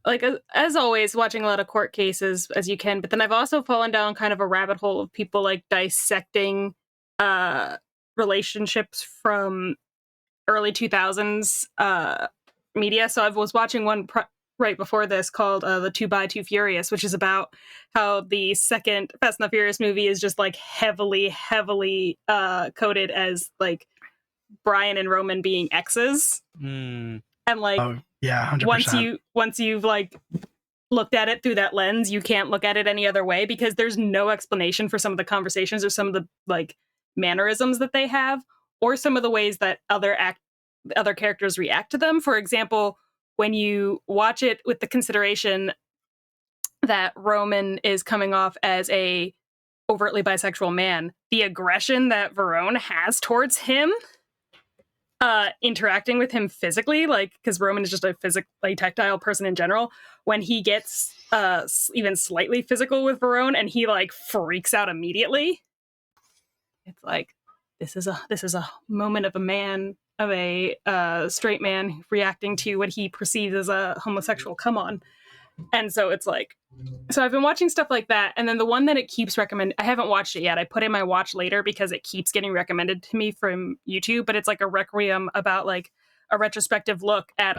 like as always, watching a lot of court cases as you can, but then I've also fallen down kind of a rabbit hole of people like dissecting relationships from early 2000s media. So I was watching one right before this called The Two by Two Furious, which is about how the second Fast and the Furious movie is just like heavily coded as like Brian and Roman being exes. And like, oh yeah, 100%. once you've like looked at it through that lens, you can't look at it any other way, because there's no explanation for some of the conversations or some of the like mannerisms that they have, or some of the ways that other characters react to them. For example, when you watch it with the consideration that Roman is coming off as a overtly bisexual man, the aggression that Verone has towards him, interacting with him physically, like, because Roman is just a physically tactile person in general, when he gets even slightly physical with Verone and he like freaks out immediately, it's like, this is a moment of a straight man reacting to what he perceives as a homosexual come on. And so it's like, so I've been watching stuff like that, and then the one that it keeps recommending, I haven't watched it yet. I put in my watch later because it keeps getting recommended to me from YouTube, but it's like a requiem about like a retrospective look at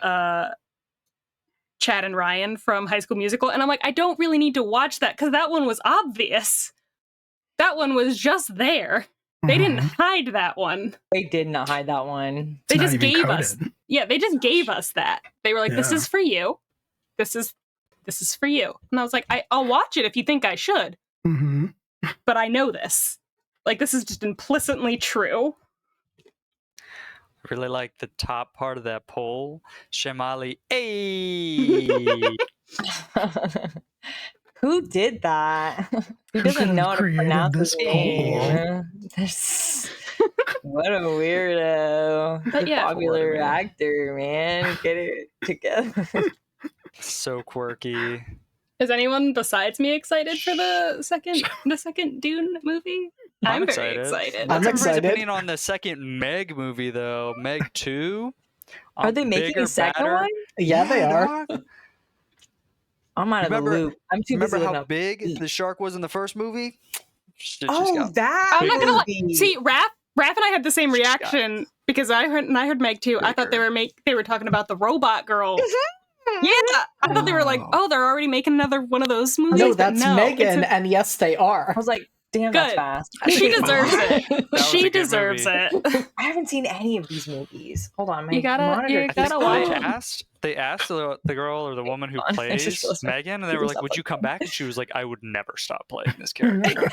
Chad and Ryan from High School Musical, and I'm like, I don't really need to watch that because that one was obvious. That one was just there. They didn't hide that one. They did not hide that one. They just gave us. Yeah, they just gave us that. They were like, this is for you. This is for you. And I was like, I'll watch it if you think I should. But I know this. Like, this is just implicitly true. Really like the top part of that poll. Shamali, hey! Who did that? Who doesn't know how to pronounce this name? What a weirdo. But yeah, popular actor, man. Get it together. So quirky. Is anyone besides me excited for the second Dune movie? I'm very excited. I'm excited. Opinion on the second Meg movie, though. Meg 2. Are they making a second one? Yeah, they are. I'm out of the loop. I'm too busy. Remember how big the shark was in the first movie? That. I'm not gonna lie. See, Raph and I had the same reaction because I heard Meg 2. I thought they were talking about the robot girl. Yeah, I thought they were like, oh, they're already making another one of those movies. No, that's Megan, and yes, they are. I was like, damn, good. That's fast. She deserves it. She deserves it. I haven't seen any of these movies. Hold on, you gotta watch. They asked the girl or the woman who plays Megan, and they were like, would you come back? And she was like, I would never stop playing this character.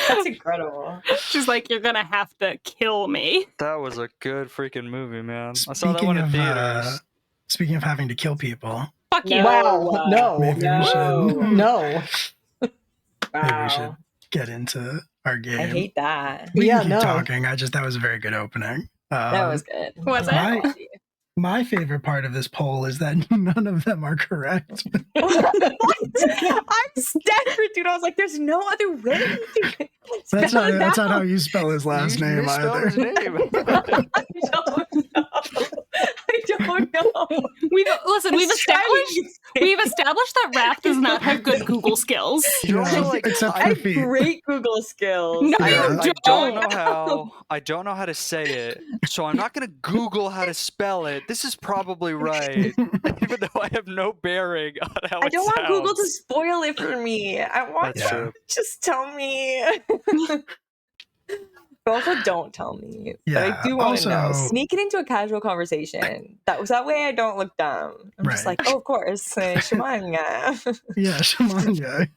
That's incredible. She's like, you're gonna have to kill me. That was a good freaking movie, man. I saw that one in theaters. Speaking of having to kill people. Fuck you. Wow. No. Maybe we should. No. Wow. Maybe we should get into our game. I hate that. We can keep talking. That was a very good opening. That was good. Was it? My favorite part of this poll is that none of them are correct. I'm staggered, dude. I was like, there's no other way. That's not how you spell his last name either. His name. I don't know. We've established that Raph does not have good Google skills. Except I for feet. have great Google skills. No, you don't. I don't know how to say it, so I'm not going to Google how to spell it. This is probably right, even though I have no bearing on how it sounds. I don't want Google to spoil it for me. I want you just tell me. But also don't tell me. Yeah. But I do want to know. Sneak it into a casual conversation. That way I don't look dumb. I'm just like, oh, of course. Shamanya. Yeah, Shamanya.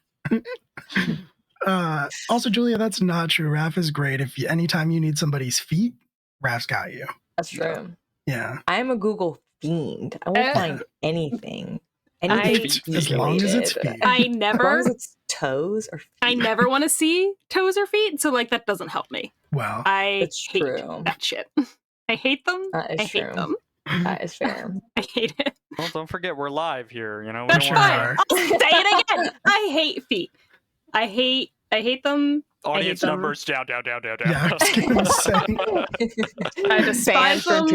Also, Julia, that's not true. Raph is great. Anytime you need somebody's feet, Raph's got you. That's true. Yeah. I am a Google fiend. I will find anything. As long as it's feet. I As long never as it's toes or feet. I never want to see toes or feet, so like that doesn't help me. Well, I hate true. that shit. I hate them. That is hate them. That is fair. I hate it. Well, don't forget we're live here. You know, we That's don't fine. want I'll say it again. I hate feet. I hate them. audience numbers down. yeah, I was gonna say. I despise them.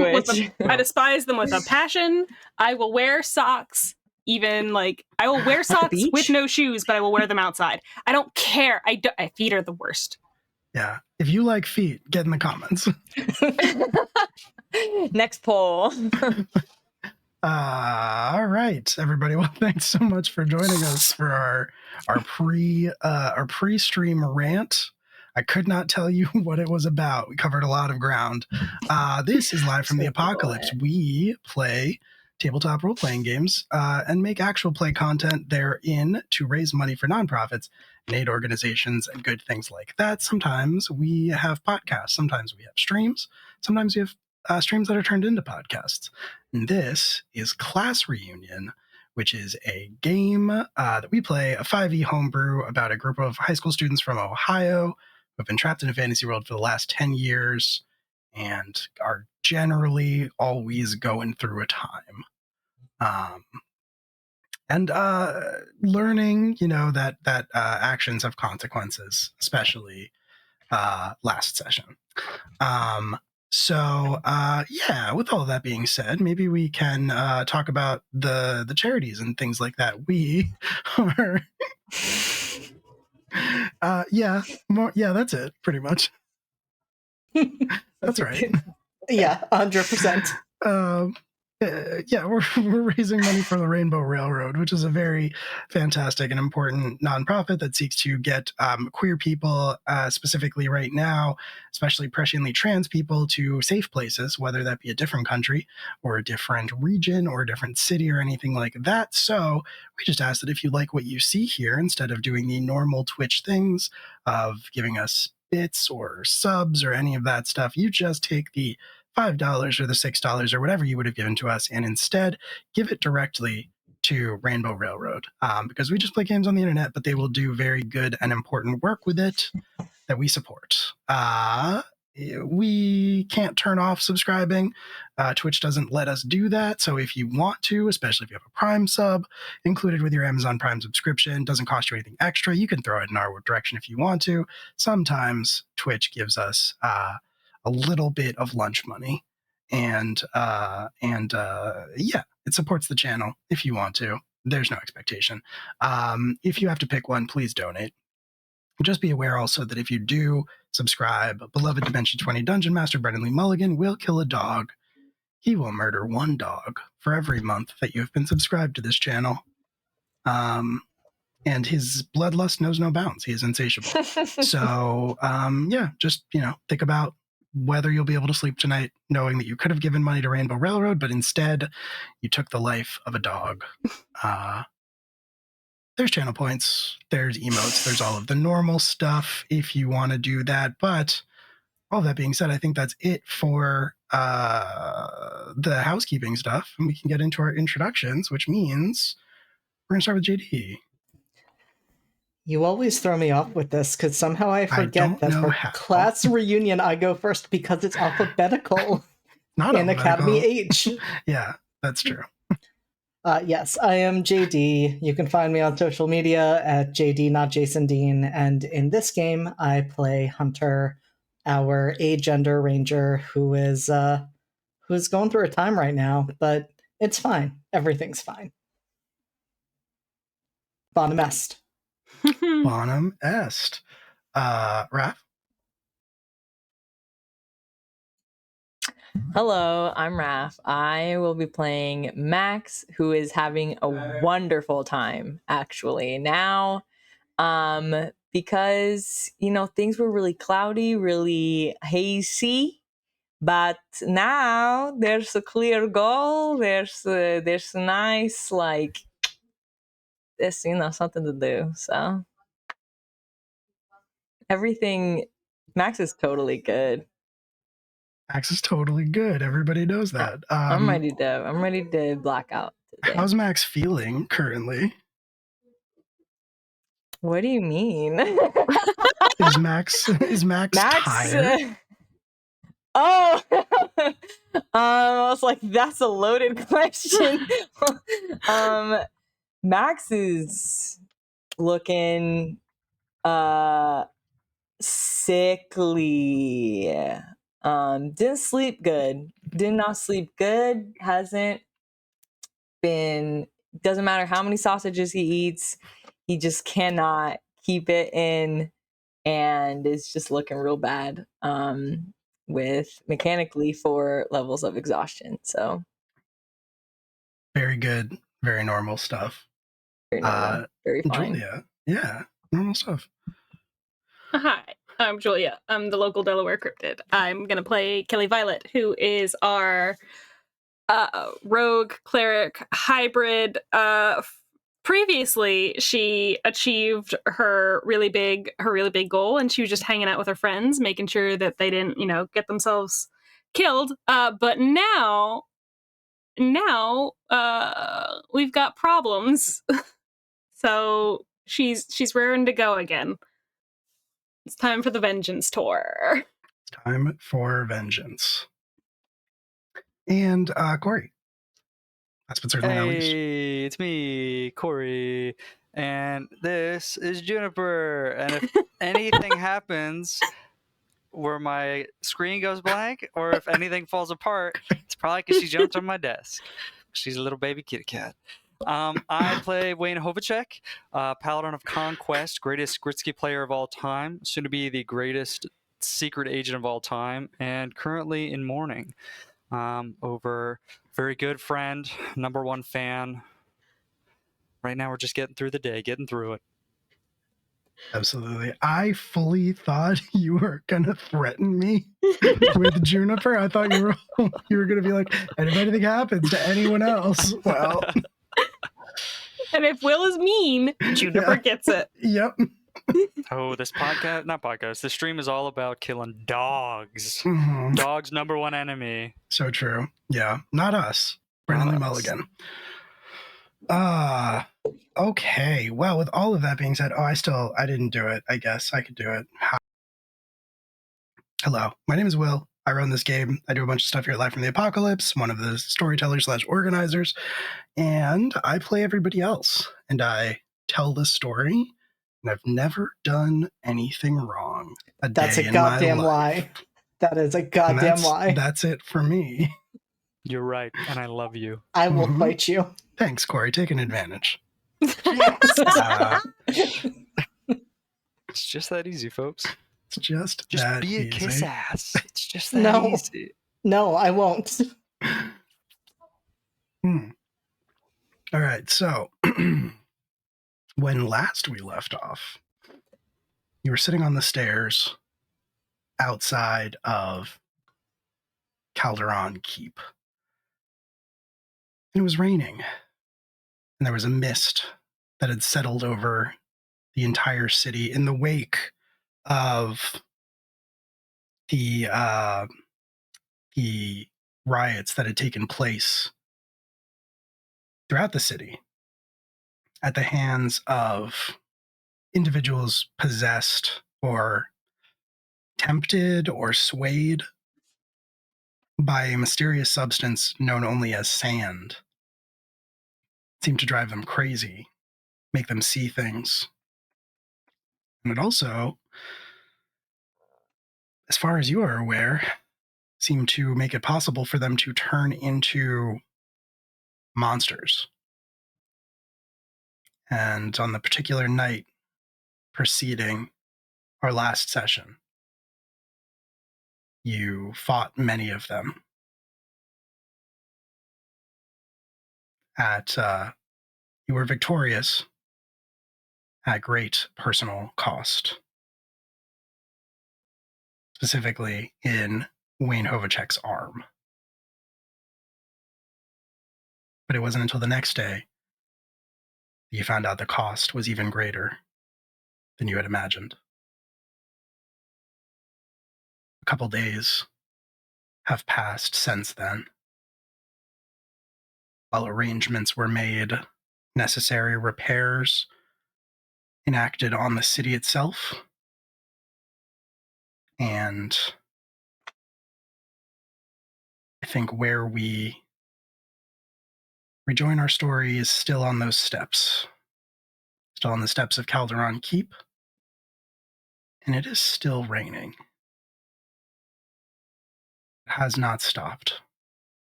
I despise them with a passion. I will wear socks even like I will wear socks beach? with no shoes, but I will wear them outside. I don't care. Feet are the worst. Yeah. If you like feet, get in the comments. Next poll. All right, everybody. Well, thanks so much for joining us for our pre-stream rant. I could not tell you what it was about. We covered a lot of ground. This is Live from the Apocalypse. We play tabletop role-playing games and make actual play content therein to raise money for nonprofits and aid organizations and good things like that. Sometimes we have podcasts. Sometimes we have streams. Sometimes we have streams that are turned into podcasts. And this is Class Reunion, which is a game that we play, a 5e homebrew about a group of high school students from Ohio who have been trapped in a fantasy world for the last 10 years and are generally always going through a time. And learning, that actions have consequences, especially last session. So, with all of that being said, maybe we can talk about the charities and things like that. We are, that's it, pretty much. That's right. Yeah, 100%. We're raising money for the Rainbow Railroad, which is a very fantastic and important nonprofit that seeks to get queer people, specifically right now, especially presciently trans people, to safe places, whether that be a different country or a different region or a different city or anything like that. So we just ask that if you like what you see here, instead of doing the normal Twitch things of giving us bits or subs or any of that stuff, you just take the $5 or the $6 or whatever you would have given to us and instead give it directly to Rainbow Railroad, because we just play games on the internet, but they will do very good and important work with it that we support. We can't turn off subscribing. Twitch doesn't let us do that. So if you want to, especially if you have a Prime sub included with your Amazon Prime subscription, doesn't cost you anything extra. You can throw it in our direction if you want to. Sometimes Twitch gives us a little bit of lunch money, and it supports the channel if you want to. There's no expectation. If you have to pick one, please donate. Just be aware also that if you do subscribe, beloved Dimension 20 Dungeon Master Brendan Lee Mulligan will kill a dog. He will murder one dog for every month that you have been subscribed to this channel. And his bloodlust knows no bounds. He is insatiable. So, just, think about whether you'll be able to sleep tonight knowing that you could have given money to Rainbow Railroad, but instead you took the life of a dog. There's channel points, there's emotes, there's all of the normal stuff if you want to do that. But all that being said, I think that's it for the housekeeping stuff. And we can get into our introductions, which means we're going to start with JD. You always throw me off with this because somehow I forget that for Class Reunion I go first because it's alphabetical. Not in Academy H. Yeah, that's true. Yes, I am JD. You can find me on social media at JD Not Jason Dean, and in this game I play Hunter, our agender ranger who is who's going through a time right now, but it's fine. Everything's fine. Bonum est. Bonum est. Raph? Hello, I'm Raph. I will be playing Max, who is having a wonderful time, actually. Now, because, things were really cloudy, really hazy, but now there's a clear goal. There's a nice, there's, something to do. So everything, Max is totally good. Max is totally good. Everybody knows that. I'm ready to black out today. How's Max feeling currently? What do you mean? Is Max tired? I was like, that's a loaded question. Max is looking sickly. Didn't sleep good. Did not sleep good. Hasn't been doesn't matter how many sausages he eats, he just cannot keep it in, and it's just looking real bad with mechanically 4 levels of exhaustion. So Very good, very normal stuff. very normal, very fine. Julia, yeah, normal stuff. Hi, I'm Julia. I'm the local Delaware cryptid. I'm gonna play Kelly Violet, who is our rogue cleric hybrid. Previously, she achieved her really big goal, and she was just hanging out with her friends, making sure that they didn't, get themselves killed. But now, we've got problems. So she's raring to go again. It's time for the vengeance tour. It's time for vengeance. And Corey. Last but certainly not least. Hey, it's me, Corey, and this is Juniper. And if anything happens where my screen goes blank, or if anything falls apart, it's probably because she jumped on my desk. She's a little baby kitty cat. I play Wayne Hovacek, Paladin of Conquest, greatest Gritsky player of all time, soon to be the greatest secret agent of all time, and currently in mourning over very good friend, #1 fan. Right now we're just getting through the day, getting through it. Absolutely. I fully thought you were gonna threaten me with Juniper. I thought you were gonna be like, and if anything happens to anyone else, well. And if Will is mean, Juniper gets it. Yep. Oh, this stream is all about killing dogs. Mm-hmm. Dogs' #1 enemy. So true. Yeah. Not us. Brennan Lee Mulligan. Okay. Well, with all of that being said, I didn't do it. I guess I could do it. Hello. My name is Will. I run this game. I do a bunch of stuff here at Live from the Apocalypse, one of the storytellers / organizers, and I play everybody else. And I tell the story, and I've never done anything wrong. That's a goddamn lie. That is a goddamn lie. That's it for me. You're right, and I love you. I will fight you. Thanks, Corey. Taking advantage. It's just that easy, folks. It's just be a easy. kiss ass. It's just that easy. No, I won't. All right, so when last we left off, you were sitting on the stairs outside of Calderon Keep. And it was raining, and there was a mist that had settled over the entire city in the wake of the riots that had taken place throughout the city at the hands of individuals possessed or tempted or swayed by a mysterious substance known only as sand. It seemed to drive them crazy, make them see things. And it also, as far as you are aware, seemed to make it possible for them to turn into monsters. And on the particular night preceding our last session, you fought many of them. You were victorious at great personal cost, specifically in Wayne Hovacek's arm. But it wasn't until the next day that you found out the cost was even greater than you had imagined. A couple days have passed since then. While arrangements were made, necessary repairs enacted on the city itself, and I think where we rejoin our story is still on those steps, still on the steps of Calderon Keep, and it is still raining. It has not stopped.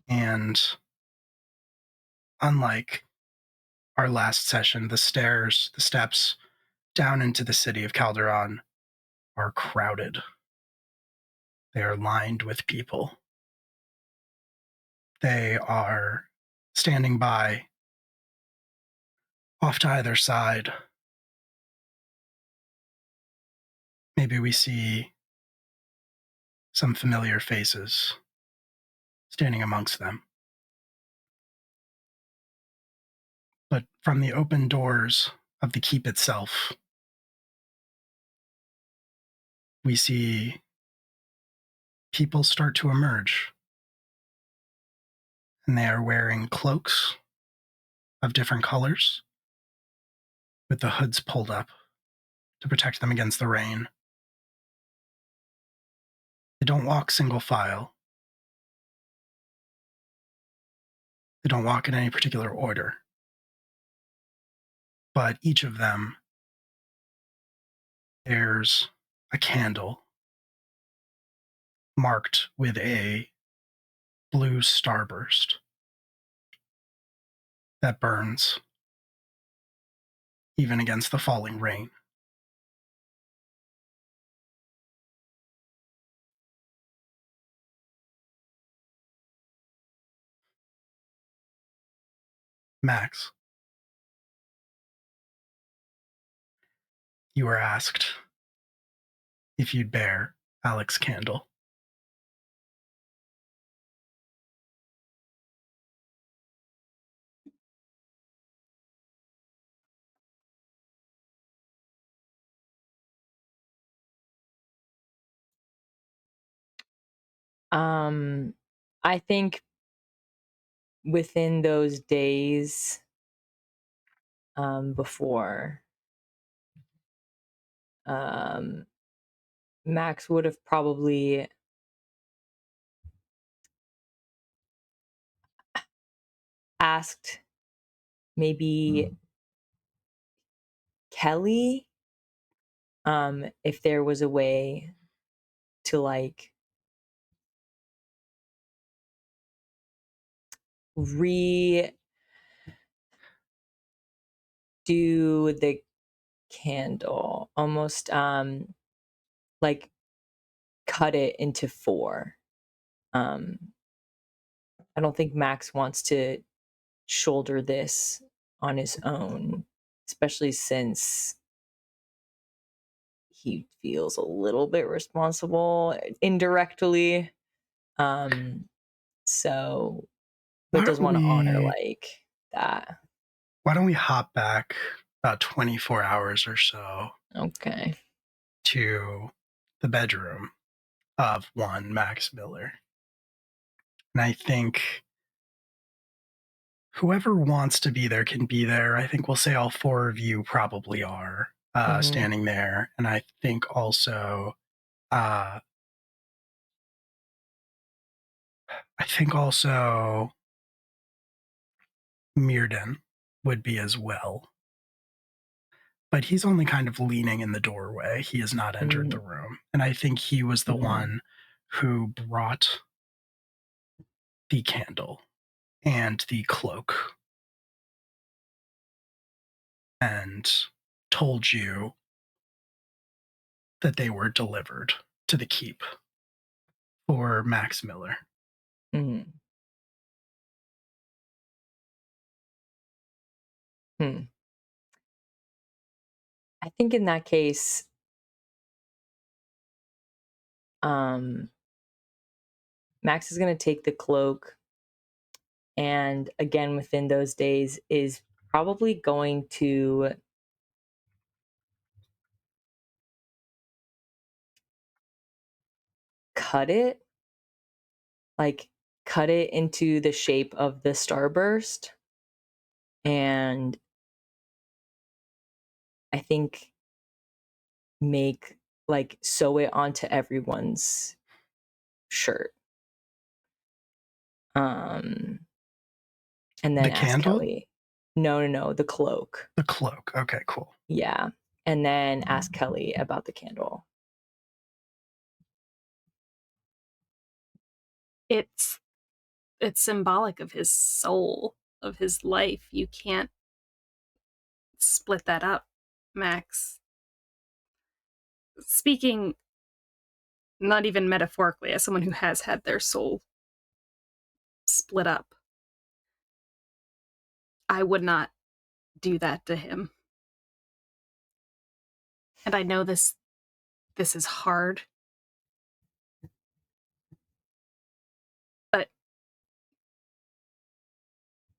And unlike our last session, the steps down into the city of Calderon are crowded. They are lined with people. They are standing by, off to either side. Maybe we see some familiar faces standing amongst them. But from the open doors of the keep itself, we see people start to emerge. And they are wearing cloaks of different colors with the hoods pulled up to protect them against the rain. They don't walk single file. They don't walk in any particular order. But each of them bears a candle marked with a blue starburst that burns even against the falling rain. Max, you were asked if you'd bear Alex's candle. I think within those days before, Max would have probably asked maybe Kelly if there was a way to like redo the candle, almost like cut it into 4. I don't think Max wants to shoulder this on his own, especially since he feels a little bit responsible indirectly. So, but does want to honor like that. Why don't we hop back about 24 hours or so Okay. to the bedroom of one Max Miller? And I think whoever wants to be there can be there. I think we'll say all 4 of you probably are standing there. And I think also, Mirden would be as well. But he's only kind of leaning in the doorway. He has not entered the room. And I think he was the one who brought the candle and the cloak and told you that they were delivered to the keep for Max Miller. I think in that case, Max is going to take the cloak, and again within those days is probably going to cut it into the shape of the starburst, and I think sew it onto everyone's shirt. And then The ask candle? Kelly. No, the cloak. The cloak. Okay, cool. Yeah. And then ask Kelly about the candle. It's symbolic of his soul, of his life. You can't split that up, Max. Speaking not even metaphorically, as someone who has had their soul split up, I would not do that to him. And I know this is hard, but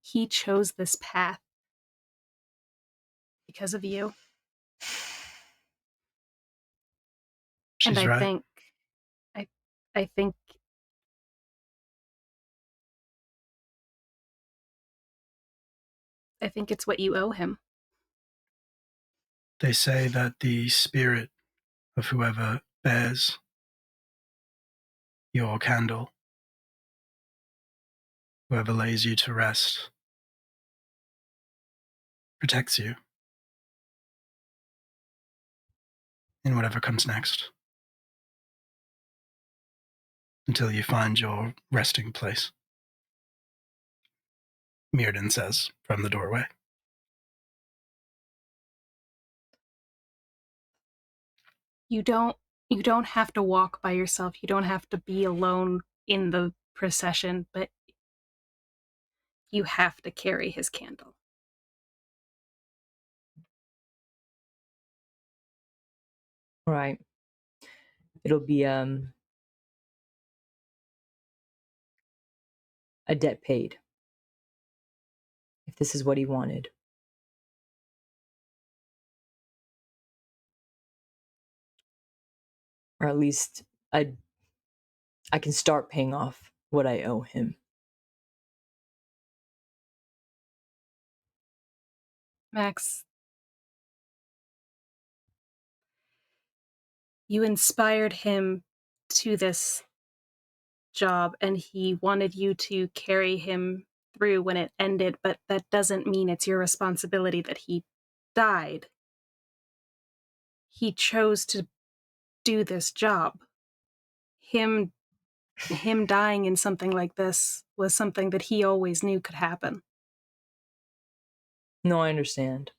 he chose this path because of you. She's and I right. think I think it's what you owe him. They say that the spirit of whoever bears your candle, whoever lays you to rest, protects you in whatever comes next until you find your resting place, Mirrodin says from the doorway. You don't have to walk by yourself. You don't have to be alone in the procession, but you have to carry his candle. Right. It'll be a debt paid. If this is what he wanted. Or at least I can start paying off what I owe him. Max, you inspired him to this job, and he wanted you to carry him through when it ended, but that doesn't mean it's your responsibility that he died. He chose to do this job. Him dying in something like this was something that he always knew could happen. No, I understand.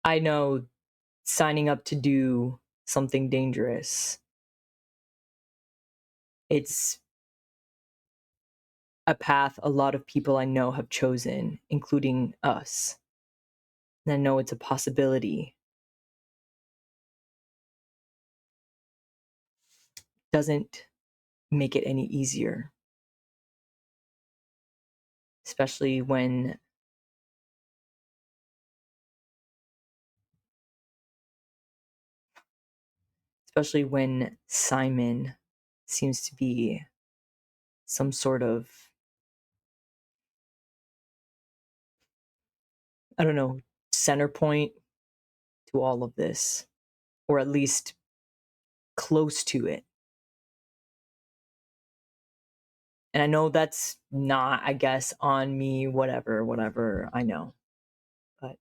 I know signing up to do something dangerous, it's a path a lot of people I know have chosen, including us. And I know it's a possibility. Doesn't make it any easier. Especially when Simon seems to be some sort of, I don't know, center point to all of this, or at least close to it. And I know that's not, I guess, on me, whatever, I know. But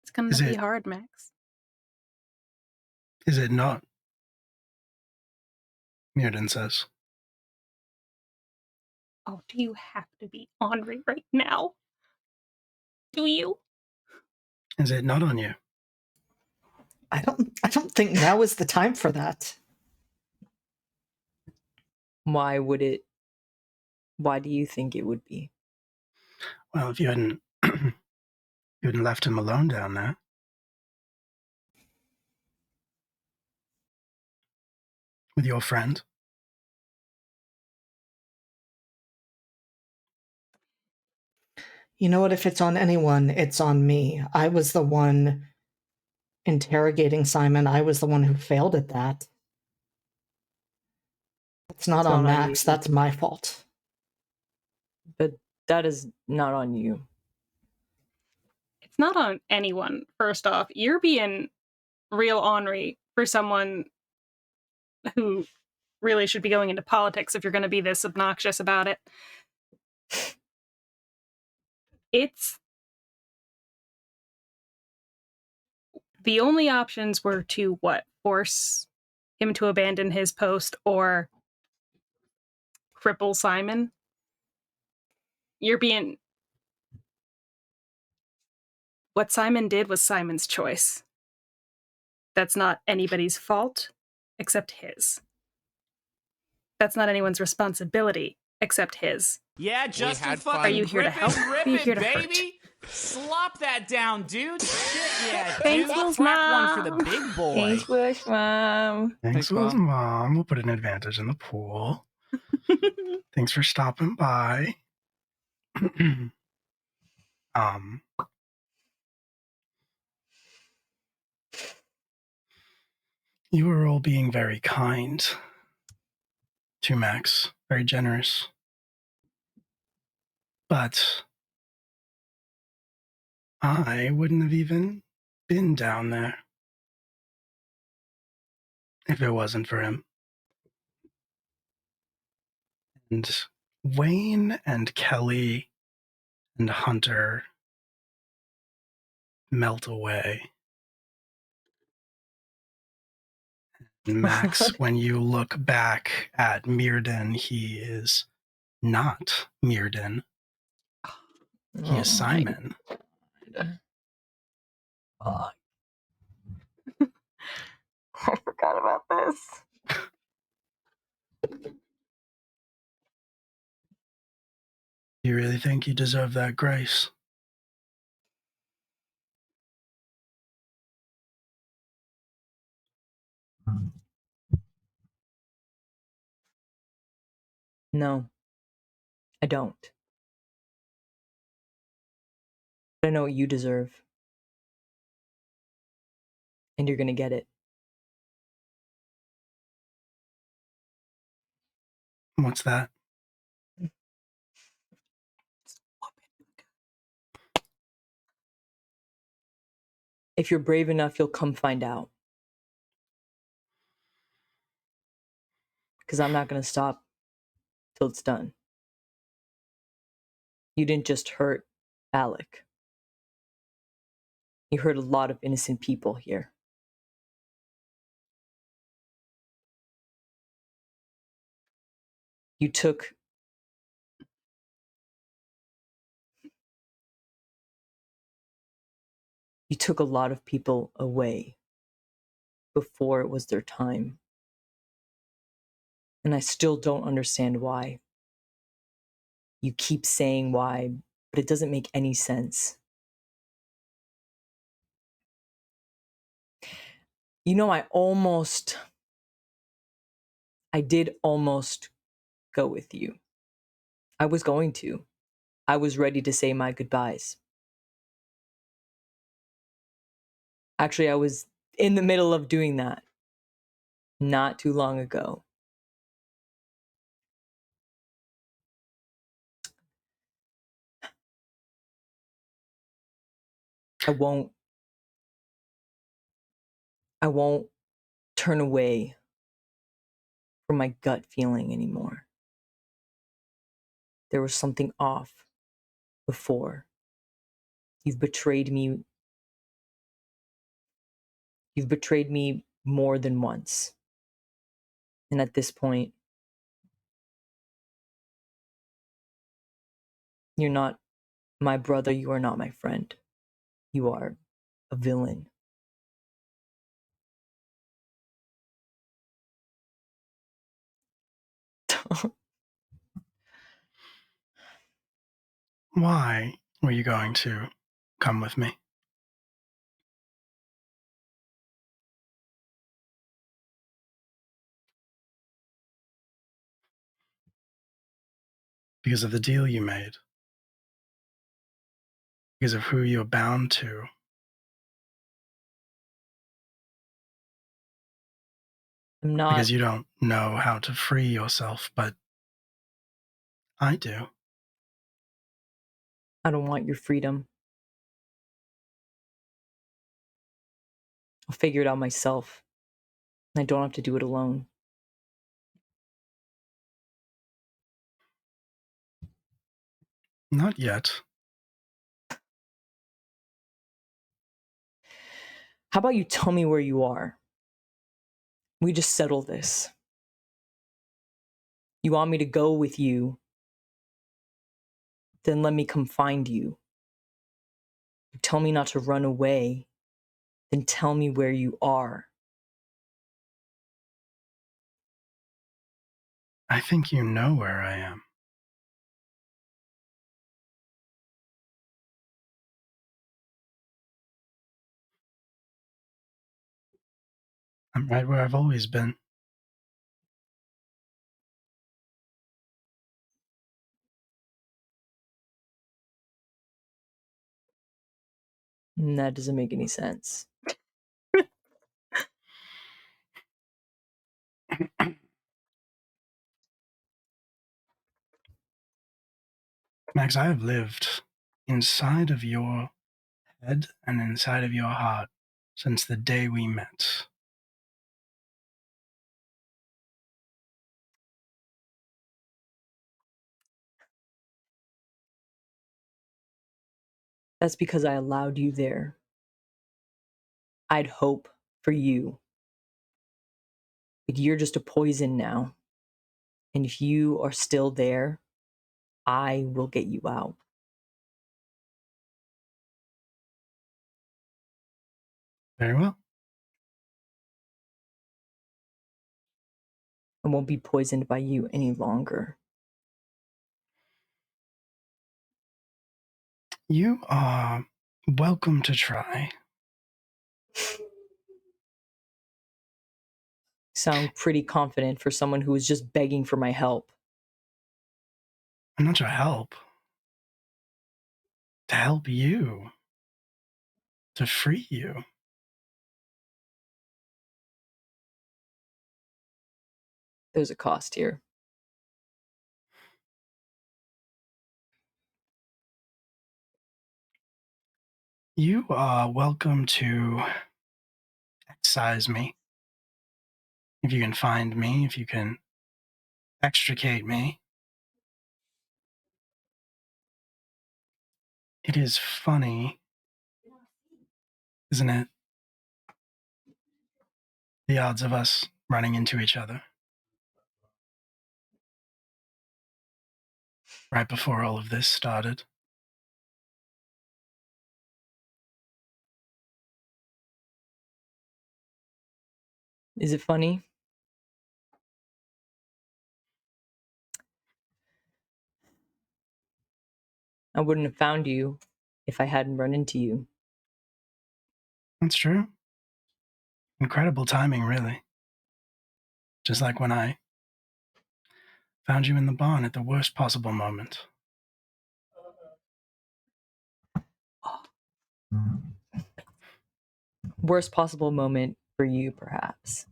It's going to be hard, Max. Is it not? Mirrodin says. Oh, do you have to be Henri right now? Do you? Is it not on you? I don't think now is the time for that. why do you think it would be? Well, if you hadn't left him alone down there. With your friend. You know what? If it's on anyone, it's on me. I was the one interrogating Simon. I was the one who failed at that. It's not on Max. That's my fault. But that is not on you. It's not on anyone, first off. You're being real Henri for someone who really should be going into politics if you're going to be this obnoxious about it. It's the only options were to force him to abandon his post or cripple Simon. What Simon did was Simon's choice. That's not anybody's fault except his. That's not anyone's responsibility except his. Yeah, Justin had fucking fun. Are you here to grip it, help? rip Are you it, here to hurt? baby. Slop that down, dude. Shit, yeah, Thanks, dude. Will's Crack one for the mom. big boy. Thanks, Bush Mom. Thanks, Will's mom. We'll put an advantage in the pool. Thanks for stopping by. You were all being very kind to Max, very generous. But I wouldn't have even been down there if it wasn't for him. And Wayne and Kelly and Hunter melt away. Max, when you look back at Mirden, he is not Mirden. He is Simon. Oh. I forgot about this. You really think you deserve that grace? No, I don't. But I know what you deserve. And you're gonna get it. What's that? If you're brave enough, you'll come find out. Because I'm not gonna stop till it's done. You didn't just hurt Alec. You hurt a lot of innocent people here. You took a lot of people away before it was their time. And I still don't understand why. You keep saying why, but it doesn't make any sense. You know, I did almost go with you. I was going to. I was ready to say my goodbyes. Actually, I was in the middle of doing that not too long ago. I won't turn away from my gut feeling anymore. There was something off before. You've betrayed me. You've betrayed me more than once. And at this point, you're not my brother, you are not my friend. You are a villain. Why were you going to come with me? Because of the deal you made. Because of who you're bound to. I'm not. Because you don't know how to free yourself, but I do. I don't want your freedom. I'll figure it out myself. I don't have to do it alone. Not yet. How about you tell me where you are? We just settle this. You want me to go with you? Then let me come find you. You tell me not to run away. Then tell me where you are. I think you know where I am. I'm right where I've always been. And that doesn't make any sense. Max, I have lived inside of your head and inside of your heart since the day we met. That's because I allowed you there. I'd hope for you. But you're just a poison now. And if you are still there, I will get you out. Very well. I won't be poisoned by you any longer. You are welcome to try. Sound pretty confident for someone who was just begging for my help. I'm not your help. To help you. To free you. There's a cost here. You are welcome to excise me. If you can find me, if you can extricate me. It is funny, isn't it? The odds of us running into each other. Right before all of this started. Is it funny? I wouldn't have found you if I hadn't run into you. That's true. Incredible timing, really. Just like when I found you in the barn at the worst possible moment. Worst possible moment for you, perhaps.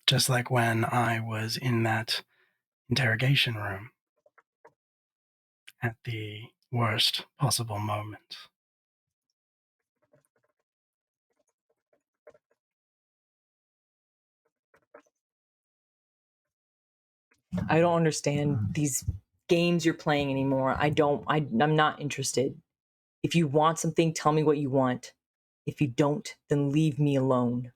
Just like when I was in that interrogation room at the worst possible moment. I don't understand these games you're playing anymore. I'm not interested. If you want something, tell me what you want. If you don't, then leave me alone.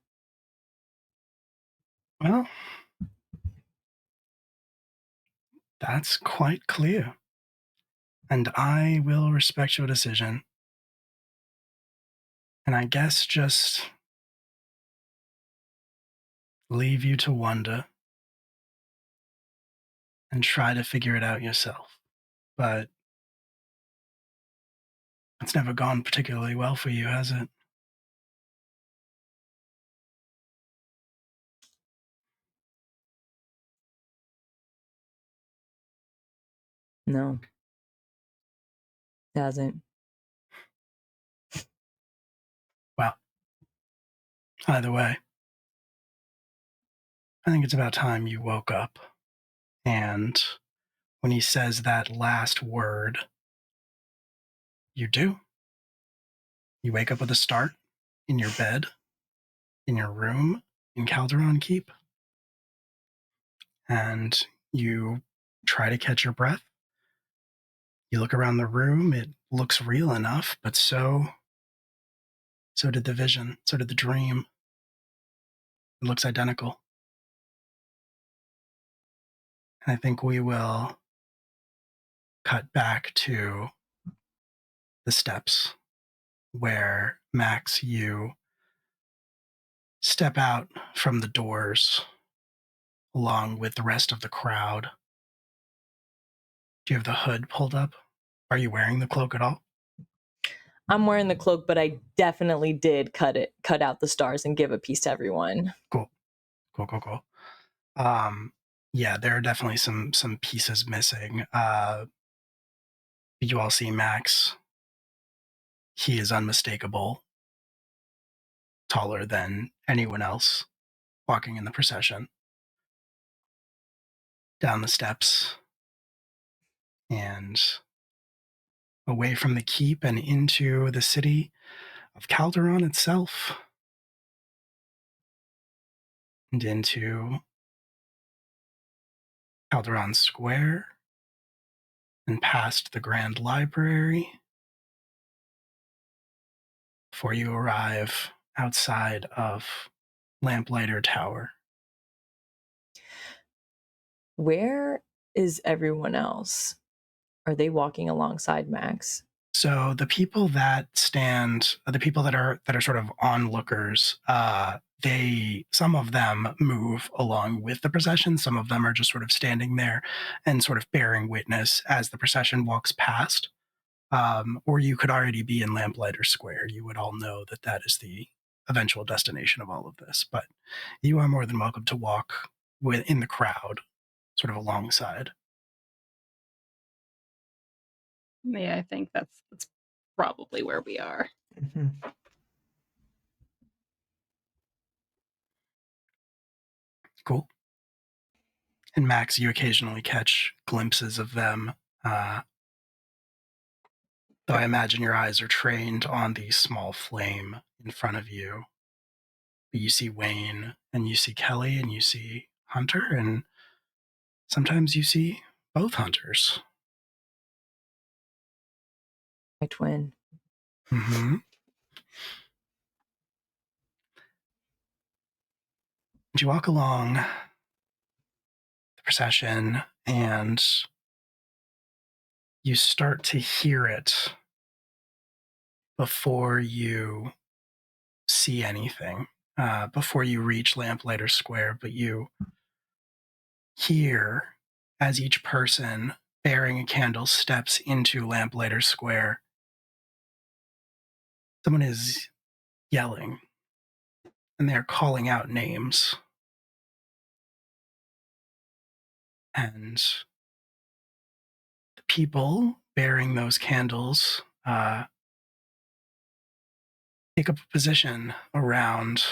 Well, that's quite clear. And I will respect your decision. And I guess just leave you to wonder and try to figure it out yourself. But it's never gone particularly well for you, has it? No. It hasn't. Well, either way, I think it's about time you woke up. And when he says that last word, you do. You wake up with a start in your bed, in your room, in Calderon Keep. And you try to catch your breath. You look around the room, it looks real enough, but so did the vision, so did the dream. It looks identical. I think we will cut back to the steps where, Max, you step out from the doors along with the rest of the crowd. Do you have the hood pulled up? Are you wearing the cloak at all? I'm wearing the cloak, but I definitely did cut out the stars and give a piece to everyone. Cool. Yeah, there are definitely some pieces missing. You all see Max. He is unmistakable, taller than anyone else walking in the procession. Down the steps and away from the keep and into the city of Calderon itself, and into Calderon Square, and past the Grand Library, before you arrive outside of Lamplighter Tower. Where is everyone else? Are they walking alongside Max? So the people that are sort of onlookers, some of them move along with the procession. Some of them are just sort of standing there and sort of bearing witness as the procession walks past. Or you could already be in Lamplighter Square. You would all know that that is the eventual destination of all of this. But you are more than welcome to walk in the crowd, sort of alongside. Yeah, I think that's probably where we are. Mm-hmm. Cool. And Max, you occasionally catch glimpses of them. Though I imagine your eyes are trained on the small flame in front of you. But you see Wayne, and you see Kelly, and you see Hunter, and sometimes you see both Hunters. My twin. Mm-hmm. You walk along the procession, and you start to hear it before you see anything, before you reach Lamplighter Square, but you hear as each person bearing a candle steps into Lamplighter Square, someone is yelling, and they're calling out names. And the people bearing those candles take up a position around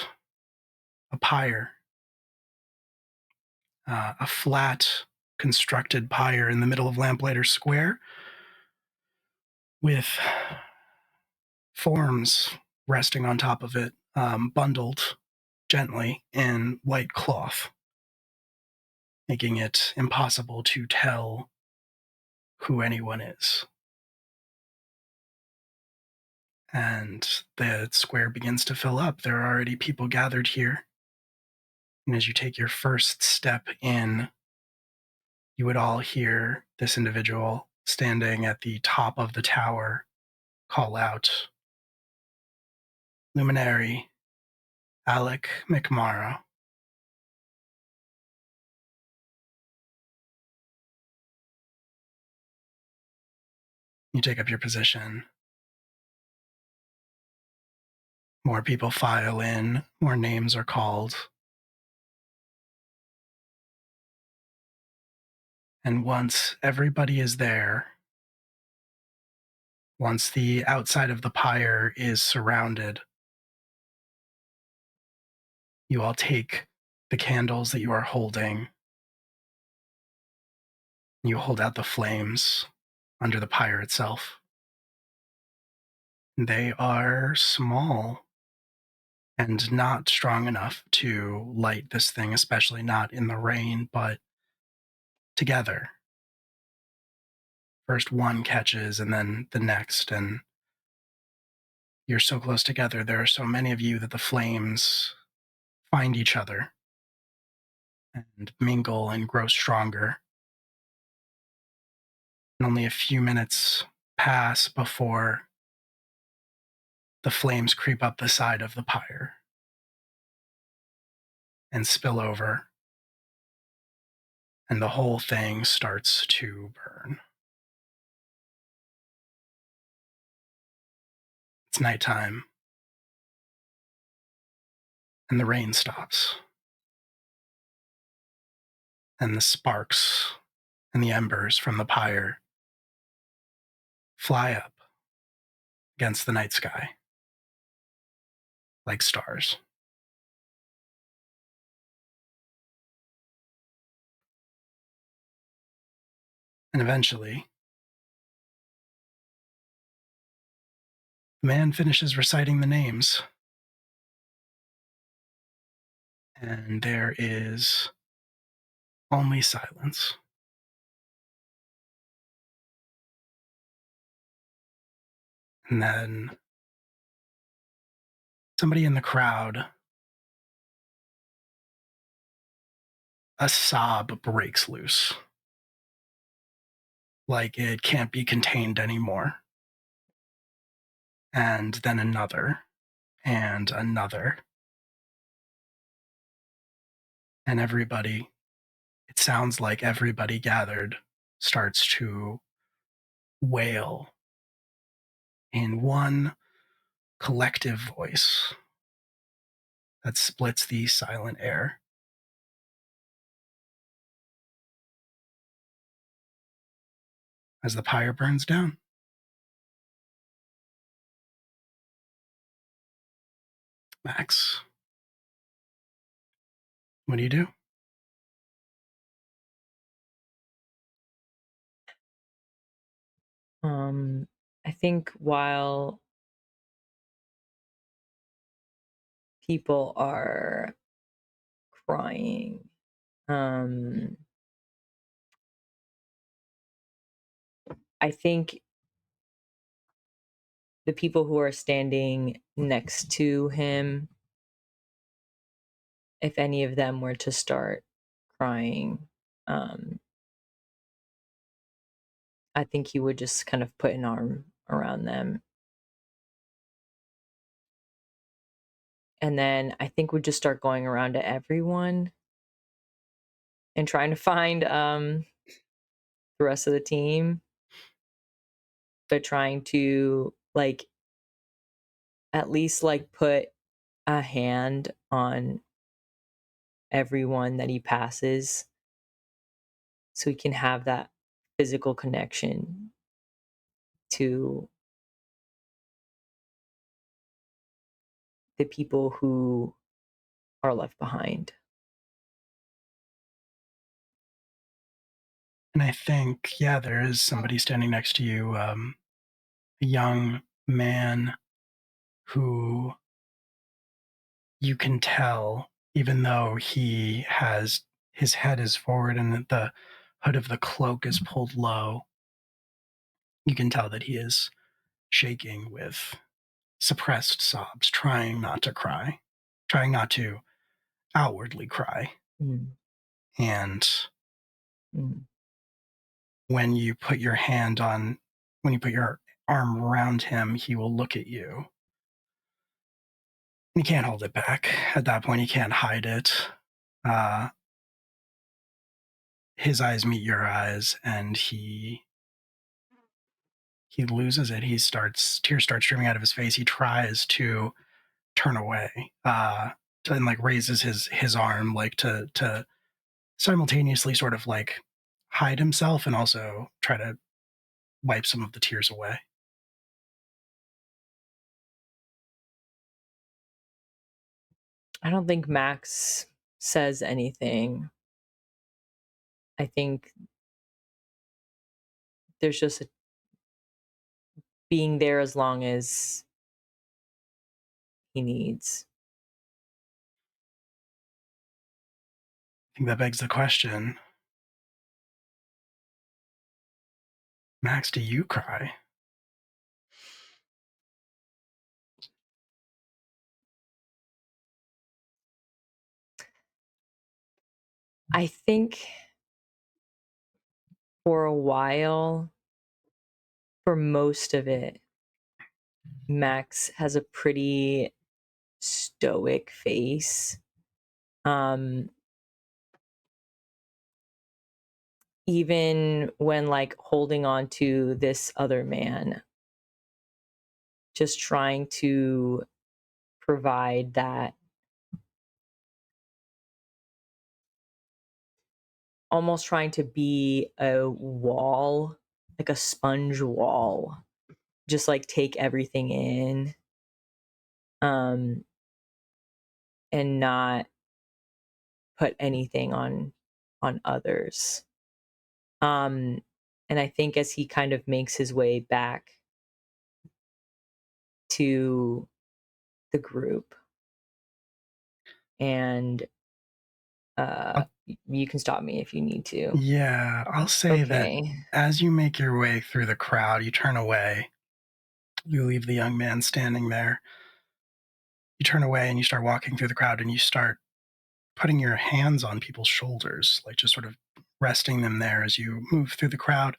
a pyre, a flat constructed pyre in the middle of Lamplighter Square with forms resting on top of it, bundled gently in white cloth, making it impossible to tell who anyone is. And the square begins to fill up. There are already people gathered here. And as you take your first step in, you would all hear this individual standing at the top of the tower call out, "Luminary Alec McMorrow." You take up your position. More people file in, more names are called. And once everybody is there, once the outside of the pyre is surrounded, you all take the candles that you are holding. You hold out the flames under the pyre itself. They are small and not strong enough to light this thing, especially not in the rain, but together. First one catches and then the next, and you're so close together. There are so many of you that the flames find each other and mingle and grow stronger. And only a few minutes pass before the flames creep up the side of the pyre and spill over, and the whole thing starts to burn. It's nighttime, and the rain stops, and the sparks and the embers from the pyre fly up against the night sky like stars. And eventually, the man finishes reciting the names, and there is only silence. And then somebody in the crowd, a sob breaks loose, like it can't be contained anymore. And then another, and another. And everybody, it sounds like everybody gathered starts to wail in one collective voice that splits the silent air. As the pyre burns down. Max, what do you do? I think while people are crying, I think the people who are standing next to him, if any of them were to start crying, I think he would just kind of put an arm around them. And then I think we'd just start going around to everyone and trying to find the rest of the team, but trying to like at least like put a hand on everyone that he passes so he can have that physical connection to the people who are left behind. And I think, yeah, there is somebody standing next to you, a young man who you can tell, even though he has his head is forward and the hood of the cloak is pulled low, you can tell that he is shaking with suppressed sobs, trying not to cry, trying not to outwardly cry. Mm. And Mm. when you put your arm around him, he will look at you. You can't hold it back. At that point, you can't hide it. His eyes meet your eyes, and he loses it. Tears start streaming out of his face. He tries to turn away, and like raises his arm, like to simultaneously sort of like hide himself and also try to wipe some of the tears away. I don't think Max says anything. I think there's just being there as long as he needs. I think that begs the question, Max, do you cry? I think for a while for most of it, Max has a pretty stoic face. Even when like holding on to this other man, just trying to provide that, almost trying to be a wall, like a sponge wall, just like take everything in, and not put anything on others. And I think as he kind of makes his way back to the group, and you can stop me if you need to. Yeah, I'll say that Okay. as you make your way through the crowd, you turn away. You leave the young man standing there. You turn away and you start walking through the crowd and you start putting your hands on people's shoulders, like just sort of resting them there as you move through the crowd.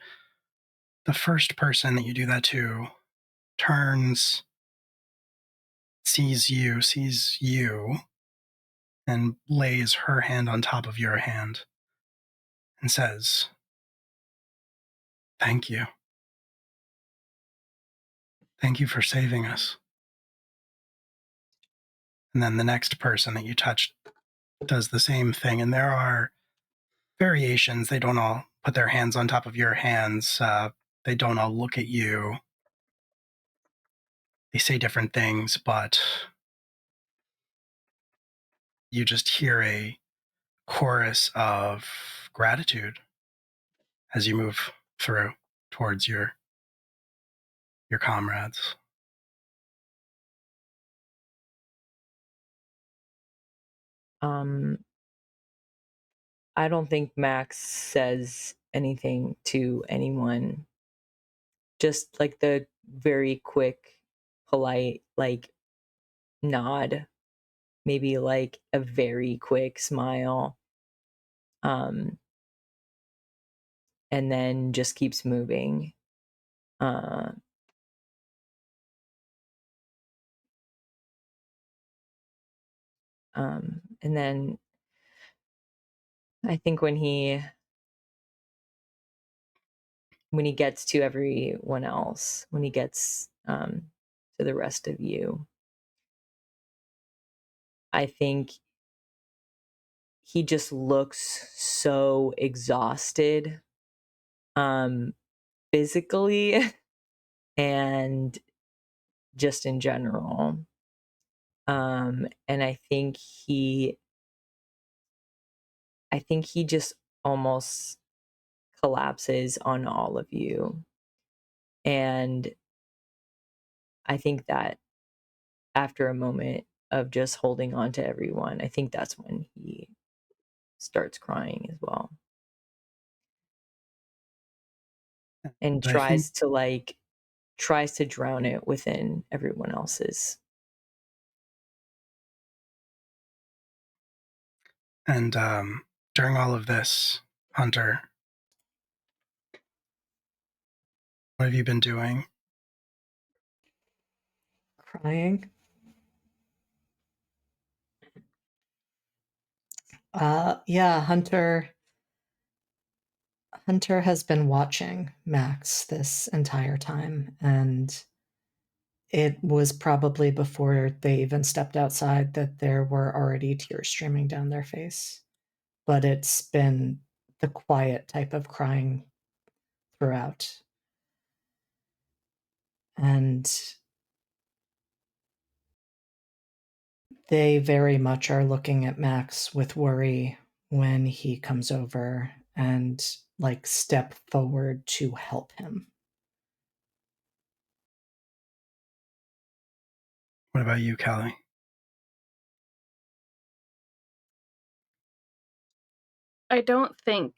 The first person that you do that to turns, sees you, and lays her hand on top of your hand and says, "Thank you. Thank you for saving us." And then the next person that you touch does the same thing. And there are variations. They don't all put their hands on top of your hands. They don't all look at you. They say different things, but you just hear a chorus of gratitude as you move through towards your comrades. I don't think Max says anything to anyone. Just like the very quick, polite, like nod, maybe like a very quick smile. And then just keeps moving. And then I think when he gets to everyone else, when he gets to the rest of you, I think he just looks so exhausted, physically and just in general. And I think he just almost collapses on all of you. And I think that after a moment of just holding on to everyone, I think that's when he starts crying as well. And I think, tries to drown it within everyone else's. and during all of this, Hunter, what have you been doing? Crying. Yeah, Hunter has been watching Max this entire time, and it was probably before they even stepped outside that there were already tears streaming down their face. But it's been the quiet type of crying throughout. And they very much are looking at Max with worry when he comes over and like step forward to help him. What about you, Kelly? I don't think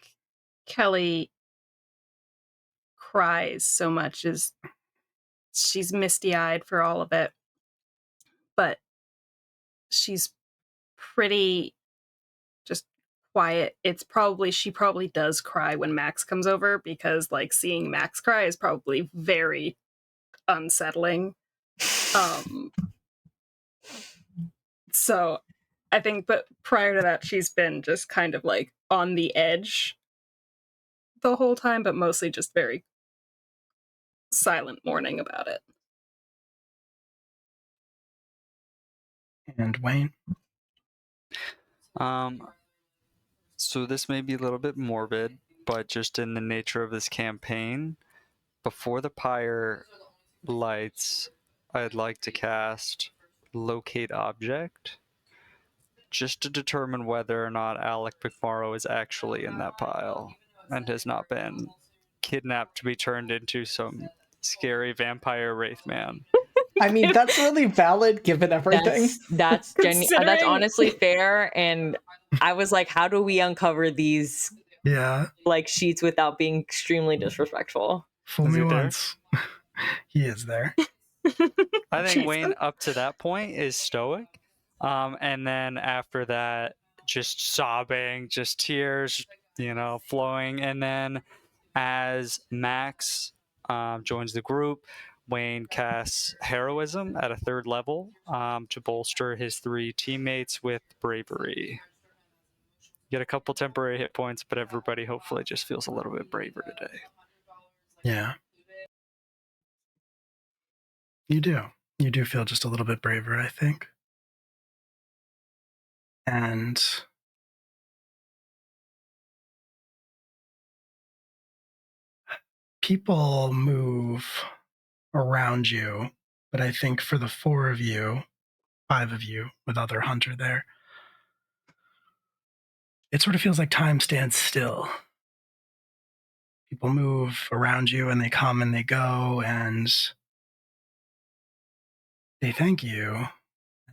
Kelly cries so much as she's misty-eyed for all of it, but she's pretty just quiet. She probably does cry when Max comes over, because like seeing Max cry is probably very unsettling. So I think, but prior to that, she's been just kind of like on the edge the whole time, but mostly just very silent mourning about it. And Wayne? So this may be a little bit morbid, but just in the nature of this campaign, before the pyre lights, I'd like to cast Locate Object, just to determine whether or not Alec McMorrow is actually in that pile and has not been kidnapped to be turned into some scary vampire wraith man. I mean, that's really valid given everything. That's Considering- honestly fair. And I was like, how do we uncover these Yeah. like sheets without being extremely disrespectful? Fool Is me he there? once. He is there. I think Jesus. Wayne, up to that point, is stoic. And then after that, just sobbing, just tears, flowing. And then as Max joins the group, Wayne casts Heroism at a 3rd level to bolster his 3 teammates with Bravery. Get a couple temporary hit points, but everybody hopefully just feels a little bit braver today. Yeah. You do. You do feel just a little bit braver, I think. And people move around you, but I think for the 4 of you, 5 of you with other Hunter there, it sort of feels like time stands still. People move around you and they come and they go and they thank you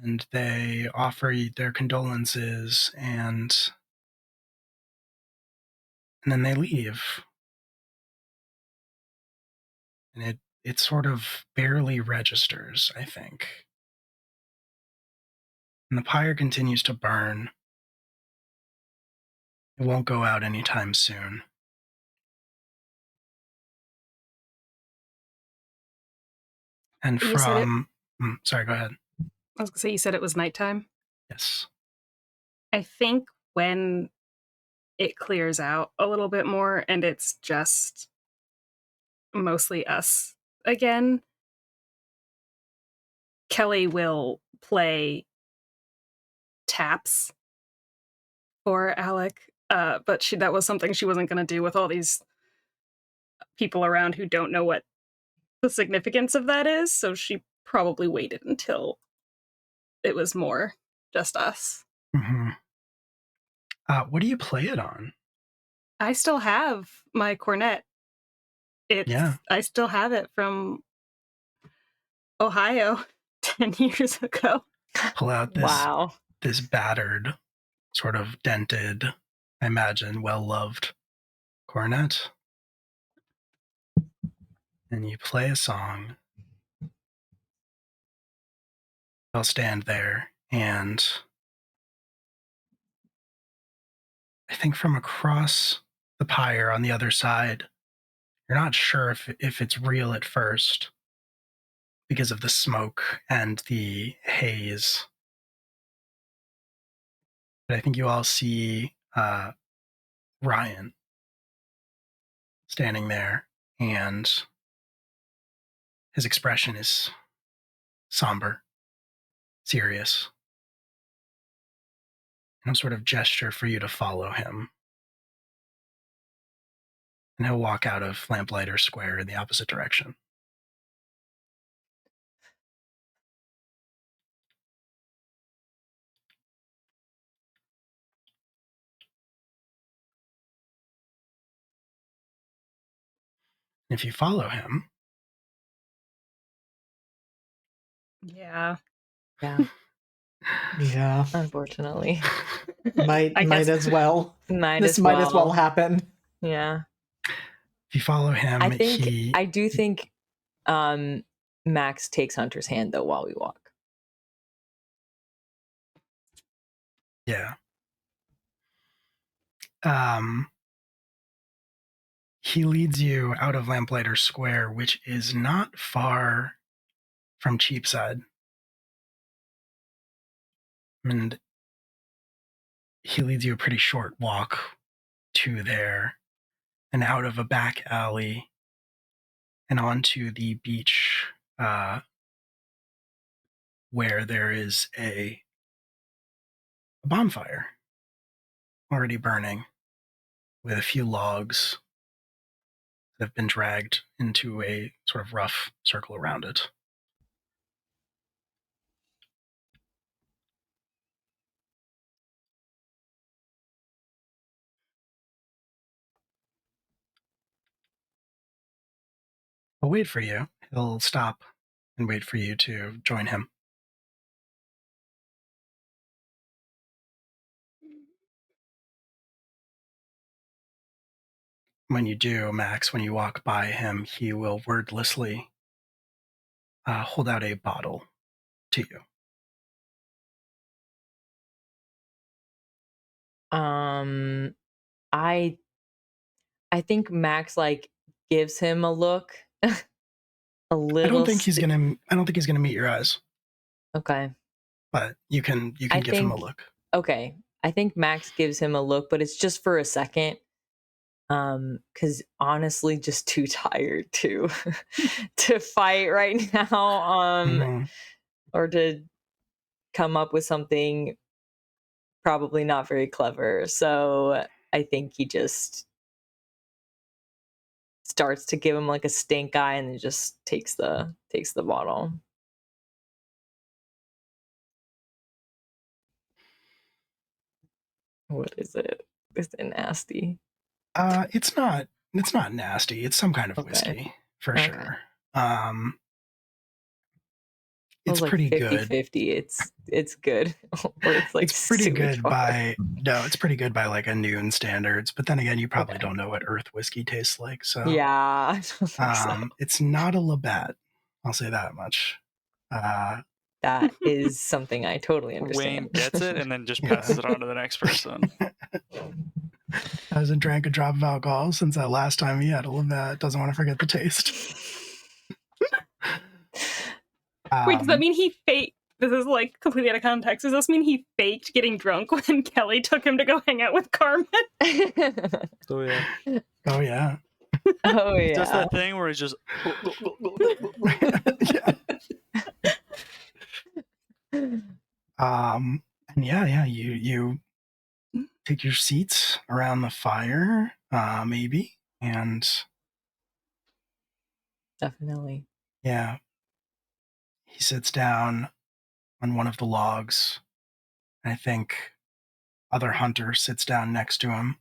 and they offer you their condolences and then they leave. And it sort of barely registers, I think. And the pyre continues to burn. It won't go out anytime soon. And You said it- sorry, go ahead. I was gonna say, you said it was nighttime. Yes. I think when it clears out a little bit more and it's just mostly us again, Kelly will play taps for Alec. But that was something she wasn't going to do with all these people around who don't know what the significance of that is. So she probably waited until it was more just us. Mm-hmm. What do you play it on? I still have my cornet. I still have it from Ohio 10 years ago. Pull out this Wow. this battered, sort of dented, I imagine, well-loved cornet. And you play a song. I'll stand there, and I think from across the pyre on the other side, you're not sure if it's real at first because of the smoke and the haze. But I think you all see Ryan standing there, and his expression is somber, serious. And sort of gesture for you to follow him. And he'll walk out of Lamplighter Square in the opposite direction. If you follow him, Yeah. Yeah. Yeah, Unfortunately. might I guess. as well. Might This as might as well well. happen. Yeah. if you follow him, I do think Max takes Hunter's hand though while we walk. Yeah. He leads you out of Lamplighter Square, which is not far from Cheapside. And he leads you a pretty short walk to there and out of a back alley and onto the beach where there is a bonfire already burning with a few logs that have been dragged into a sort of rough circle around it. He'll wait for you. He'll stop and wait for you to join him. When you do, Max, when you walk by him, he will wordlessly hold out a bottle to you. I think Max like gives him a look. A little. I don't think he's gonna meet your eyes, Okay. but you can give him a look. Okay. I think Max gives him a look, but it's just for a second. Because honestly, just too tired to to fight right now. Or to come up with something probably not very clever. So I think he just starts to give him like a stink eye and then just takes the bottle. What is it? Is it nasty? It's not nasty. It's some kind of whiskey for sure. It's like pretty 50-50. good. It's good. Or it's like it's pretty good by it's pretty good by like a noon standards, but then again you probably don't know what Earth whiskey tastes like, so yeah, I don't think so. It's not a Labatt, I'll say that much. That is something I totally understand. Wayne gets it and then just passes it on to the next person. Hasn't drank a drop of alcohol since that last time he had a Labatt. Doesn't want to forget the taste. Wait, does that mean he faked? This is like completely out of context. Does this mean he faked getting drunk when Kelly took him to go hang out with Carmen? Oh yeah. Oh yeah. Oh yeah. Just that thing where he's just. And yeah, you take your seats around the fire, maybe, and definitely. Yeah. He sits down on one of the logs. I think other hunter sits down next to him.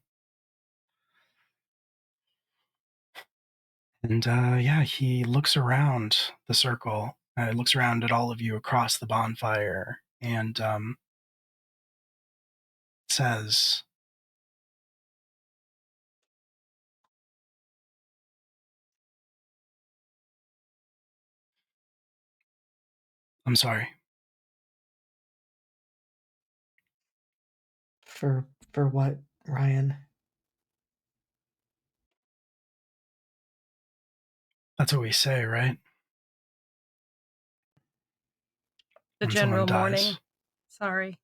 And yeah, he looks around the circle, looks around at all of you across the bonfire, and says, I'm sorry. For what, Ryan? That's what we say, right? The When general someone mourning. dies. Sorry.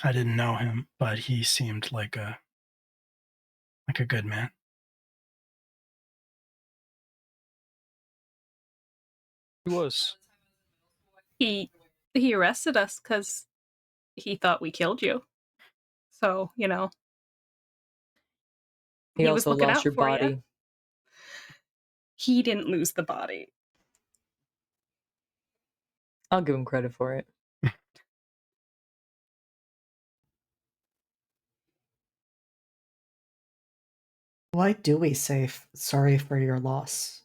I didn't know him, but he seemed like a good man. He was. He arrested us because he thought we killed you. So, you know. He was also looking lost out your for ya. body. He didn't lose the body. I'll give him credit for it. Why do we say sorry for your loss?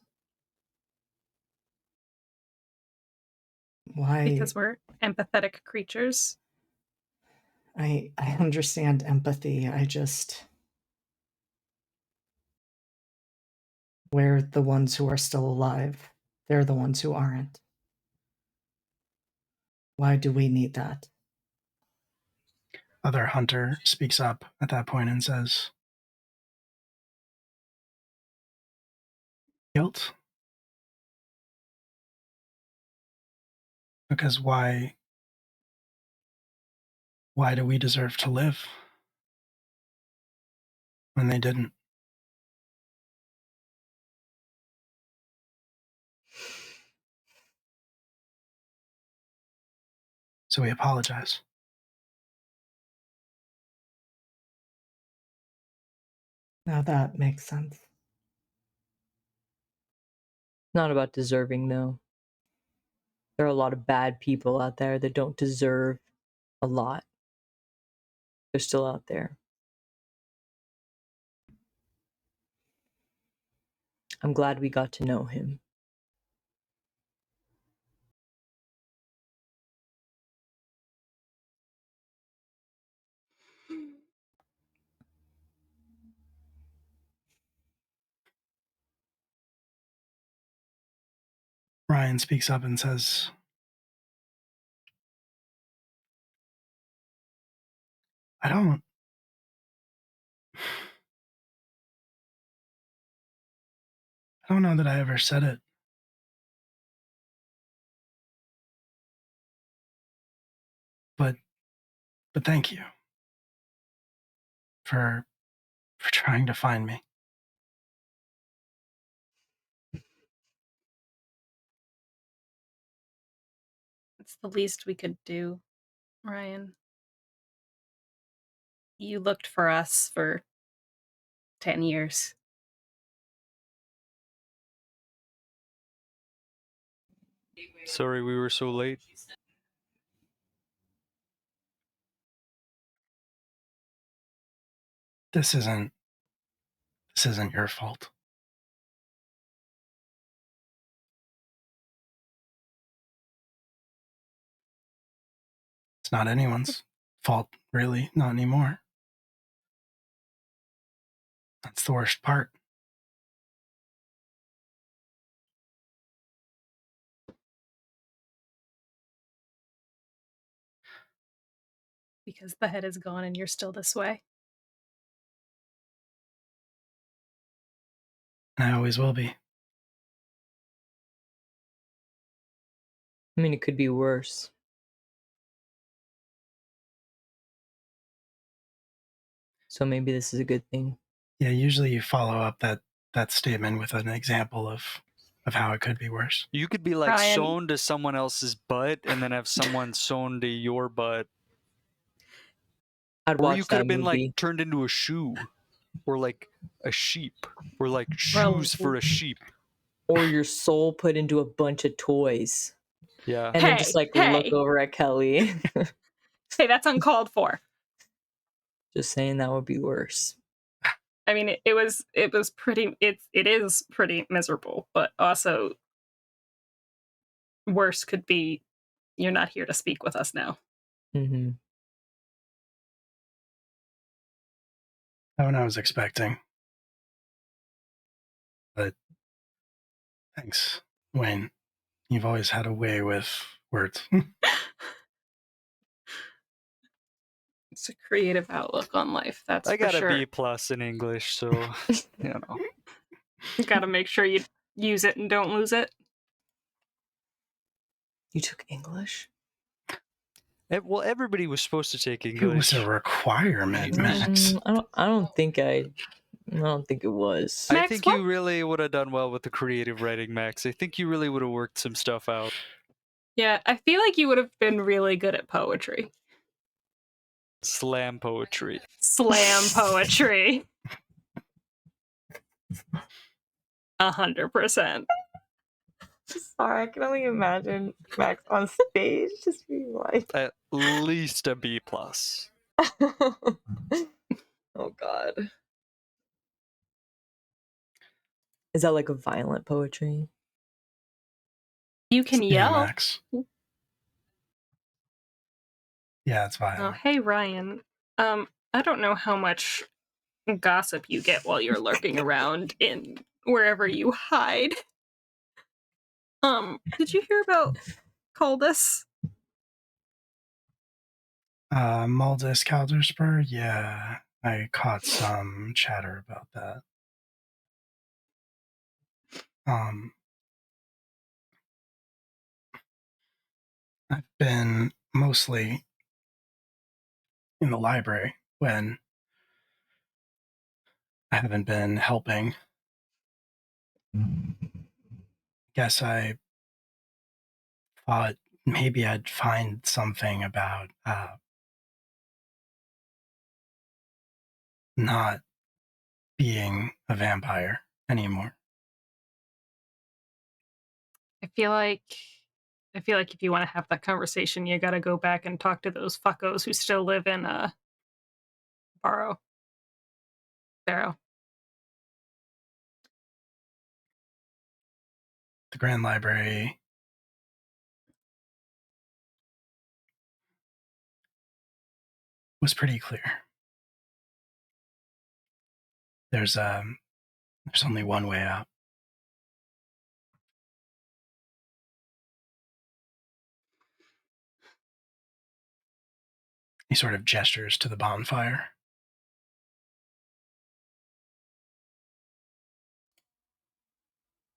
Why? Because we're empathetic creatures. I understand empathy. We're the ones who are still alive. They're the ones who aren't. Why do we need that? other hunter speaks up at that point and says, guilt? Because why do we deserve to live when they didn't? So we apologize. Now that makes sense. Not about deserving, though. There are a lot of bad people out there that don't deserve a lot. They're still out there. I'm glad we got to know him. Ryan speaks up and says, I don't know that I ever said it. But thank you for trying to find me. It's the least we could do, Ryan. You looked for us for 10 years. Sorry we were so late. This isn't your fault. It's not anyone's fault, really, not anymore. That's the worst part. Because the head is gone and you're still this way. And I always will be. I mean, it could be worse. So maybe this is a good thing. Yeah, usually you follow up that statement with an example of how it could be worse. You could be like Ryan. sewn to someone else's butt and then have someone sewn to your butt. I'd Or watch you could that have been movie. like turned into a shoe. Or like a sheep. Or like Well, shoes for a sheep. Or your soul put into a bunch of toys. Yeah. And then just like look Hey. over at Kelly. Hey, that's uncalled for. Just saying that would be worse. I mean, it is pretty miserable, but also worse could be you're not here to speak with us now. Mm-hmm. Not what I was expecting. But thanks, Wayne. You've always had a way with words. It's a creative outlook on life, that's I for got a sure. B plus in English, so you know. You gotta make sure you use it and don't lose it. You took English? Well, everybody was supposed to take It was English. a requirement, Max. I don't think it was. I Max, think what? you really would have done well with the creative writing, Max. I think you really would have worked some stuff out. Yeah, I feel like you would have been really good at poetry. Slam poetry. Slam poetry. 100%. Sorry, I can only imagine Max on stage just being like, At least a B plus. oh god. Is that like a violent poetry? You can Yeah, yell. Max. Yeah, it's Oh, violent. hey Ryan. I don't know how much gossip you get while you're lurking around in wherever you hide. Did you hear about Caldus? Maldus Calderspur, yeah. I caught some chatter about that. I've been mostly in the library when I haven't been helping. Guess I thought maybe I'd find something about not being a vampire anymore. I feel like if you want to have that conversation, you got to go back and talk to those fuckos who still live in Barrow. The Grand Library was pretty clear. There's only one way out. He sort of gestures to the bonfire.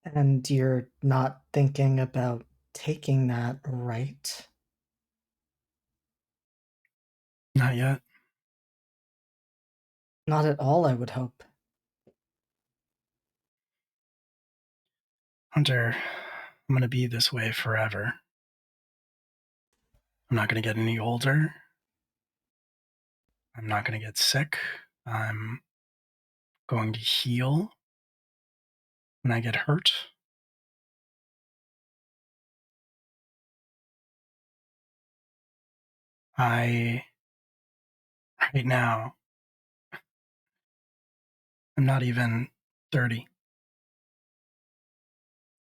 And you're not thinking about taking that, right? Not yet. Not at all, I would hope. Hunter, I'm going to be this way forever. I'm not going to get any older. I'm not going to get sick. I'm going to heal when I get hurt. Right now, I'm not even 30.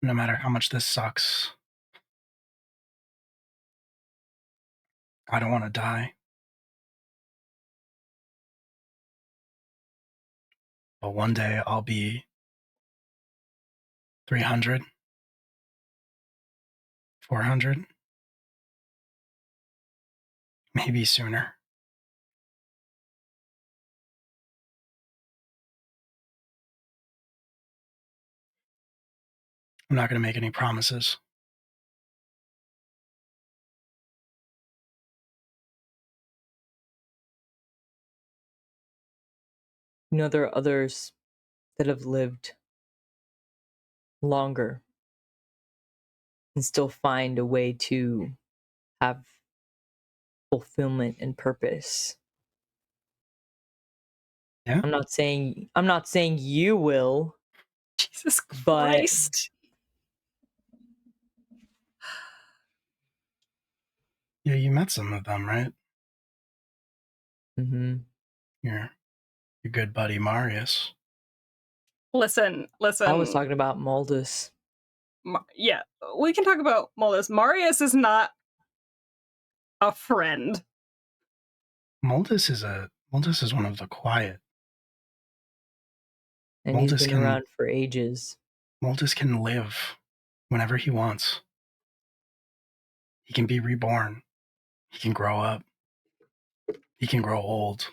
No matter how much this sucks, I don't want to die. But one day I'll be 300, 400, maybe sooner. I'm not going to make any promises. You know, there are others that have lived longer and still find a way to have fulfillment and purpose. Yeah? I'm not saying you will, Jesus but Christ. Yeah, you met some of them, right? mm-hmm. Your good buddy Marius. Listen. I was talking about Maldus. Yeah, we can talk about Marius. Marius is not a friend. Moldus is one of the quiet. And he's been around for ages. Moldus can live whenever he wants. He can be reborn. He can grow up. He can grow old.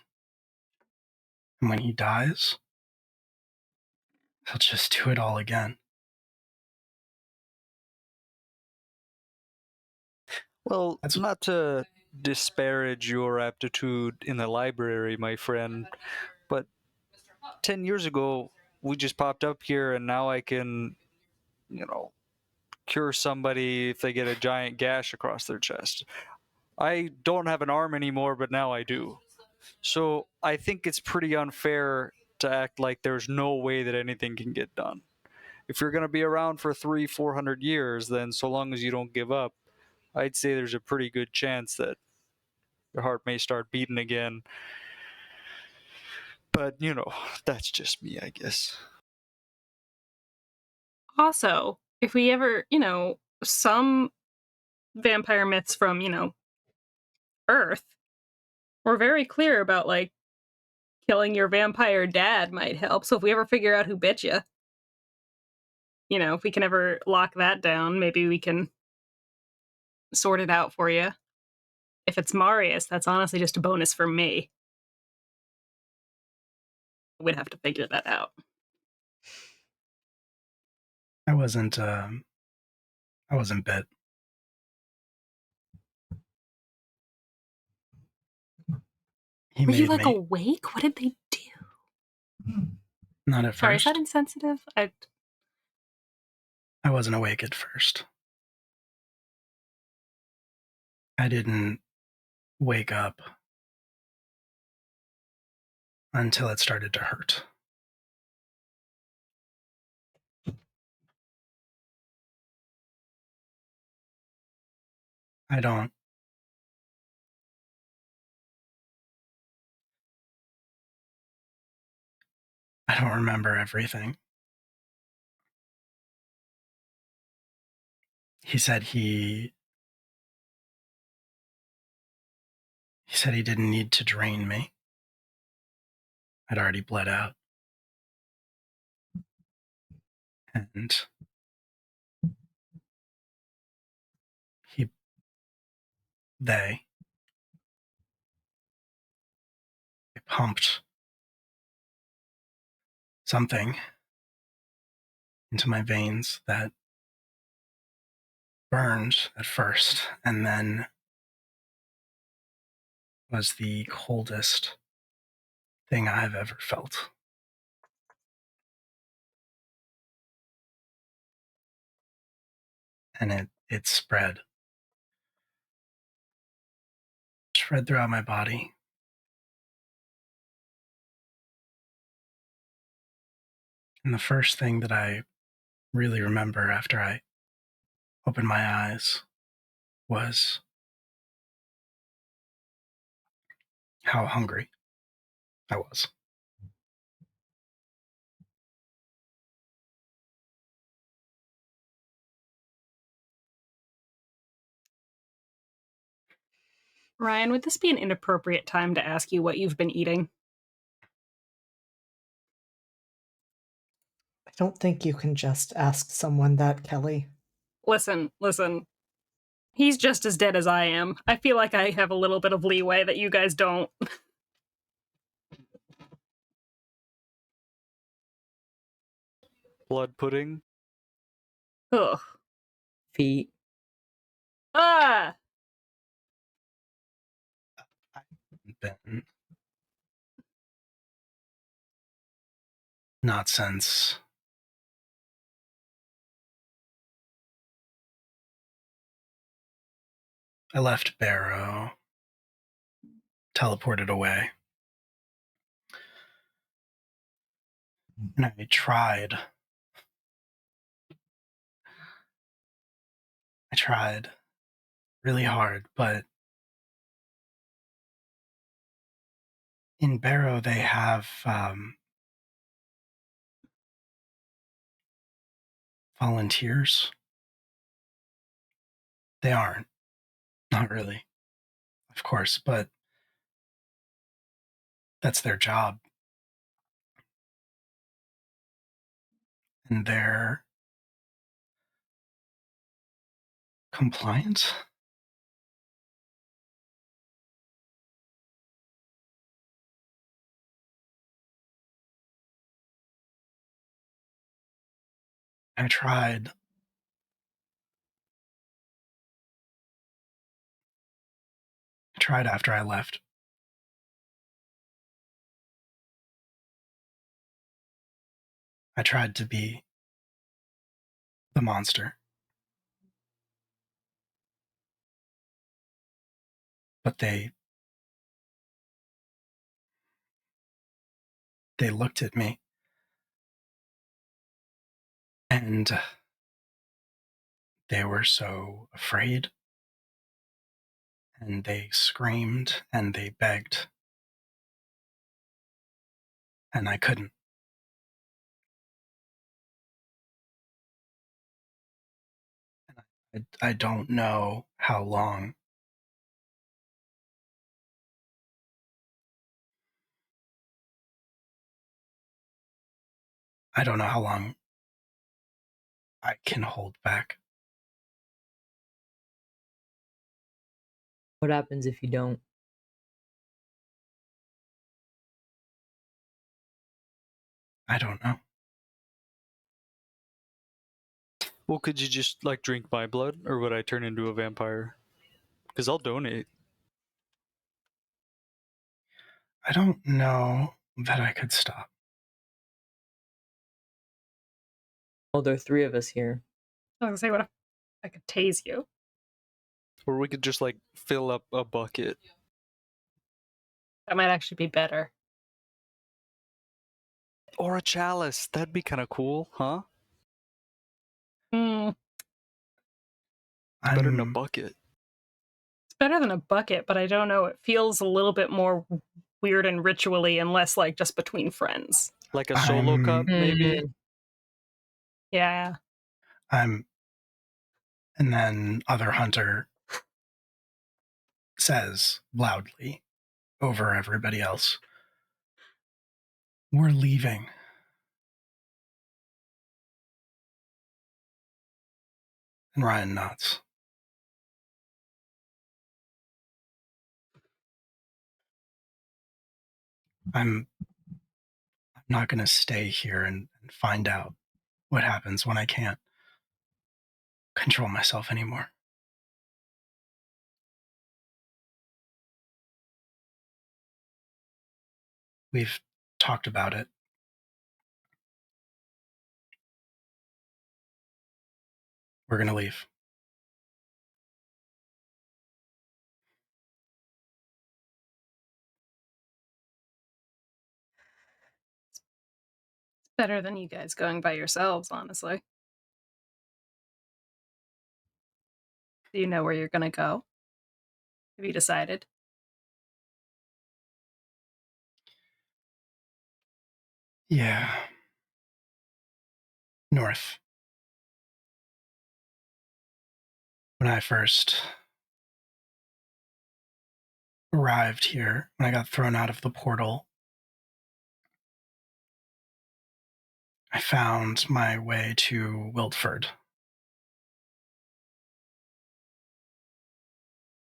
And when he dies, he'll just do it all again. Well, not to disparage your aptitude in the library, my friend, but 10 years ago, we just popped up here and now I can, cure somebody if they get a giant gash across their chest. I don't have an arm anymore, but now I do. So I think it's pretty unfair to act like there's no way that anything can get done. If you're going to be around for 300-400 years, then so long as you don't give up, I'd say there's a pretty good chance that your heart may start beating again. But, that's just me, I guess. Also, if we ever, some vampire myths from, Earth were very clear about, like, killing your vampire dad might help. So if we ever figure out who bit you, if we can ever lock that down, maybe we can sort it out for you. If it's Marius, that's honestly just a bonus for me. We'd have to figure that out. I wasn't bit. He Were you made like me. awake? What did they do? Not at Sorry, is first. that insensitive? I wasn't awake at first. I didn't wake up until it started to hurt. I don't remember everything. He said he didn't need to drain me. I'd already bled out. And they pumped something into my veins that burned at first and then was the coldest thing I've ever felt. And it spread throughout my body. And the first thing that I really remember after I opened my eyes was how hungry I was. Ryan, would this be an inappropriate time to ask you what you've been eating? I don't think you can just ask someone that, Kelly. Listen. He's just as dead as I am. I feel like I have a little bit of leeway that you guys don't. Blood pudding. Ugh. Feet. Ah! Been not since I left Barrow, teleported away. And I tried really hard, but in Barrow they have volunteers. They aren't. Not really, of course, but that's their job. And they're compliant. I tried after I left. I tried to be the monster. But they looked at me and they were so afraid and they screamed and they begged and I couldn't. I don't know how long I can hold back. What happens if you don't? I don't know. Well, could you just like drink my blood, or would I turn into a vampire? Because I'll donate. I don't know that I could stop. Well, there are 3 of us here. I was gonna say, what if I could tase you? Or we could just like fill up a bucket. That might actually be better. Or a chalice. That'd be kind of cool, huh? Hmm. Better than a I'm bucket. It's better than a bucket, but I don't know. It feels a little bit more weird and ritually and less like just between friends. Like a solo cup, maybe? Hmm. Yeah. and then other hunter says loudly over everybody else, "We're leaving." And Ryan nods. I'm not going to stay here and find out what happens when I can't control myself anymore. We've talked about it. We're going to leave. It's better than you guys going by yourselves, honestly. Do you know where you're gonna go? Have you decided? Yeah. North. When I first arrived here, when I got thrown out of the portal, I found my way to Wiltford.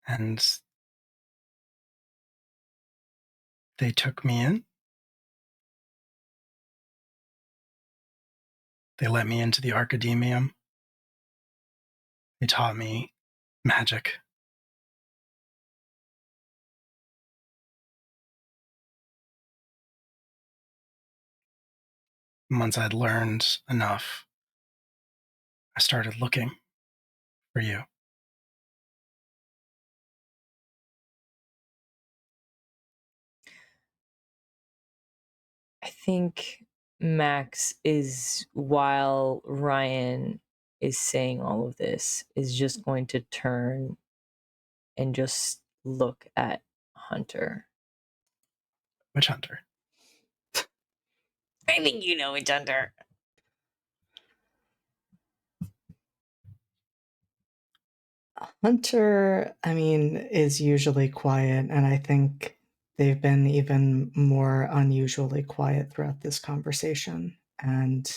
And they took me in. They let me into the Arcademium. They taught me magic. Once I'd learned enough, I started looking for you. I think Max is, while Ryan is saying all of this, is just going to turn and just look at Hunter. Witch hunter. I think you know it's Hunter. Hunter, I mean, is usually quiet, and I think they've been even more unusually quiet throughout this conversation. And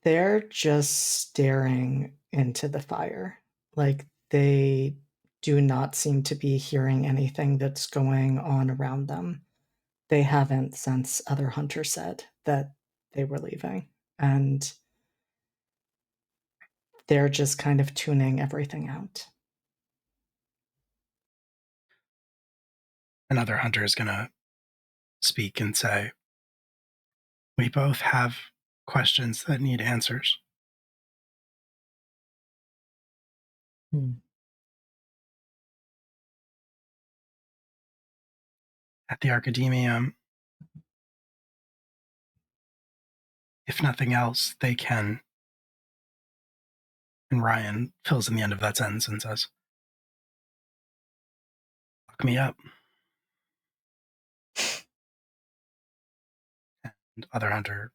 they're just staring into the fire. Like they do not seem to be hearing anything that's going on around them. They haven't since other hunters said that they were leaving. And they're just kind of tuning everything out. Another hunter is going to speak and say, "We both have questions that need answers." Hmm. At the Arcademium, if nothing else, they can. And Ryan fills in the end of that sentence and says, "Look me up." And other hunter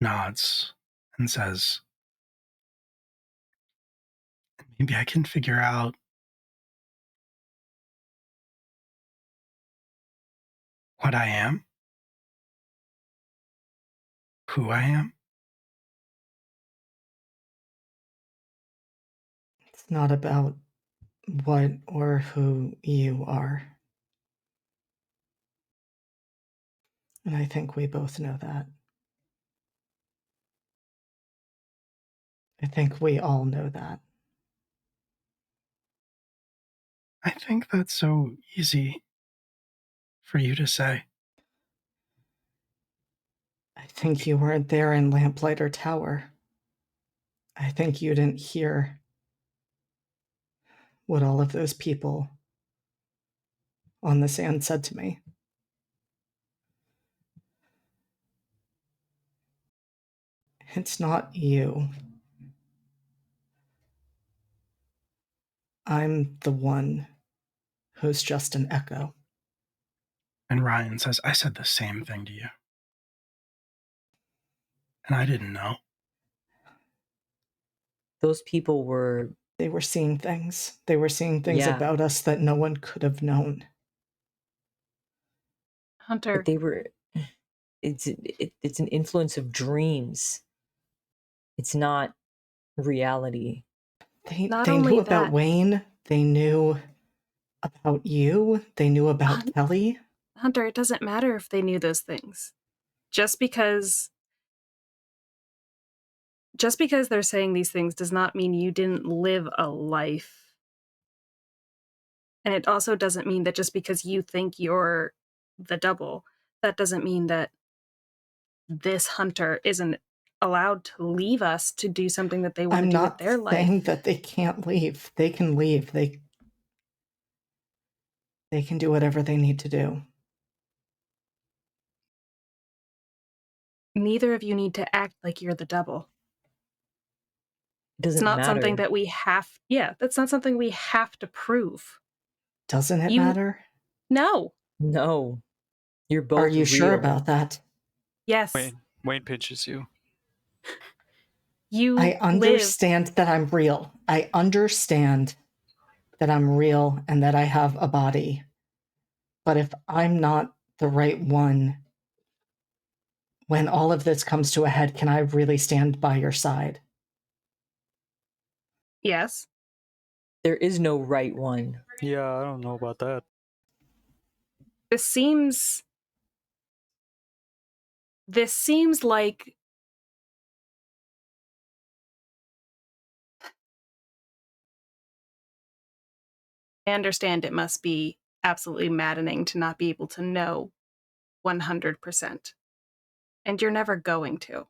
nods and says, "Maybe I can figure out what I am, who I am." It's not about what or who you are. And I think we both know that. I think we all know that. I think that's so easy for you to say. I think you weren't there in Lamplighter Tower. I think you didn't hear what all of those people on the sand said to me. It's not you. I'm the one who's just an echo. And Ryan says, I said the same thing to you. And I didn't know. Those people were. They were seeing things. They were seeing things Yeah. about us that no one could have known. Hunter, But they were. It's an influence of dreams. It's not reality. Not They only knew about that- Wayne. They knew about you. They knew about Kelly. Hunter, it doesn't matter if they knew those things. Just because they're saying these things does not mean you didn't live a life. And it also doesn't mean that just because you think you're the double, that doesn't mean that this Hunter isn't allowed to leave us to do something that they want I'm to do not with their life. saying that they can't leave. They can leave. They can do whatever they need to do. Neither of you need to act like you're the double. It doesn't It's not matter. something that we have. Yeah, that's not something we have to prove. Doesn't it You- matter? No. No. You're both Are you sure real. about that? Yes. Wayne pinches you. You I live. understand that I'm real. I understand that I'm real and that I have a body. But if I'm not the right one, when all of this comes to a head, can I really stand by your side? Yes. There is no right one. Yeah, I don't know about that. This seems like I understand it must be absolutely maddening to not be able to know 100%. And you're never going to.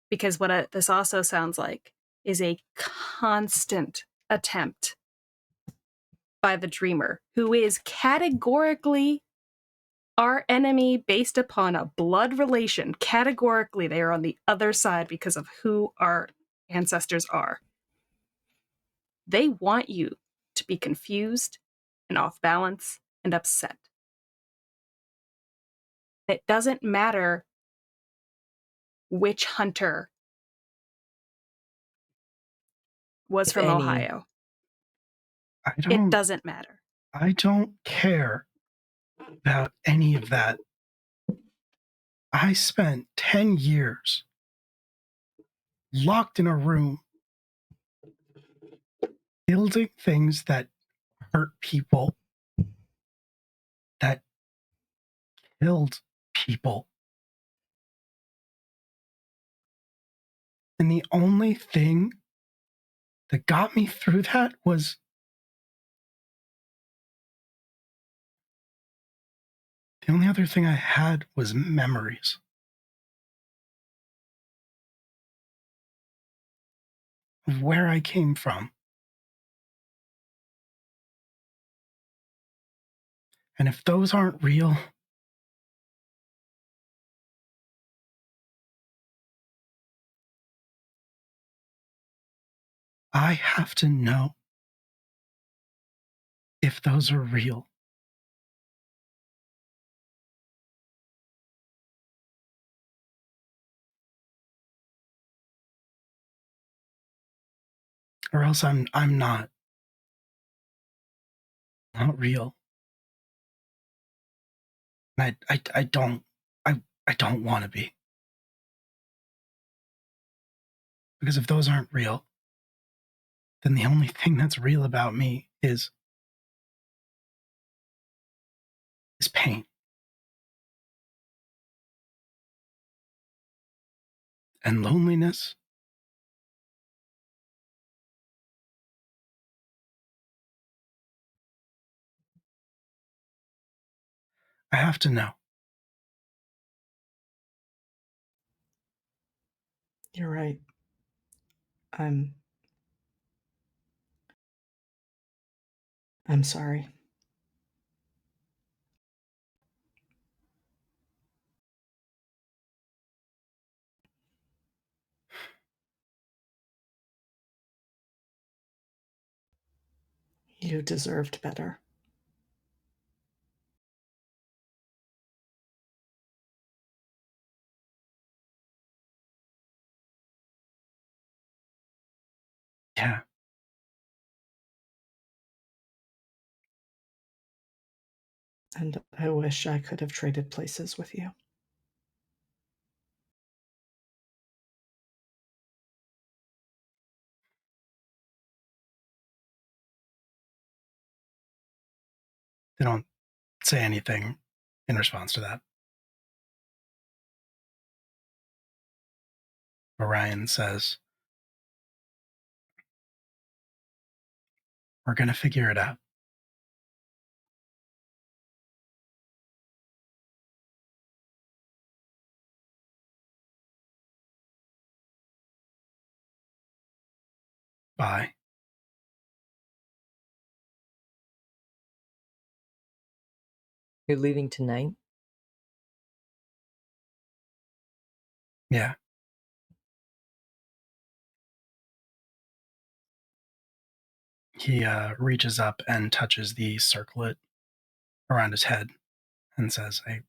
Because what this also sounds like is a constant attempt by the dreamer, who is categorically our enemy based upon a blood relation. Categorically, they are on the other side because of who our ancestors are. They want you to be confused and off balance and upset. It doesn't matter which Hunter was If from any. Ohio. It I doesn't matter. don't care about any of that. I spent 10 years locked in a room building things that hurt people, that killed people. And the only thing that got me through that was the only other thing I had was memories. Of where I came from. And if those aren't real, I have to know if those are real. Or else I'm not real. And I don't want to be. Because if those aren't real, then the only thing that's real about me is pain. And loneliness. I have to know. You're right. I'm sorry. You deserved better. Yeah. And I wish I could have traded places with you. They don't say anything in response to that. Orion says, we're going to figure it out. Bye. You're leaving tonight? Yeah. He reaches up and touches the circlet around his head and says, I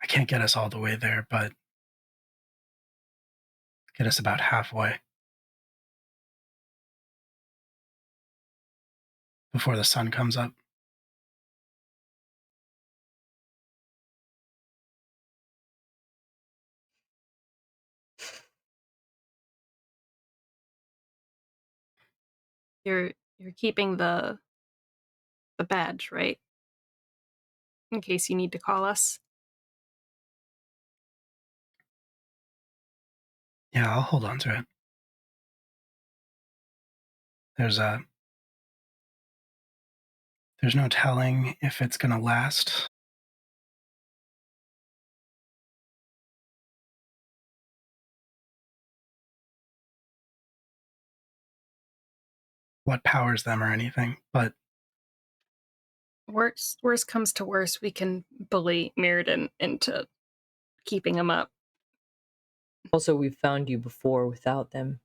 can't get us all the way there, but get us about halfway before the sun comes up. You're keeping the badge, right? In case you need to call us. Yeah, I'll hold on to it. There's no telling if it's going to last. What powers them or anything, but Worst comes to worst, we can bully Mirrodin into keeping him up. Also, we've found you before without them.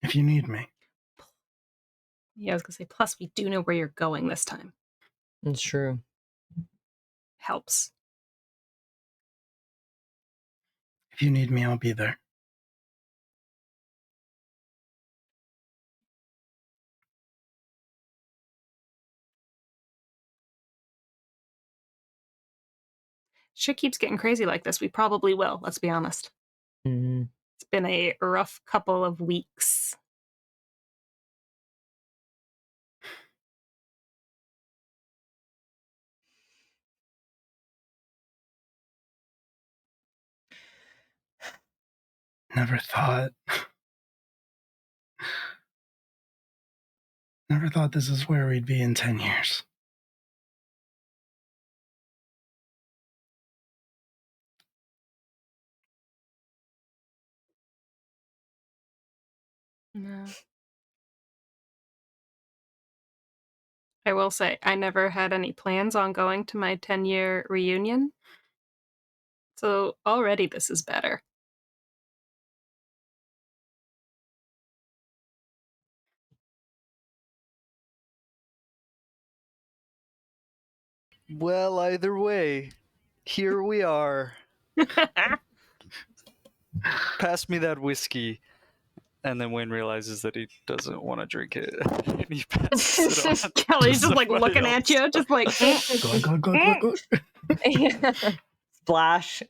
if you need me, Yeah, I was gonna say, plus we do know where you're going this time. It's true. Helps. if you need me, I'll be there. Shit keeps getting crazy like this. We probably will, let's be honest. Mm-hmm. It's been a rough couple of weeks. Never thought this is where we'd be in 10 years. No. I will say, I never had any plans on going to my 10-year reunion. So already this is better. Well, either way, here we are. Pass me that whiskey. And then Wayne realizes that he doesn't want to drink it. And he passes it on. Kelly's just like somebody looking at else. you, just like, Glug, glug, glug, glug, glug. Splash.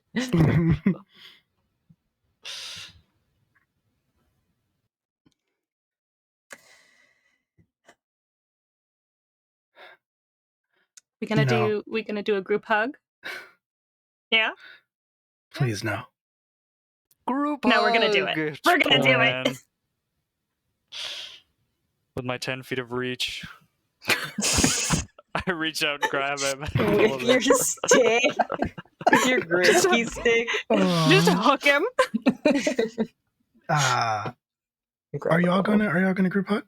We gonna do a group hug? Yeah. Please no. Group No, we're gonna do hug. it. We're gonna do it. Plan. With my 10 feet of reach, I reach out and grab him. With your stick. With your grisky stick. Just hook him. Are y'all gonna group hug?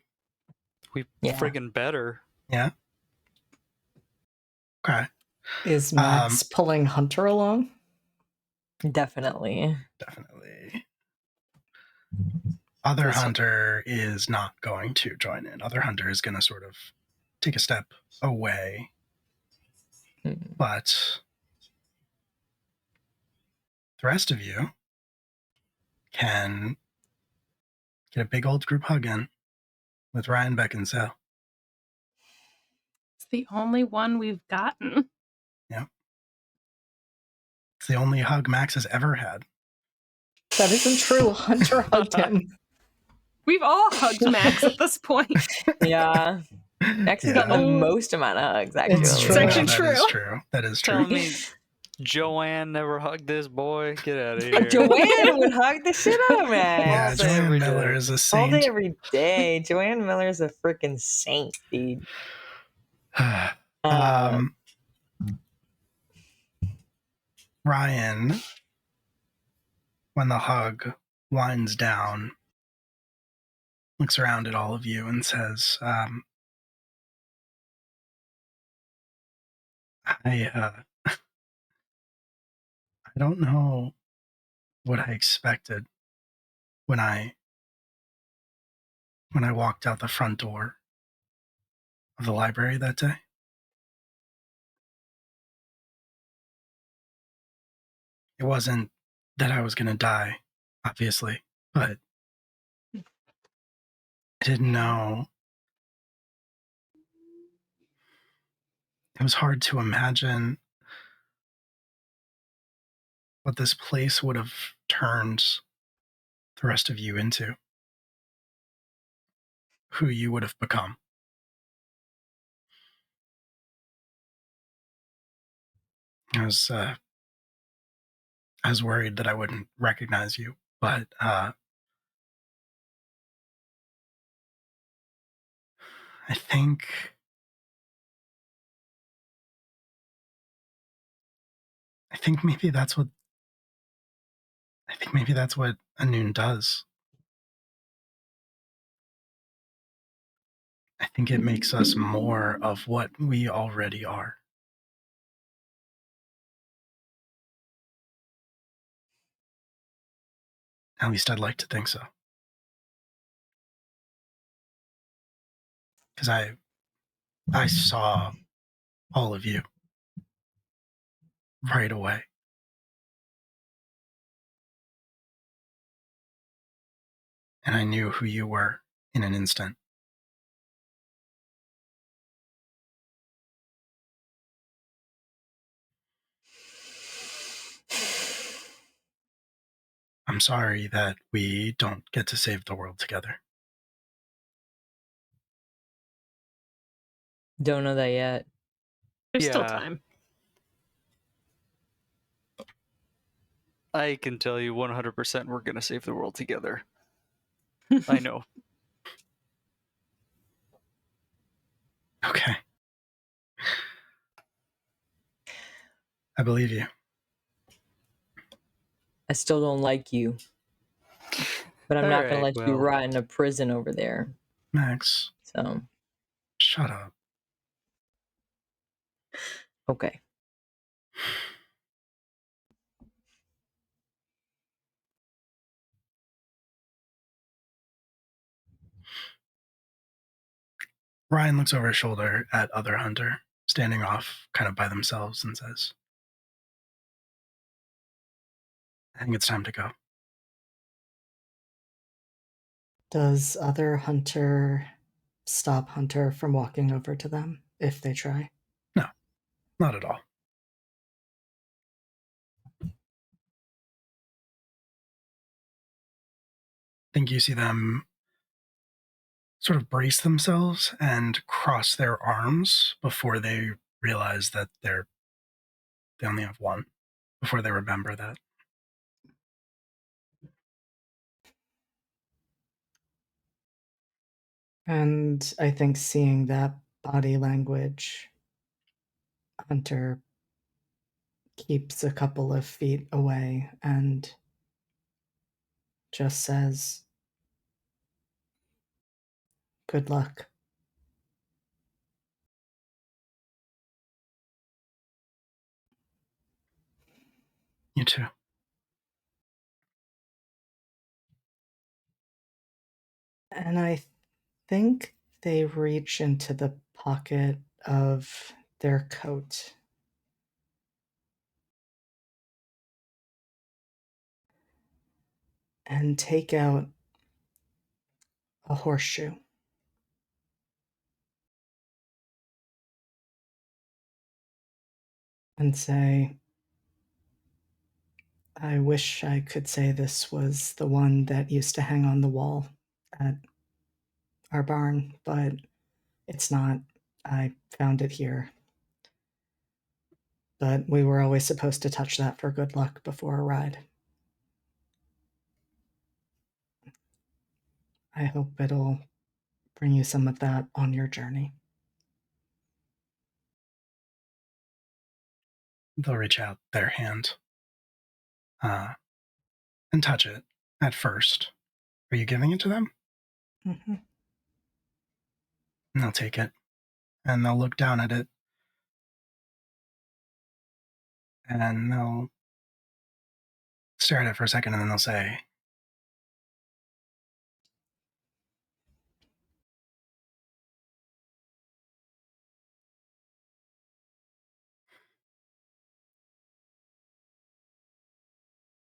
We Yeah. friggin' better. Yeah. Okay. Is Max pulling Hunter along? Definitely. Definitely. Other Hunter is not going to join in. Other Hunter is going to sort of take a step away. But the rest of you can get a big old group hug in with Ryan, Beck, and Sal. It's the only one we've gotten. Yeah. It's the only hug Max has ever had. That isn't true. Hunter hugged him. We've all hugged Max at this point. Yeah. Max has gotten the most amount of hugs, actually. It's true. It's actually That true. is true. That is true. Telling me Joanne never hugged this boy? Get out of here. Joanne would hug the shit out of Max. Yeah, All day, Joanne every Miller day. is a All saint. day, every day. Joanne Miller's a freaking saint, dude. Ryan, when the hug winds down, looks around at all of you and says, I don't know what I expected when I walked out the front door of the library that day. It wasn't that I was going to die, obviously, but I didn't know. It was hard to imagine what this place would have turned the rest of you into, who you would have become. I was worried that I wouldn't recognize you, but I think maybe that's what Anun does. I think it makes us more of what we already are. At least I'd like to think so. Because I saw all of you right away. And I knew who you were in an instant. I'm sorry that we don't get to save the world together. Don't know that yet. There's still Yeah. time. I can tell you 100% we're going to save the world together. I know. Okay. I believe you. I still don't like you. But I'm not going to Alright, let you well. rot in a prison over there. Max, So, shut up. okay. Ryan looks over his shoulder at other Hunter, standing off kind of by themselves, and says, I think it's time to go. Does other Hunter stop Hunter from walking over to them if they try? No, not at all. think you see them sort of brace themselves and cross their arms before they realize that they only have one, before they remember that. And I think seeing that body language, Hunter keeps a couple of feet away and just says, "Good luck." You too. And I think they reach into the pocket of their coat and take out a horseshoe and say, "I wish I could say this was the one that used to hang on the wall at our barn, but it's not. I found it here. But we were always supposed to touch that for good luck before a ride. I hope it'll bring you some of that on your journey." They'll reach out their hand and touch it at first. Are you giving it to them? Mm-hmm. And they'll take it and they'll look down at it and they'll stare at it for a second and then they'll say,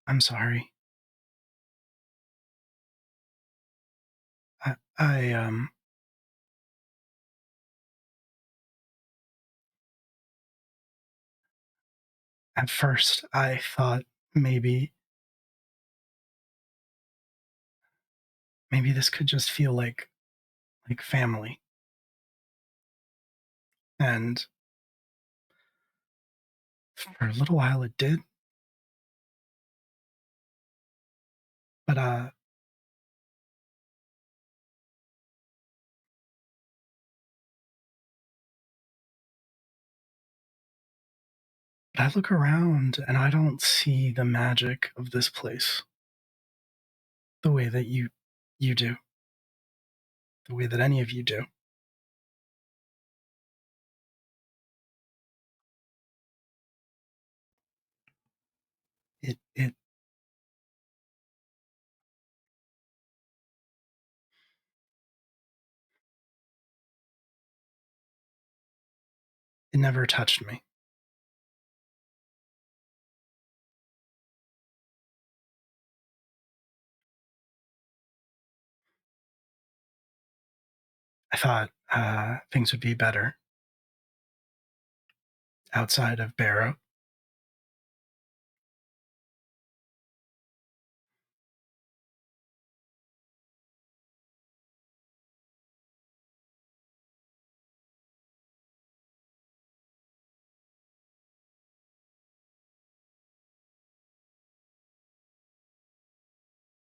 "I'm sorry. I at first I thought maybe this could just feel like family. And for a little while it did. But I look around and I don't see the magic of this place the way that you do, the way that any of you do. It never touched me. I thought things would be better outside of Barrow.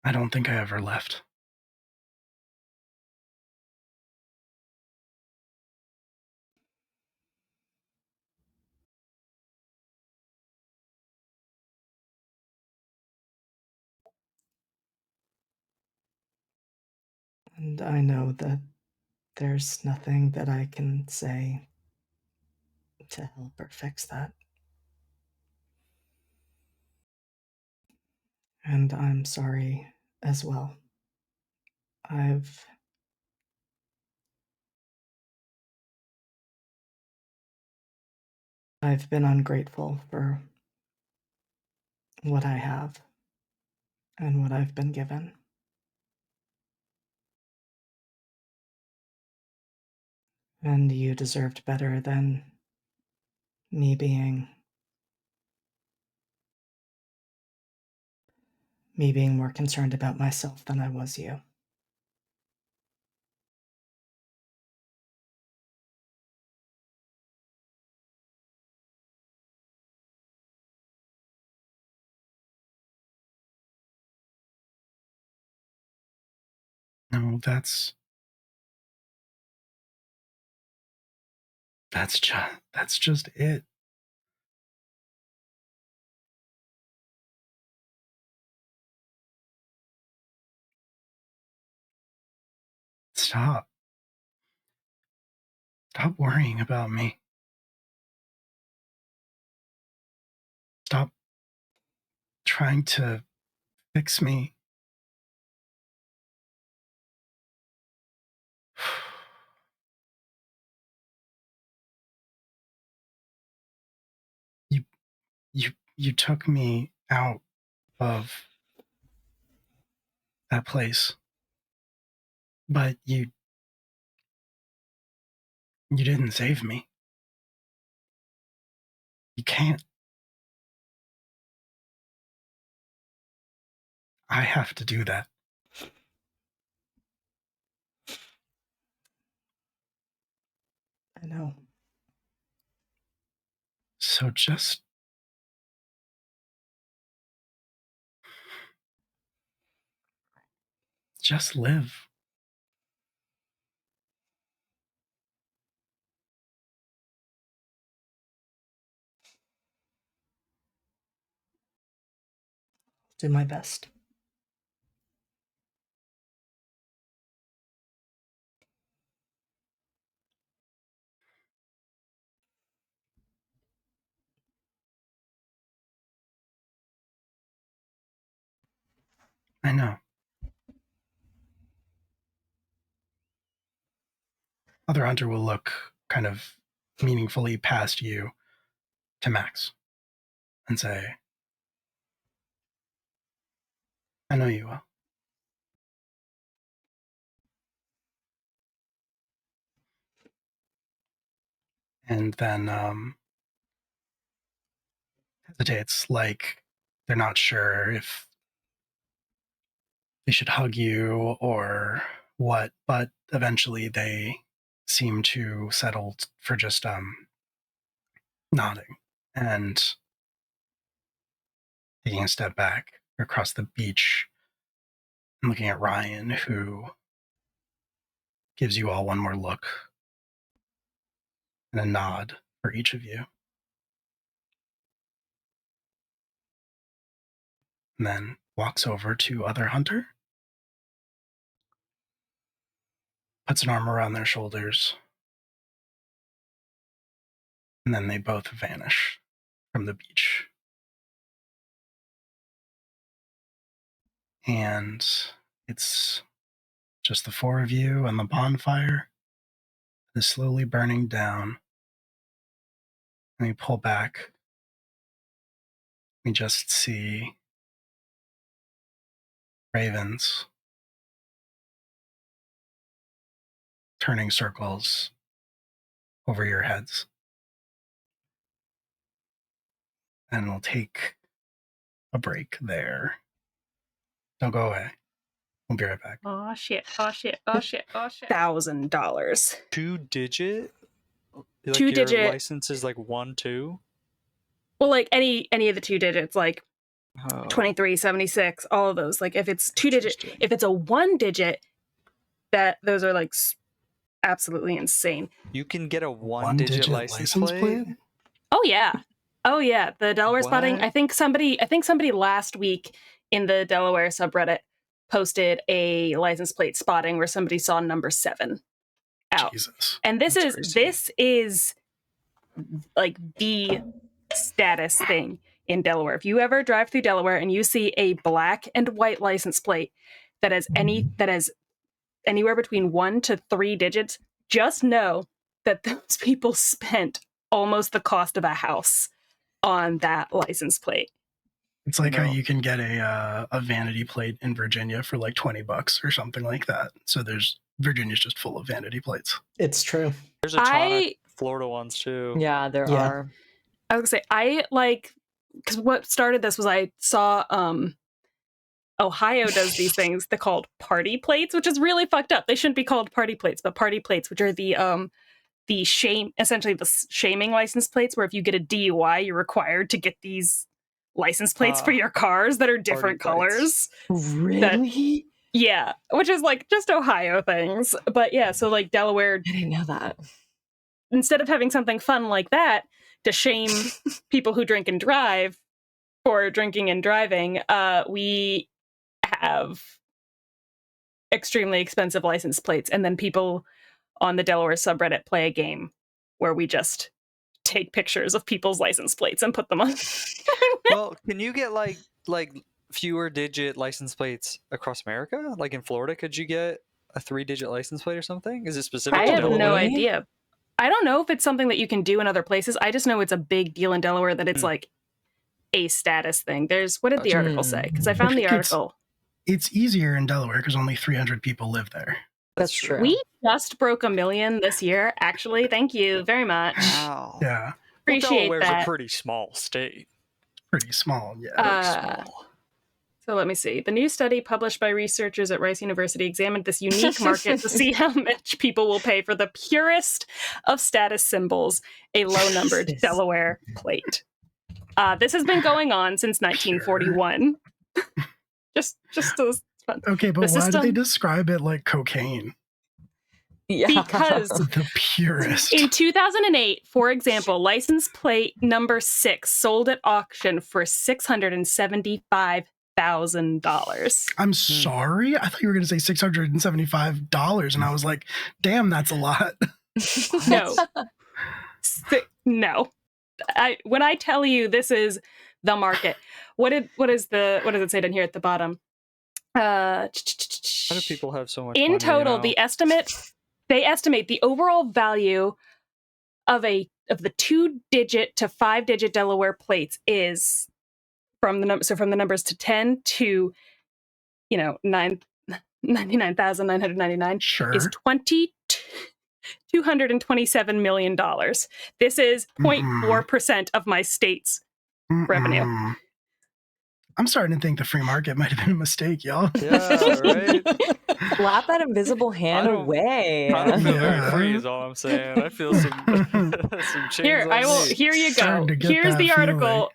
I don't think I ever left. And I know that there's nothing that I can say to help or fix that. And I'm sorry as well. I've been ungrateful for what I have and what I've been given. And you deserved better than me being me being more concerned about myself than I was you. No, that's just it. Stop. Stop worrying about me. Stop trying to fix me. You took me out of that place, but you didn't save me. You can't. I have to do that. I know. So just live. Do my best. I know. Other hunter will look kind of meaningfully past you to Max and say, I know you will. And then hesitates, like they're not sure if they should hug you or what, but eventually they seem to settle for just nodding and taking a step back across the beach and looking at Ryan, who gives you all one more look and a nod for each of you. And then walks over to other hunter, puts an arm around their shoulders, and then they both vanish from the beach. And it's just the four of you and the bonfire is slowly burning down. And we pull back. We just see ravens turning circles over your heads. And we'll take a break there. Don't go away. We'll be right back. Oh shit! Oh shit! Oh shit! Oh shit! $1,000. 2-digit? Like 2-digit. Your license is like 1, 2? Well, like any of the 2 digits, like 23, 76, all of those. Like if it's 2-digit, Interesting. if it's a 1-digit, those are like absolutely insane. You can get a 1-digit license plate? Oh yeah. The Delaware spotting. What? I think somebody last week in the Delaware subreddit posted a license plate spotting where somebody saw number 7 out. Jesus. And this That's is like the status thing in Delaware. If you ever drive through Delaware and you see a black and white license plate that has anywhere between 1 to 3 digits, just know that those people spent almost the cost of a house on that license plate. It's like how you can get a vanity plate in Virginia for like $20 or something like that. So Virginia's just full of vanity plates. It's true. There's a ton of Florida ones too. Yeah, there are. I was gonna say, because what started this was I saw Ohio does these things. They're called party plates, which is really fucked up. They shouldn't be called party plates, but party plates, which are essentially the shaming license plates, where if you get a DUI, you're required to get these license plates for your cars that are different colors. Really? Yeah, which is like just Ohio things. But yeah, so like Delaware, I didn't know that. instead of having something fun like that to shame people who drink and drive for drinking and driving, we have extremely expensive license plates, and then people on the Delaware subreddit play a game where we just take pictures of people's license plates and put them on. Well, can you get like fewer digit license plates across America? Like in Florida, could you get a 3-digit license plate or something? Is it specific I to have Delaware? no idea. I don't know if it's something that you can do in other places. I just know it's a big deal in Delaware that it's like a status thing. What did the article say? Because I found the article. It's easier in Delaware because only 300 people live there. That's true. We just broke 1 million this year, actually. Thank you very much. Wow. Yeah, Appreciate Delaware's that. a pretty small state. pretty small. Yeah. Small. So let me see. The new study published by researchers at Rice University examined this unique market to see how much people will pay for the purest of status symbols, a low-numbered Jesus. Delaware plate. This has been going on since 1941. just as fun. Okay, but The why do they system- describe it like cocaine? Yeah. Because The purest. in 2008, for example, license plate number 6 sold at auction for $675,000. I'm sorry. I thought you were going to say $675, and I was like, "Damn, that's a lot." No. No. When I tell you this is the market, what does it say down here at the bottom? How do people have so much In money, total, you know? they estimate the overall value of the 2-digit to 5-digit Delaware plates is from the numbers to 10 to 99,999 Sure. is $227 million. This is 0.4% of my state's revenue. I'm starting to think the free market might have been a mistake, y'all. Yeah, right? Slap that invisible hand I don't- away. I don't feel very Yeah. free is all I'm saying. I feel some chains Here, on I will. me. Here you go. Starting to get Here's that the article.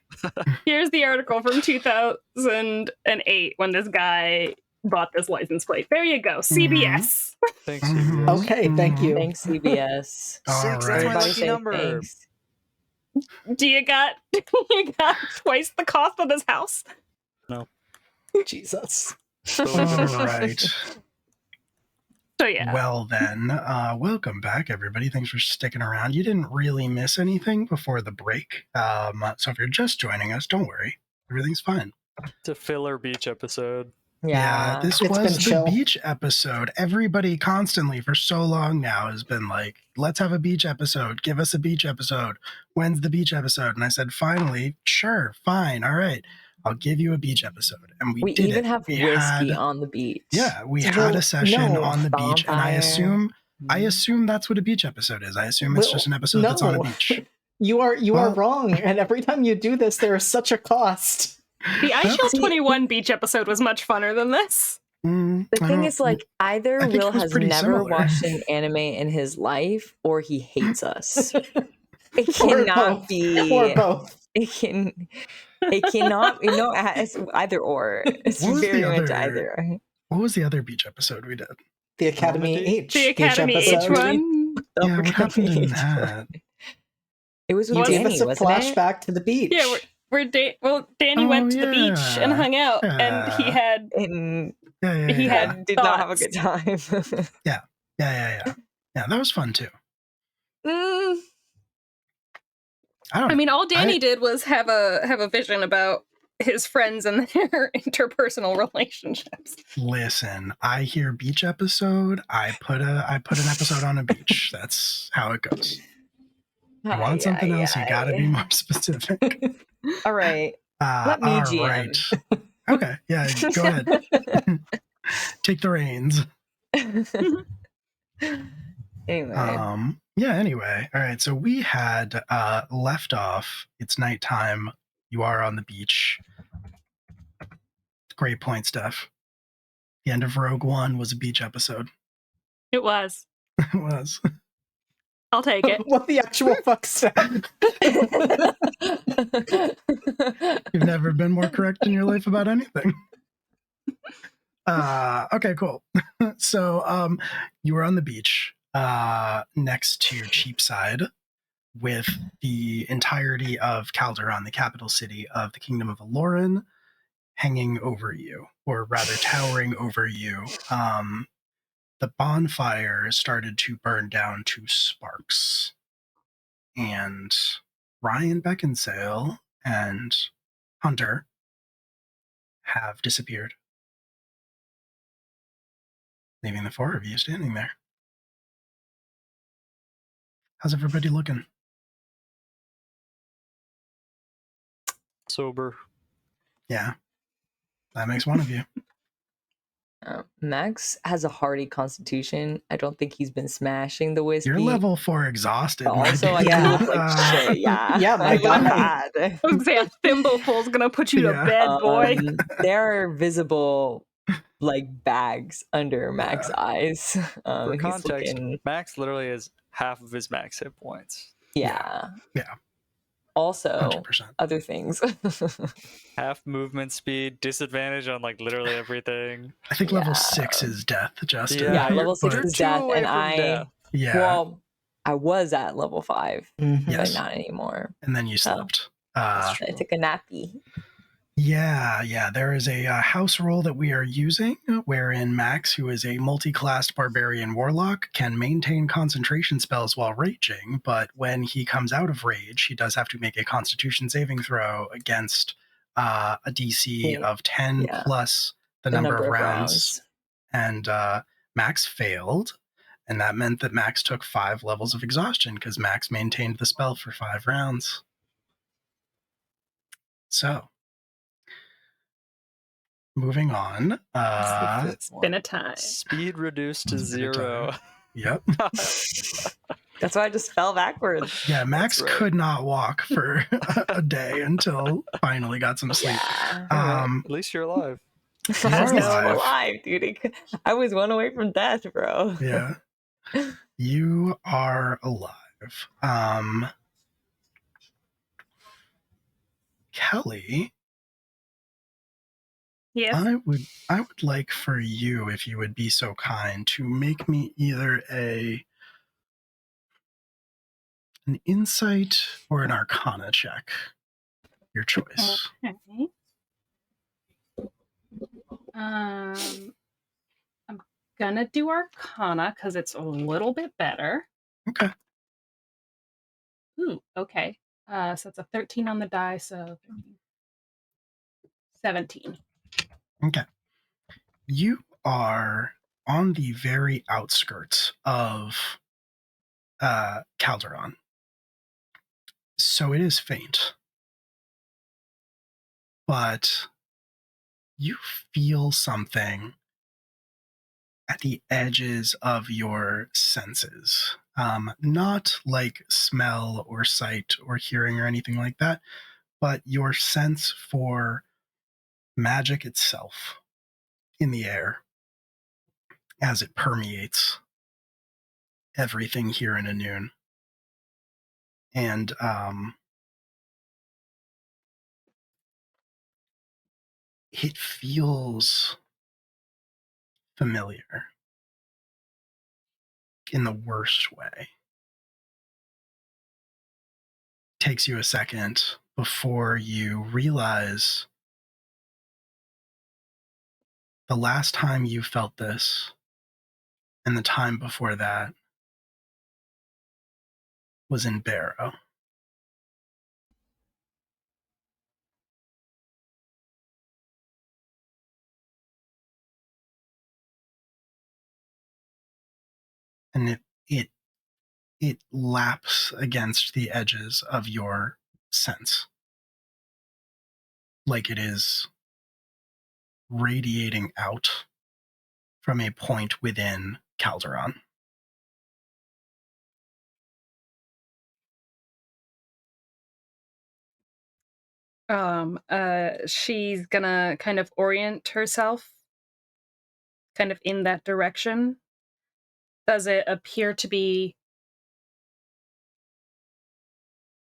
Here's the article from 2008 when this guy bought this license plate. There you go. CBS. Thanks, Mhm. CBS. Okay, thank you. Thanks, CBS. All 6, that's right. my Everybody lucky say number. thanks. Do you got twice the cost of this house? Jesus. All right. So yeah. Well then, welcome back, everybody. Thanks for sticking around. You didn't really miss anything before the break. So if you're just joining us, don't worry. Everything's fine. It's a filler beach episode. Yeah. This It's was been the chill. beach episode. Everybody constantly for so long now has been like, let's have a beach episode. Give us a beach episode. When's the beach episode? And I said, finally, sure, fine. All right. I'll give you a beach episode. And we did even it. have We whiskey had- on the beach. Yeah, we So had no- a session no, on the beach, and I bonfire. assume that's what a beach episode is. I assume it's Well, just an episode that's on a no. beach. You are Well- wrong, and every time you do this, there is such a cost. The Ice Shield See- 21 beach episode was much funner than this. The I thing don't- is, like, either I think Will it was has pretty never similar. watched an anime in his life, or he hates us. It Or cannot both. be. Or both. It cannot. It's either or. It's What was very the much other- either. what was the other beach episode we did? The Academy Normandy? H. The beach Academy H episode. one. Yeah, what happened in that? It was You with gave Danny, us a wasn't it? flashback to the beach. Yeah, Danny Oh, went to the beach and yeah. hung out, and he Yeah. had And Yeah. He yeah. had did not have a thoughts. good time. Yeah, that was fun too. Mm, I don't know. I mean, all Danny did was have a vision about his friends and their interpersonal relationships. Listen, I hear beach episode. I put an episode on a beach. That's how it goes. You want something else, you got to be more specific. All right. Let me all GM. right. Okay, yeah, go ahead. Take the reins. Anyway. Anyway. All right, so we had left off. It's nighttime. You are on the beach. Great point, Steph. The end of Rogue One was a beach episode. It was. It was. I'll take it. What the actual fuck, Steph? You've never been more correct in your life about anything. Okay, cool. So you were on the beach next to Cheapside with the entirety of Calderon, the capital city of the Kingdom of Aloran, hanging over you, or rather towering over you. The bonfire started to burn down to sparks. And Ryan Beckinsale and Hunter have disappeared, leaving the four of you standing there. How's everybody looking? Sober. Yeah, that makes one of you. Max has a hearty constitution. I don't think he's been smashing the whiskey. You're level 4 exhausted. But my also, I dude. kind of look like shit. Yeah. Yeah, my I look guy. bad. I was gonna say a thimbleful's gonna put you Yeah. to bed, boy. There are visible like bags under Max's eyes. For He's context, looking- Max literally has half of his max hit points. yeah. Yeah. Also, 100%. other things. Half movement speed, disadvantage on like literally everything. I think level Yeah. 6 is death, Justin. Yeah, you're- level 6 but- is two death, away and from death. Yeah. well, I was at level 5, Mhm. Yes. but not anymore. And then you slept. I took a nappy. Yeah. There is a house rule that we are using wherein Max, who is a multi-classed barbarian warlock, can maintain concentration spells while raging, but when he comes out of rage, he does have to make a constitution saving throw against a DC Yeah. of 10 Yeah. plus the number of rounds. rounds. And Max failed, and that meant that Max took 5 levels of exhaustion because Max maintained the spell for 5 rounds. So, moving on. It's been a time. Speed reduced to It's been a 0. Yep. That's why I just fell backwards. Yeah, Max That's right. could not walk for a day until finally got some sleep. Yeah. At least you're alive. You I are know I'm alive. alive, dude. I was one away from death, bro. Yeah. You are alive. Kelly, Yes. I would like for you, if you would be so kind, to make me either an insight or an arcana check. Your choice. Okay. I'm gonna do Arcana because it's a little bit better. Okay. Ooh, okay. So it's a 13 on the die, so 17. Okay. You are on the very outskirts of Calderon. So it is faint. But you feel something at the edges of your senses. Not like smell or sight or hearing or anything like that, but your sense for magic itself in the air as it permeates everything here in Anun. And it feels familiar in the worst way. Takes you a second before you realize the last time you felt this and the time before that was in Barrow. And it laps against the edges of your sense, like it is radiating out from a point within Calderon. She's gonna kind of orient herself kind of in that direction. Does it appear to be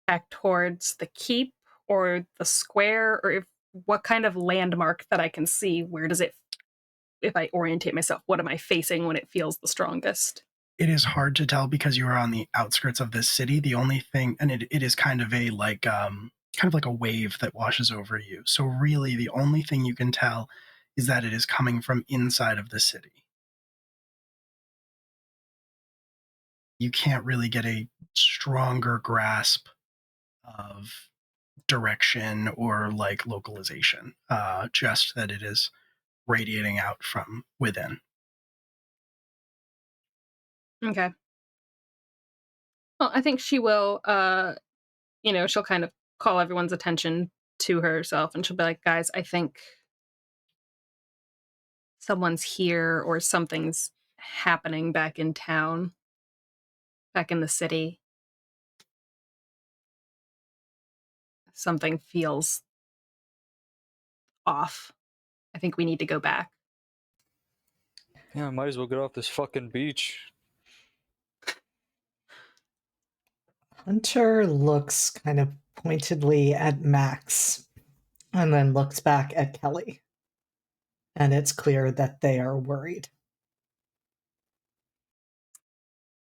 back towards the keep or the square, or what kind of landmark that I can see? Where does it, if I orientate myself, what am I facing when it feels the strongest? It is hard to tell because you are on the outskirts of this city. The only thing, and it is kind of a kind of like a wave that washes over you. So really, the only thing you can tell is that it is coming from inside of the city. You can't really get a stronger grasp of direction or like localization. Just that it is radiating out from within. Okay. Well, I think she will, she'll kind of call everyone's attention to herself, and she'll be like, guys, I think someone's here or something's happening back in town, back in the city. Something feels off. I think we need to go back. Yeah, I might as well get off this fucking beach. Hunter looks kind of pointedly at Max and then looks back at Kelly. And it's clear that they are worried.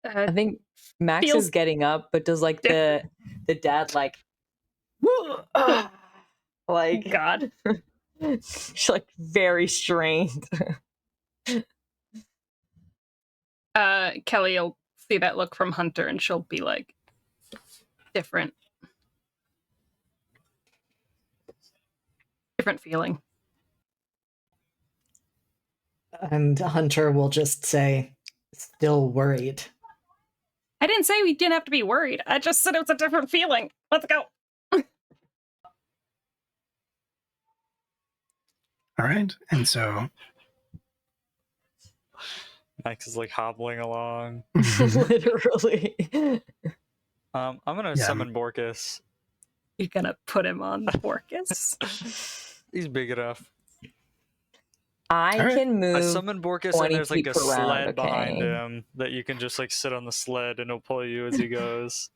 I think Max feels is getting up, but does like the dad like like God. she's like very strained. Kelly will see that look from Hunter and she'll be like, different feeling. And Hunter will just say, still worried. I didn't say we didn't have to be worried. I just said it was a different feeling. Let's go. All right. And so Max is like hobbling along. Literally. I'm gonna summon Borkus. You're gonna put him on the Borkus? He's big enough. I Alright. can move. I summon Borkus 20 and there's like feet a per round, sled behind okay. him that you can just like sit on the sled and he'll pull you as he goes.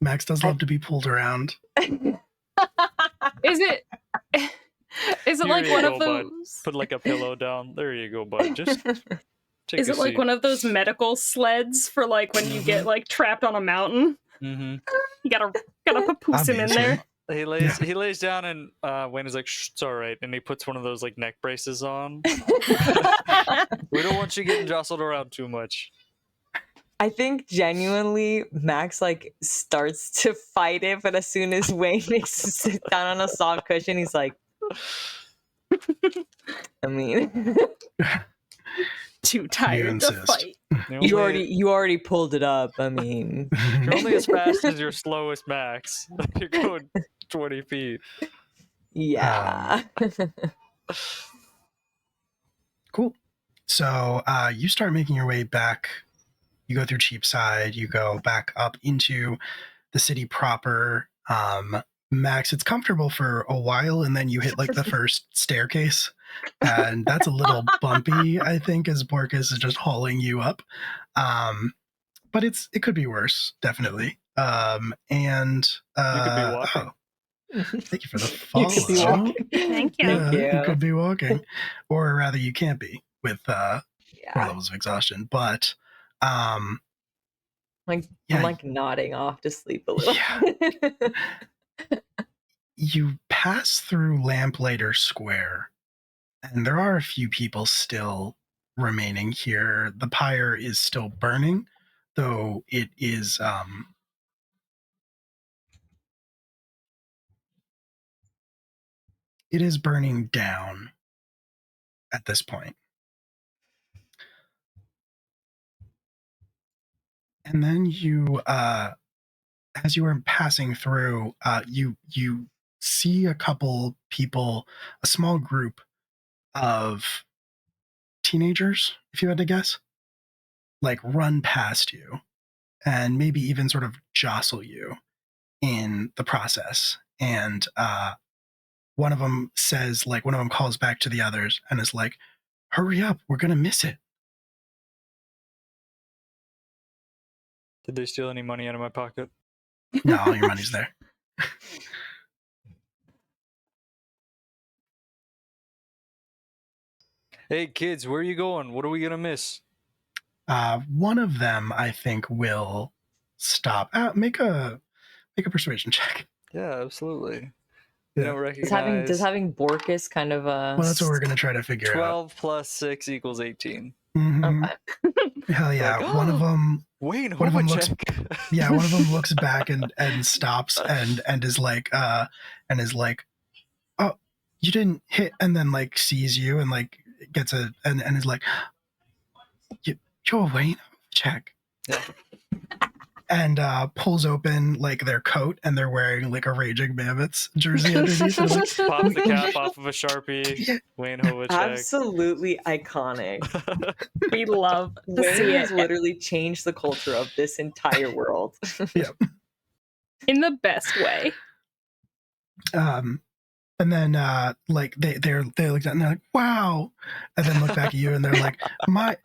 Max does love to be pulled around. Is it Here like you one go, of bud. those? Put like a pillow down. There you go, bud. Just take Is a it like seat. one of those medical sleds for like when you get like trapped on a mountain? Mm-hmm. You gotta papoose him in Obviously. there. He lays down and Wayne is like, shh, it's all right, and he puts one of those like neck braces on. We don't want you getting jostled around too much. I think genuinely Max like starts to fight it, but as soon as Wayne makes him sit down on a soft cushion, he's like, I mean, Too tired to insist. fight. you already pulled it up. I mean, You're only as fast as your slowest Max. You're going 20 feet. yeah. Cool. So you start making your way back. You go through Cheapside. You go back up into the city proper. Max, it's comfortable for a while, and then you hit like the first staircase, and that's a little bumpy, I think, as Borkus is just hauling you up. But it could be worse, definitely. And You could be walking. Thank you for the follow. You could be walking. Thank you. Yeah, Thank you. you could be walking, or rather, you can't be with more Yeah. levels of exhaustion. But Like yeah, I'm like nodding off to sleep a little. Yeah. You pass through Lamplighter Square, and there are a few people still remaining here. The pyre is still burning, though it is burning down at this point. And then you as you are passing through, you see a couple people, a small group of teenagers, if you had to guess, like run past you and maybe even sort of jostle you. in the process. And one of them says, like, one of them calls back to the others and is like, hurry up, we're going to miss it. Did they steal any money out of my pocket? No, all your money's there. Hey kids, where are you going? What are we gonna miss? One of them, I think, will stop. Make a persuasion check. Yeah, absolutely. Yeah. You don't recognize. Does having Borkus kind of Well, that's what we're going to try to figure 12 plus 6 equals 18. out. Mhm. Okay. Hell yeah! Like, one of them. Wayne, One of them looks. Homacek. Yeah, one of them looks back and stops and is like oh, you didn't hit, and then like sees you and like gets and is like, you're Wayne, check. Yeah. And pulls open like their coat, and they're wearing like a Raging Mammoths jersey underneath. And like, Pops the cap off of a Sharpie. Yeah. Wayne Homacek. Absolutely iconic. We love to Wayne see has it literally changed the culture of this entire world. in the best way. And then like they look at and they're like, wow, and then look back at you and they're like, my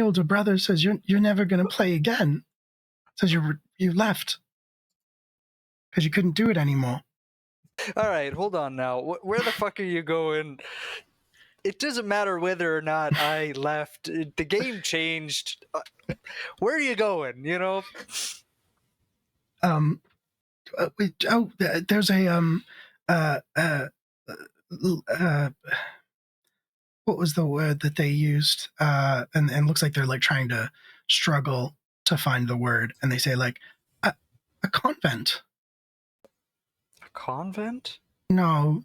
older brother says you're never gonna play again. Says you left because you couldn't do it anymore. All right, hold on now. Where the fuck are you going? It doesn't matter whether or not I left. The game changed. Where are you going? You know. There's a what was the word that they used? And looks like they're like trying to struggle to find the word, and they say like a convent. A convent? No.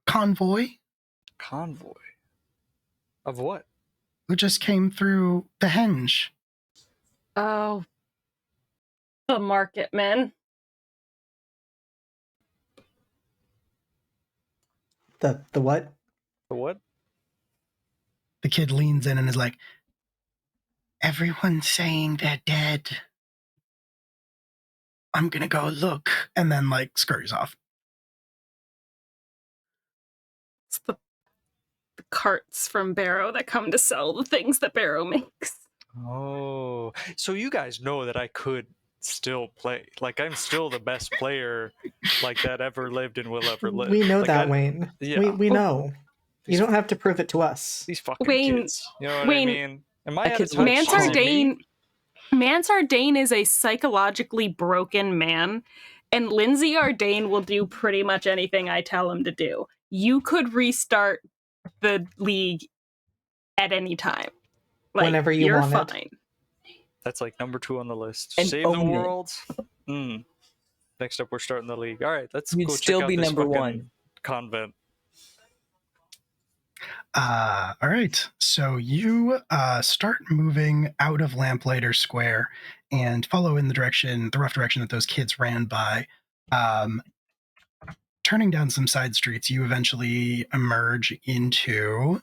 Convoy? Convoy. Of what? Who just came through the henge. Oh, the market men. The what? The what? The kid leans in and is like, everyone's saying they're dead. I'm gonna go look. And then like scurries off. It's the carts from Barrow that come to sell the things that Barrow makes. Oh, so you guys know that I could still play. Like I'm still the best player like that ever lived and will ever live. We know Like, that, Wayne. Yeah. We know. You don't have to prove it to us. These fucking Wayne- kids. You know what Wayne, I mean? Am I that out of kid's touch? Mance Is it Dane- me? Mance Ardain is a psychologically broken man, and Lindsay Ardain will do pretty much anything I tell him to do. You could restart the league at any time. Like, Whenever you you're want it. fine. That's like number 2 on the list. And Save the own it. world. Next up, we're starting the league. All right, let's You'd go still check out be this number fucking one. convent. All right. So you start moving out of Lamplighter Square and follow in the rough direction that those kids ran by. Turning down some side streets, you eventually emerge into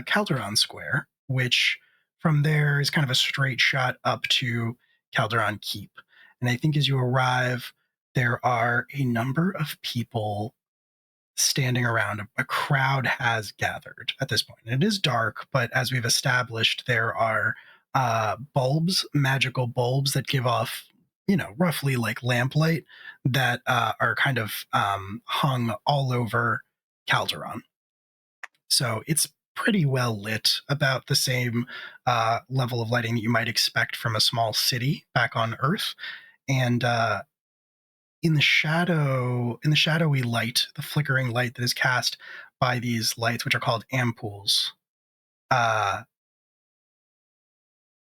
Calderon Square, which from there is kind of a straight shot up to Calderon Keep. And I think as you arrive, there are a number of people standing around. A crowd has gathered at this point. It is dark, but as we've established, there are bulbs, magical bulbs that give off, roughly like lamplight that are kind of hung all over Calderon. So it's pretty well lit, about the same level of lighting that you might expect from a small city back on Earth. And in the shadowy light, the flickering light that is cast by these lights, which are called ampoules,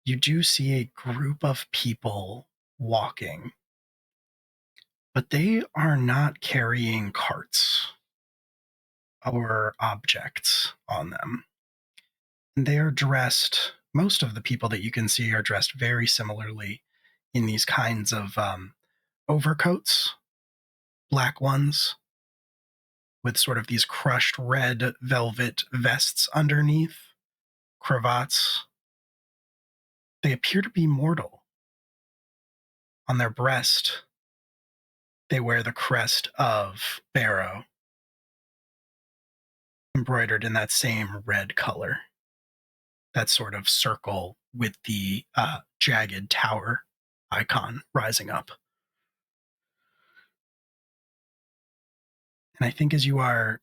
you do see a group of people walking, but they are not carrying carts or objects on them. And they are dressed, most of the people that you can see are dressed very similarly in these kinds of overcoats, black ones, with sort of these crushed red velvet vests underneath, cravats. They appear to be mortal. on their breast, they wear the crest of Barrow, embroidered in that same red color. That sort of circle with the jagged tower icon rising up. And I think as you are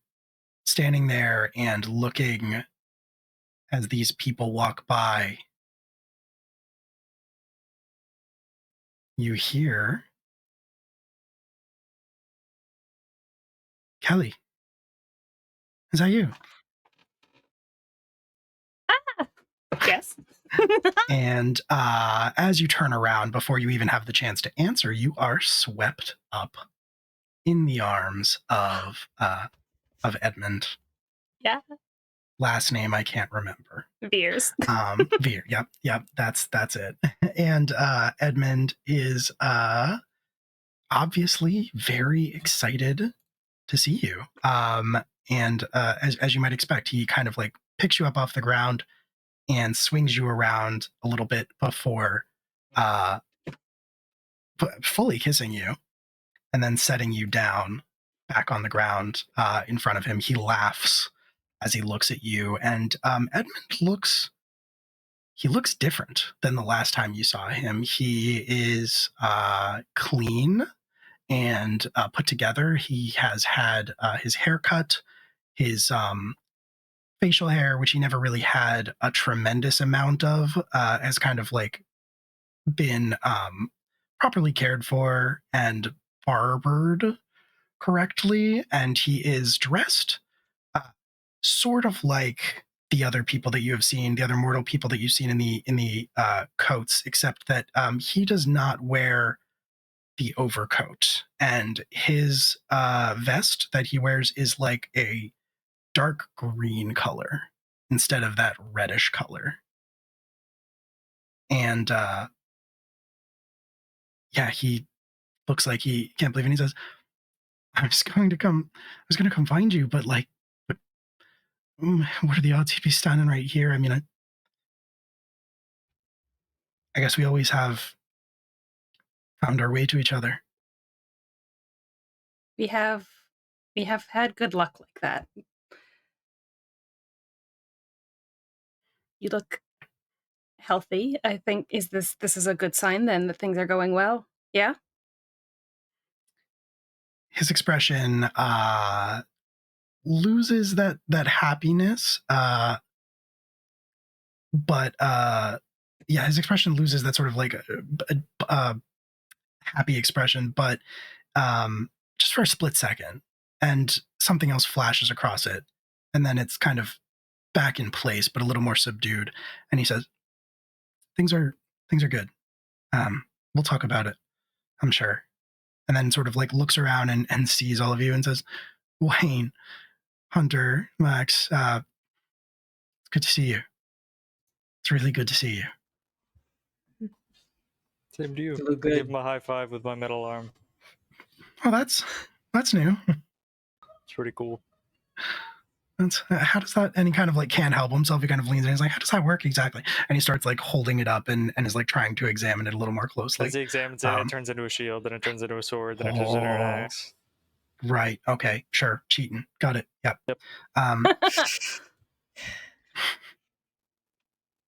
standing there and looking as these people walk by, you hear Kelly. Is that you? Yes. And as you turn around, before you even have the chance to answer, you are swept up in the arms of Edmund. Yeah. Last name I can't remember. Veers. Veer. Yep. That's it. And Edmund is obviously very excited to see you. And as you might expect, he kind of like picks you up off the ground and swings you around a little bit before fully kissing you and then setting you down back on the ground in front of him. He laughs as he looks at you, and Edmund looks different than the last time you saw him. He is clean and put together. He has had his haircut, his facial hair, which he never really had a tremendous amount of, has kind of like been properly cared for and barbered correctly, and he is dressed sort of like the other people that you have seen, the other mortal people that you've seen in the coats, except that he does not wear the overcoat, and his vest that he wears is like a dark green color instead of that reddish color. And yeah, he looks like he can't believe it. And he says, I was going to come find you, but like, what are the odds he'd be standing right here? I mean, I guess we always have found our way to each other. We have had good luck like that. You look healthy. I think this is a good sign then that things are going well. Yeah? His expression loses that happiness, but yeah, his expression loses that sort of like happy expression, but just for a split second, and something else flashes across it, and then it's kind of back in place, but a little more subdued. And he says, "Things are good. We'll talk about it, I'm sure." And then sort of like looks around and sees all of you and says, "Wayne, Hunter, Max, it's good to see you. It's really good to see you." Same to you. You look I give good. him a high five with my metal arm. Oh, that's new. It's pretty cool. That's how does that? And he kind of like can't help himself. He kind of leans in. He's like, "How does that work exactly?" And he starts like holding it up and is like trying to examine it a little more closely. As he examines it, it turns into a shield, then it turns into a sword, then it turns into an axe. Right. Okay. Sure. Cheating. Got it. Yep. Yep.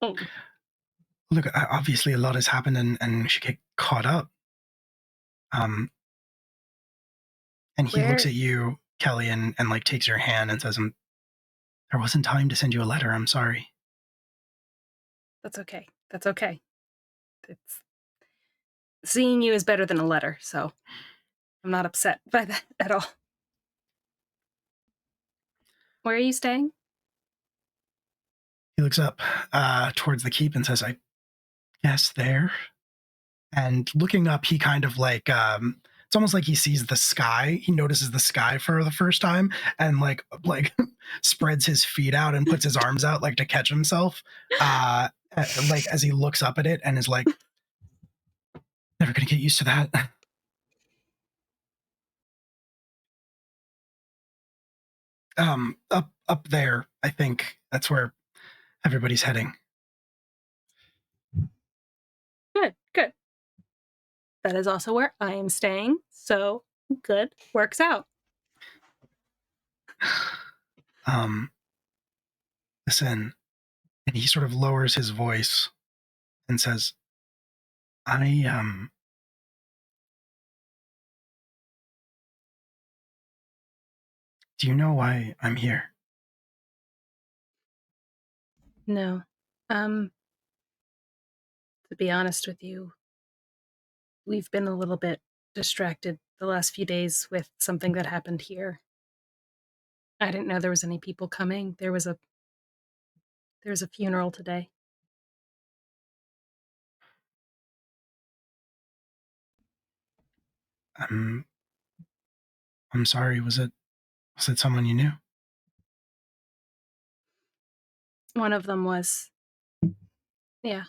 Oh, Look, obviously a lot has happened, and we should get caught up. And he looks at you, Kelly, and like takes your hand and says, "There wasn't time to send you a letter. I'm sorry." that's okay. That's okay. It's seeing you is better than a letter, so I'm not upset by that at all. Where are you staying? He looks up towards the keep and says, "I guess there." And looking up, he kind of like it's almost like he sees the sky. He notices the sky for the first time and like spreads his feet out and puts his arms out like to catch himself. Like as he looks up at it and is like, "Never gonna get used to that." Up there, I think that's where everybody's heading. Good. That is also where I am staying. So good. Works out. Listen, and he sort of lowers his voice and says, I do you know why I'm here? No. To be honest with you, we've been a little bit distracted the last few days with something that happened here. I didn't know there was any people coming. There was a funeral today. I'm sorry, was it someone you knew? One of them was, yeah.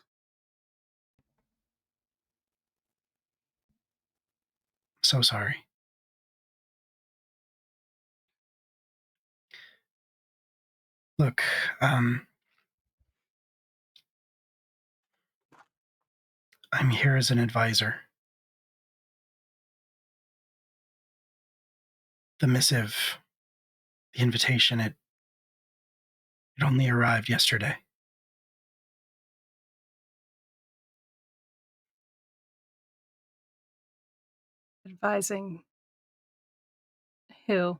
So sorry. Look, I'm here as an advisor. The missive, the invitation, it only arrived yesterday. Advising who?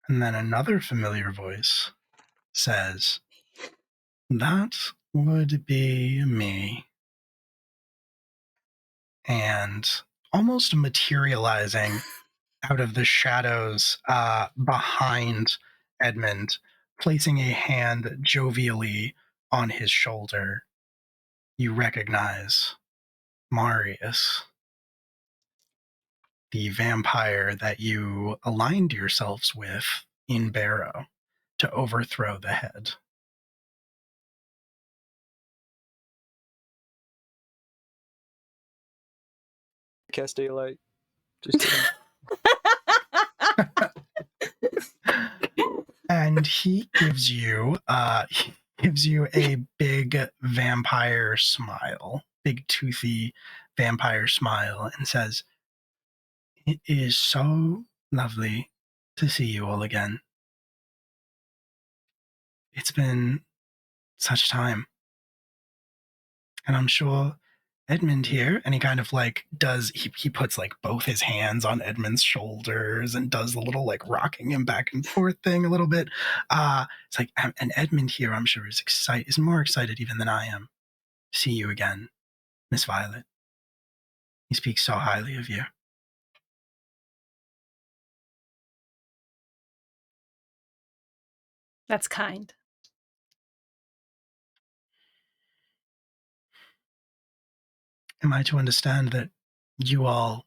And then another familiar voice says, that would be me. And almost materializing out of the shadows behind Edmund, placing a hand jovially on his shoulder, you recognize Marius, the vampire that you aligned yourselves with in Barrow to overthrow the head. Cast daylight. Just And he gives you a big vampire smile, big toothy vampire smile, and says, "It is so lovely to see you all again. It's been such time. And I'm sure Edmund here," and he kind of like he puts like both his hands on Edmund's shoulders and does the little like rocking him back and forth thing a little bit. It's like, and Edmund here, I'm sure is more excited even than I am to see you again, Miss Violet. He speaks so highly of you. That's kind. Am I to understand that you all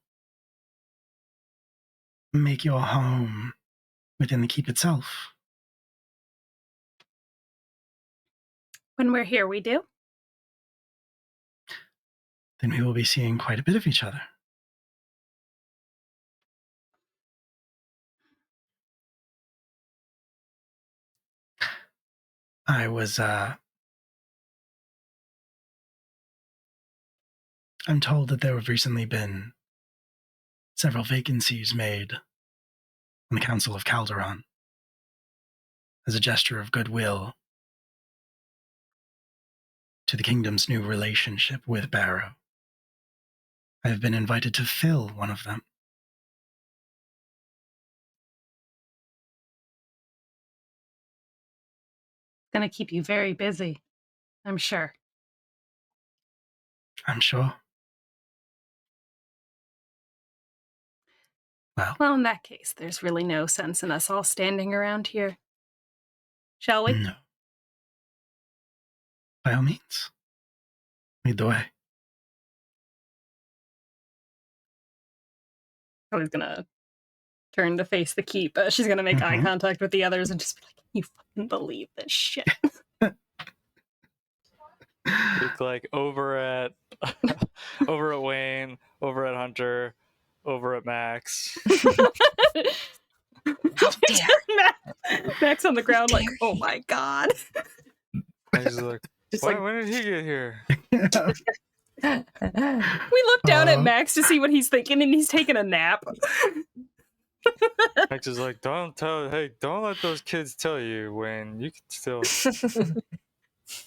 make your home within the keep itself? When we're here, we do. Then we will be seeing quite a bit of each other. I'm told that there have recently been several vacancies made on the Council of Calderon as a gesture of goodwill to the kingdom's new relationship with Barrow. I have been invited to fill one of them. Gonna keep you very busy, I'm sure. I'm sure. Well, in that case, there's really no sense in us all standing around here. Shall we? No. By all means. Lead the way. Ellie's gonna turn to face the keep. She's gonna make eye contact with the others and just be like, "Can you fucking believe this shit?" look like over at Wayne, over at Hunter, over at Max. How dare Max on the ground, like, "Oh my god." I was like, just when did he get here? We look down at Max to see what he's thinking, and he's taking a nap. Max is like, don't let those kids tell you when you can still.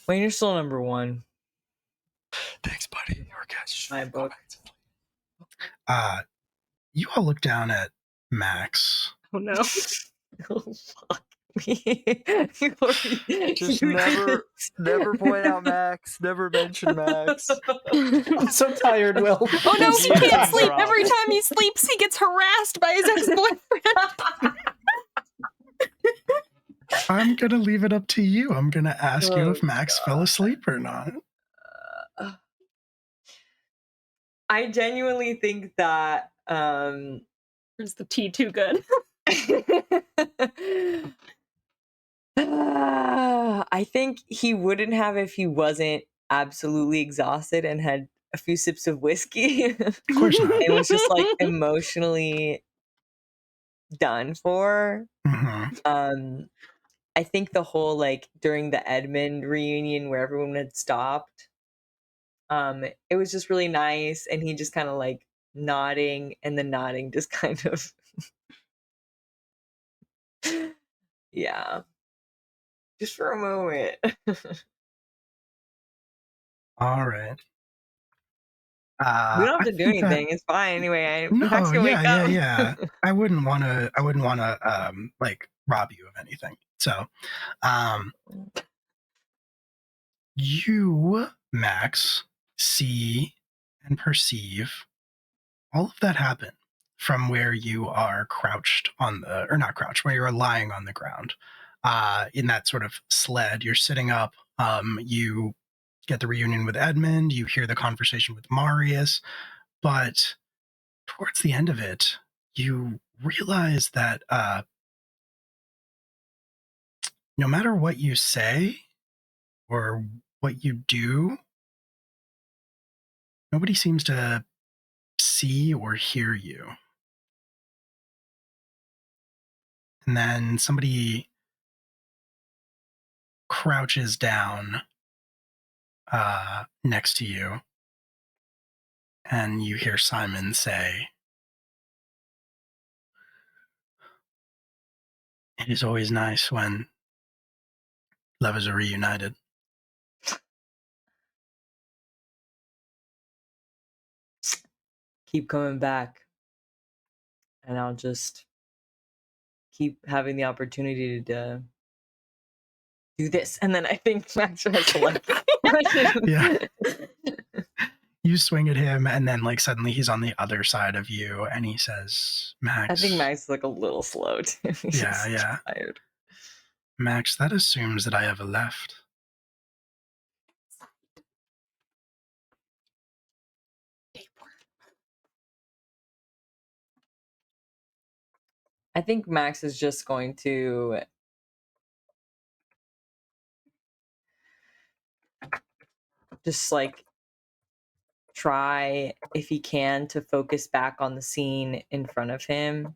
Wayne, you're still number one. Thanks, buddy. Your guys. My book. You all look down at Max. Oh no. Oh, fuck me. Just never point out Max. Never mention Max. I'm so tired, Will. Oh no, he Yeah. can't sleep. Drop. Every time he sleeps, he gets harassed by his ex-boyfriend. I'm gonna leave it up to you. I'm gonna ask you if Max fell asleep or not. I genuinely think that Is the tea too good? I think he wouldn't have if he wasn't absolutely exhausted and had a few sips of whiskey. Of course not. It was just like emotionally done for. Mhm. I think the whole like during the Edmund reunion where everyone had stopped, it was just really nice, and he just kind of like nodding, and the nodding just kind of yeah, just for a moment. All right. We don't I have to do think that- anything. It's fine anyway. No, Max can wake up. yeah. I wouldn't want to like rob you of anything. So, you, Max, see and perceive all of that happen from where you are crouched on the, or not crouched, where you're lying on the ground. In that sort of sled, you're sitting up. You get the reunion with Edmund. You hear the conversation with Marius, but towards the end of it, you realize that no matter what you say or what you do, nobody seems to see or hear you. And then somebody crouches down next to you, and you hear Simon say, "It is always nice when lovers are reunited." Keep coming back, and I'll just keep having the opportunity to do this. And then I think Max has to like Yeah. You swing at him, and then like suddenly he's on the other side of you, and he says, "Max." I think Max is like a little slow too. He's Yeah, yeah. tired. "Max, that assumes that I ever left." I think Max is just going to just like try if he can to focus back on the scene in front of him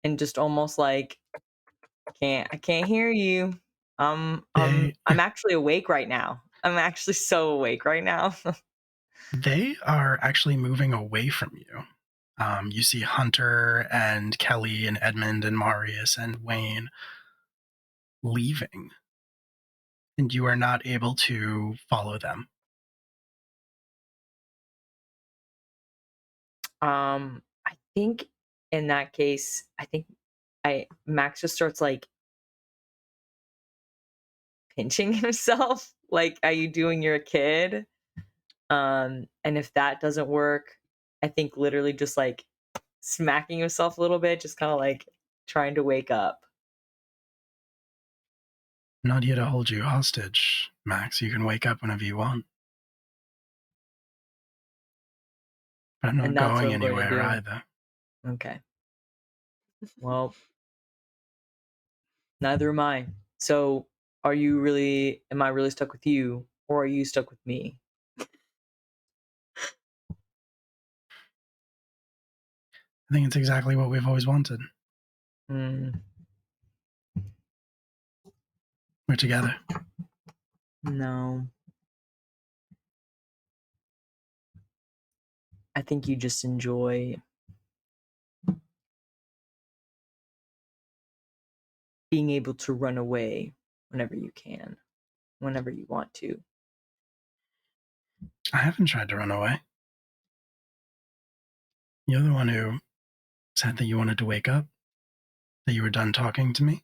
and just almost like I can't hear you. I'm actually awake right now. I'm actually so awake right now. They are actually moving away from you. You see Hunter and Kelly and Edmund and Marius and Wayne leaving, and you are not able to follow them. I think in that case, I think Max just starts like pinching himself like are you doing you're a kid? And if that doesn't work, I think literally just like smacking himself a little bit, just kind of like trying to wake up. I'm not here to hold you hostage, Max. You can wake up whenever you want. But I'm not And that's what going I'm going to anywhere do. either. Okay. Well, neither am I. So am I really stuck with you, or are you stuck with me? I think it's exactly what we've always wanted. Mm, We're together. no. I think you just enjoy being able to run away whenever you can, whenever you want to. I haven't tried to run away. You're the one who said that you wanted to wake up, that you were done talking to me.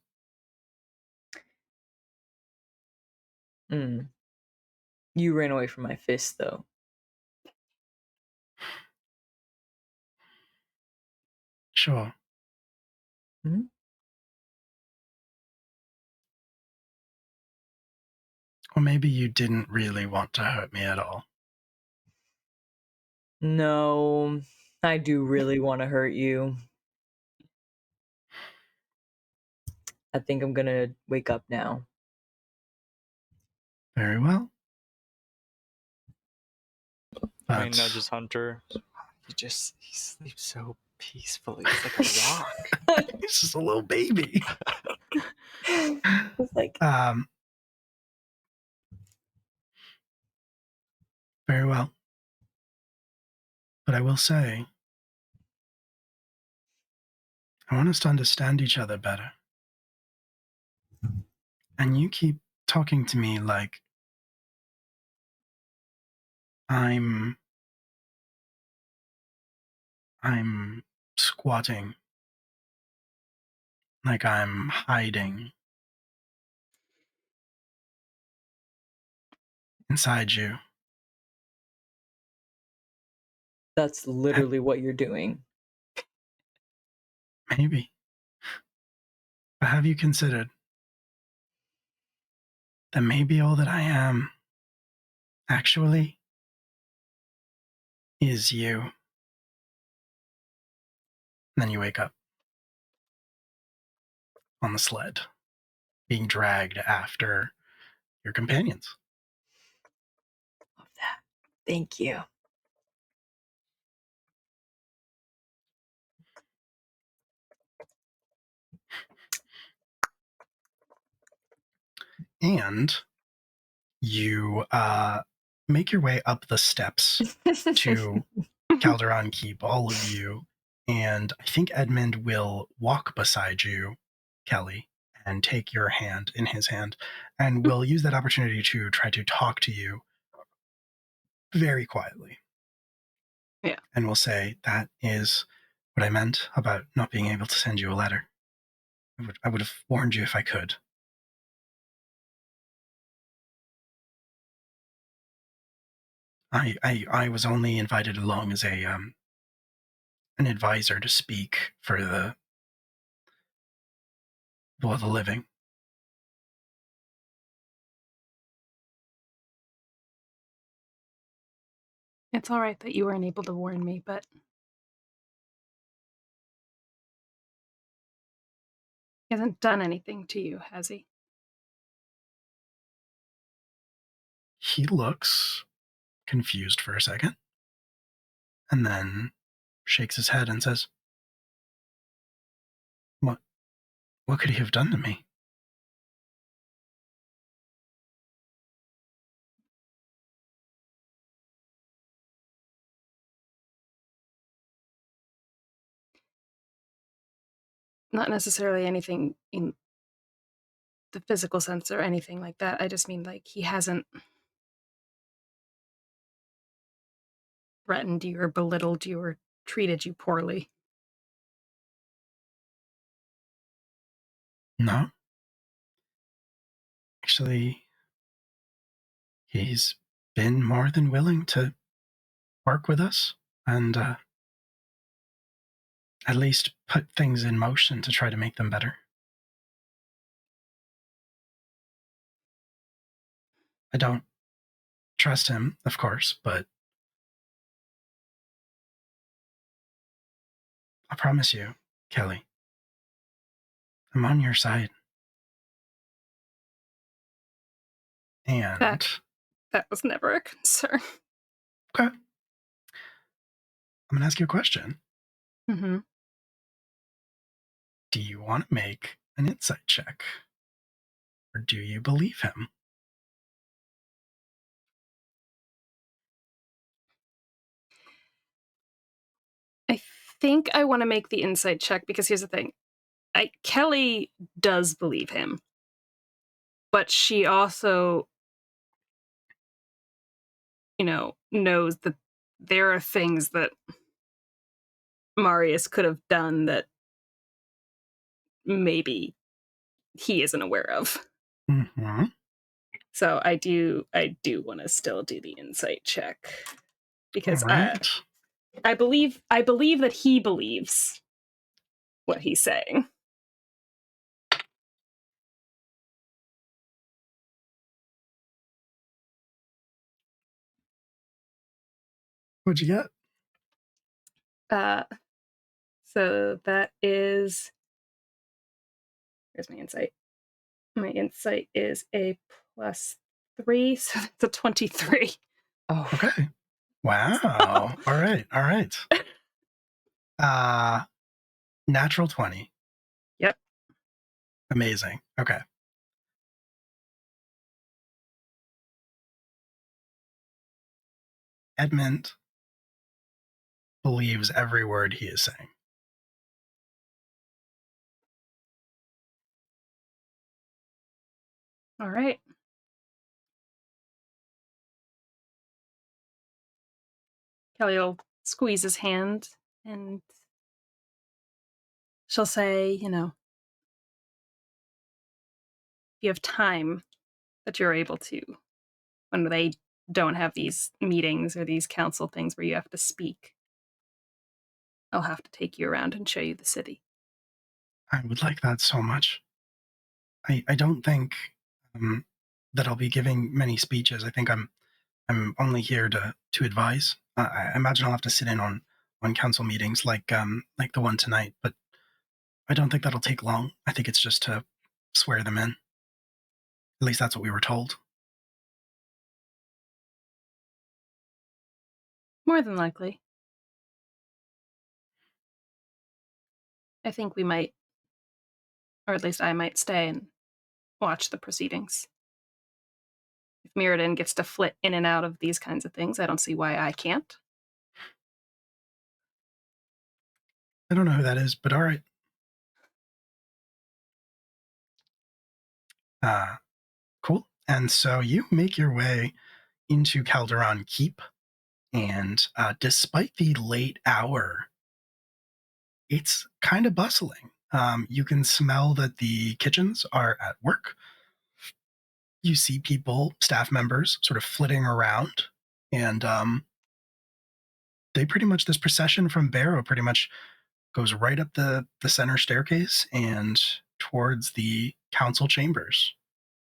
Mm. You ran away from my fist, though. Sure. Mhm. Or maybe you didn't really want to hurt me at all. No, I do really want to hurt you. I think I'm gonna wake up now. Very well. I mean, But nudges Hunter. He sleeps so peacefully. He's like a rock. he's just a little baby. It's like, Very well. But I will say, I want us to understand each other better. And you keep talking to me like I'm squatting, like I'm hiding inside you. that's literally what you're doing. Maybe. But have you considered that maybe all that I am actually is you? And then you wake up on the sled, being dragged after your companions. Love that. Thank you. And you make your way up the steps to Calderon Keep, all of you. And I think Edmund will walk beside you, Kelly, and take your hand in his hand, and will use that opportunity to try to talk to you very quietly. Yeah. And will say, that is what I meant about not being able to send you a letter. I would have warned you if I could. I was only invited along as an advisor to speak for the living. It's all right that you weren't able to warn me, but he hasn't done anything to you, has he? He looks confused for a second, and then shakes his head and says, What could he have done to me? Not necessarily anything in the physical sense or anything like that. I just mean, like, he hasn't threatened you or belittled you or treated you poorly. No. Actually, he's been more than willing to work with us and at least put things in motion to try to make them better. I don't trust him, of course, but I promise you, Kelly, I'm on your side. And That was never a concern. okay, I'm going to ask you a question. Mm-hmm. Do you want to make an insight check? Or do you believe him? think I want to make the insight check because here's the thing. Kelly does believe him, but she also, knows that there are things that Marius could have done that maybe he isn't aware of. Mm-hmm. So I do want to still do the insight check because Right. I believe that he believes what he's saying. What'd you get? So that is, where's my insight? My insight is a +3, so that's a 23. Oh, Okay. Wow. All right. Natural 20. Yep. Amazing. Okay. Edmund believes every word he is saying. All right. Kelly will squeeze his hand and she'll say, if you have time that you're able to, when they don't have these meetings or these council things where you have to speak, I'll have to take you around and show you the city. I would like that so much. I don't think that I'll be giving many speeches. I think I'm only here to advise. I imagine I'll have to sit in on council meetings like the one tonight, but I don't think that'll take long. I think it's just to swear them in. At least that's what we were told. More than likely. I think we might, or at least I might stay and watch the proceedings. If Mirrodin gets to flit in and out of these kinds of things, I don't see why I can't. I don't know who that is, but all right. Cool. And so you make your way into Calderon Keep, and despite the late hour, it's kind of bustling. You can smell that the kitchens are at work. You see people, staff members, sort of flitting around, and this procession from Barrow pretty much goes right up the center staircase and towards the council chambers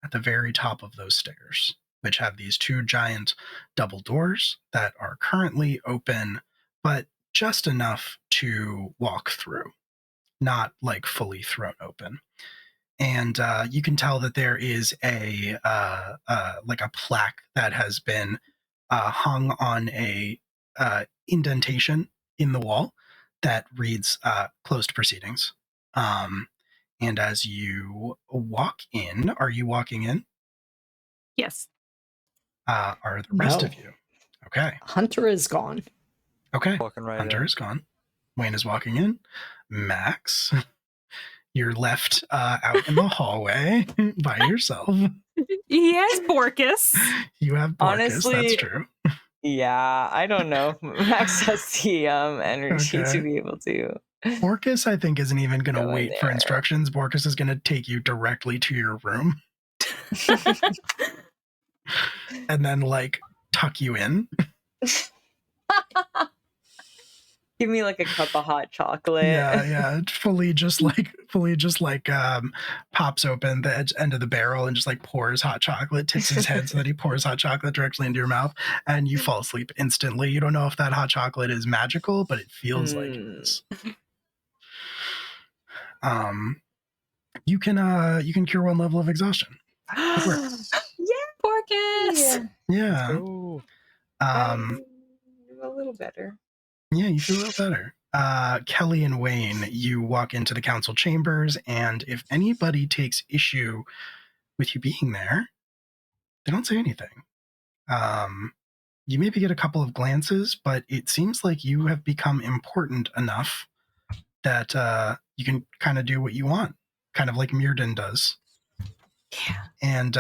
at the very top of those stairs, which have these two giant double doors that are currently open, but just enough to walk through, not like fully thrown open. And you can tell that there is a plaque that has been hung on a indentation in the wall that reads "Closed Proceedings." And as you walk in, are you walking in? Yes. Are the rest No. of you? Okay. Hunter is gone. Okay. Walking right Hunter in. is gone. Wayne is walking in. Max, you're left out in the hallway by yourself. He has Borkus. You have Borkus, Honestly, that's true. yeah, I don't know if Max has the energy Okay. to be able to. Borkus, I think, isn't even going to Go in wait for there. instructions. Borkus is going to take you directly to your room and then, tuck you in. Give me like a cup of hot chocolate. Yeah. It fully just pops open the end of the barrel and just pours hot chocolate, tips his head so that he pours hot chocolate directly into your mouth, and you fall asleep instantly. You don't know if that hot chocolate is magical, but it feels like it is. You can cure 1 level of exhaustion. It works. Borkus. Yeah. Ooh. I'm a little better. Yeah, you feel a little better. Kelly and Wayne, you walk into the council chambers, and if anybody takes issue with you being there, they don't say anything. you maybe get a couple of glances, but it seems like you have become important enough that you can kind of do what you want, kind of like Mirden does. Yeah. And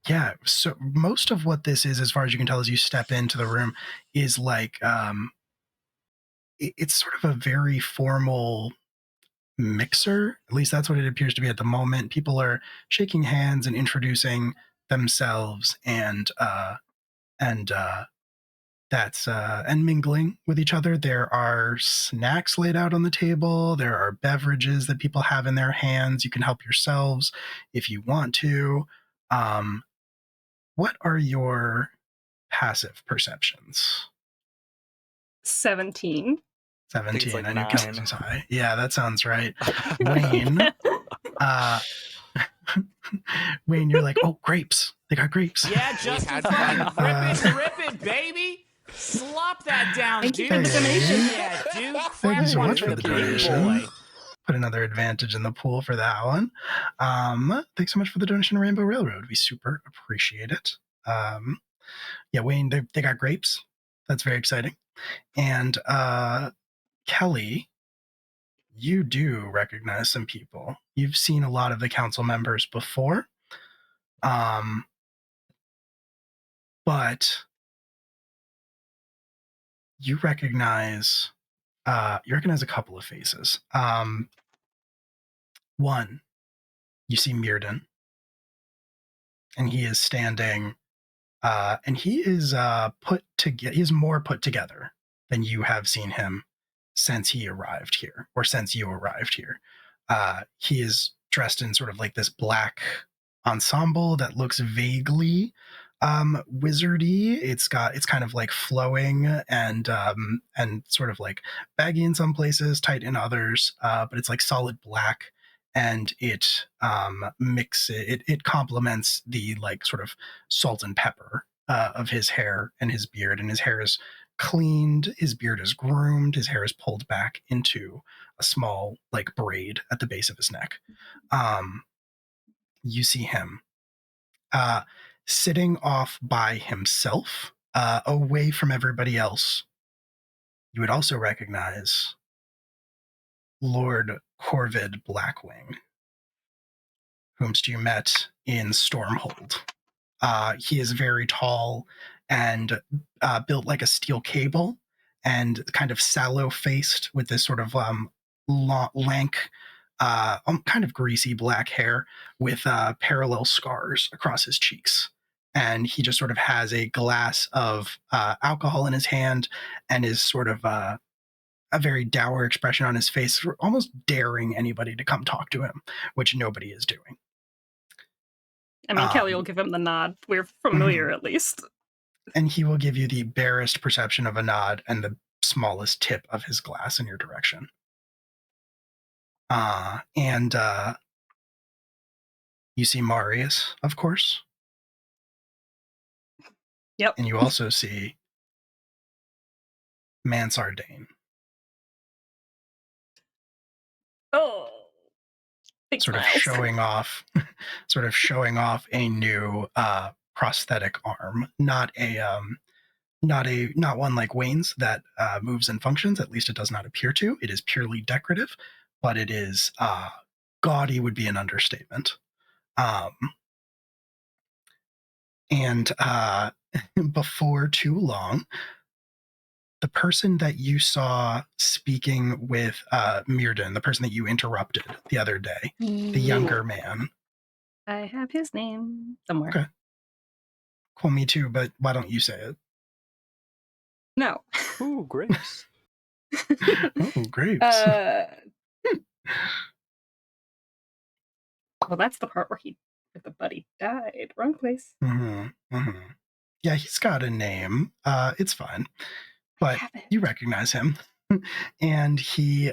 yeah, so most of what this is, as far as you can tell, as you step into the room, is like it's sort of a very formal mixer. At least that's what it appears to be at the moment. People are shaking hands and introducing themselves, and that's and mingling with each other. There are snacks laid out on the table. There are beverages that people have in their hands. You can help yourselves if you want to. What are your passive perceptions? 17. I think it's 17. like I knew 9. Kelsey was high. Yeah, that sounds right. Wayne, Wayne, you're like, oh, grapes. They got grapes. Yeah, just in time. Rip it, baby. Slop that down, Thank you dude. for the donation. Yeah, dude. Thank you so Crack much one for the big donation. boy. Put another advantage in the pool for that one. Thanks so much for the donation to Rainbow Railroad. We super appreciate it. Yeah, Wayne, they got grapes. That's very exciting. And Kelly, you do recognize some people. You've seen a lot of the council members before. But you recognize a couple of faces. One, you see Mirden, and he is standing, and he is put together. He is more put together than you have seen him since he arrived here, or since you arrived here. He is dressed in sort of like this black ensemble that looks vaguely wizardy. It's kind of like flowing and sort of like baggy in some places, tight in others, but it's like solid black, and it complements the like sort of salt and pepper of his hair and his beard. And his hair is cleaned, his beard is groomed, his hair is pulled back into a small like braid at the base of his neck. You see him sitting off by himself, away from everybody else. You would also recognize Lord Corvid Blackwing, whomst you met in Stormhold. He is very tall and built like a steel cable, and kind of sallow-faced with this sort of lank, kind of greasy black hair with parallel scars across his cheeks. And he just sort of has a glass of alcohol in his hand, and is sort of a very dour expression on his face, almost daring anybody to come talk to him, which nobody is doing. I mean, Kelly will give him the nod. We're familiar, at least. And he will give you the barest perception of a nod and the smallest tip of his glass in your direction. And you see Marius, of course. Yep. And you also see Mansardane. Oh. Big Sort of smiles. showing off a new prosthetic arm, not one like Wayne's that moves and functions. At least it does not appear to. It is purely decorative, but it is gaudy would be an understatement. And before too long, the person that you saw speaking with Mirden, the person that you interrupted the other day, the younger man. I have his name somewhere. Okay. Cool, me too, but why don't you say it? No. Ooh, grapes. Oh, grapes. Well, that's the part where the buddy died. Wrong place. Yeah, he's got a name. It's fine. But you recognize him. And he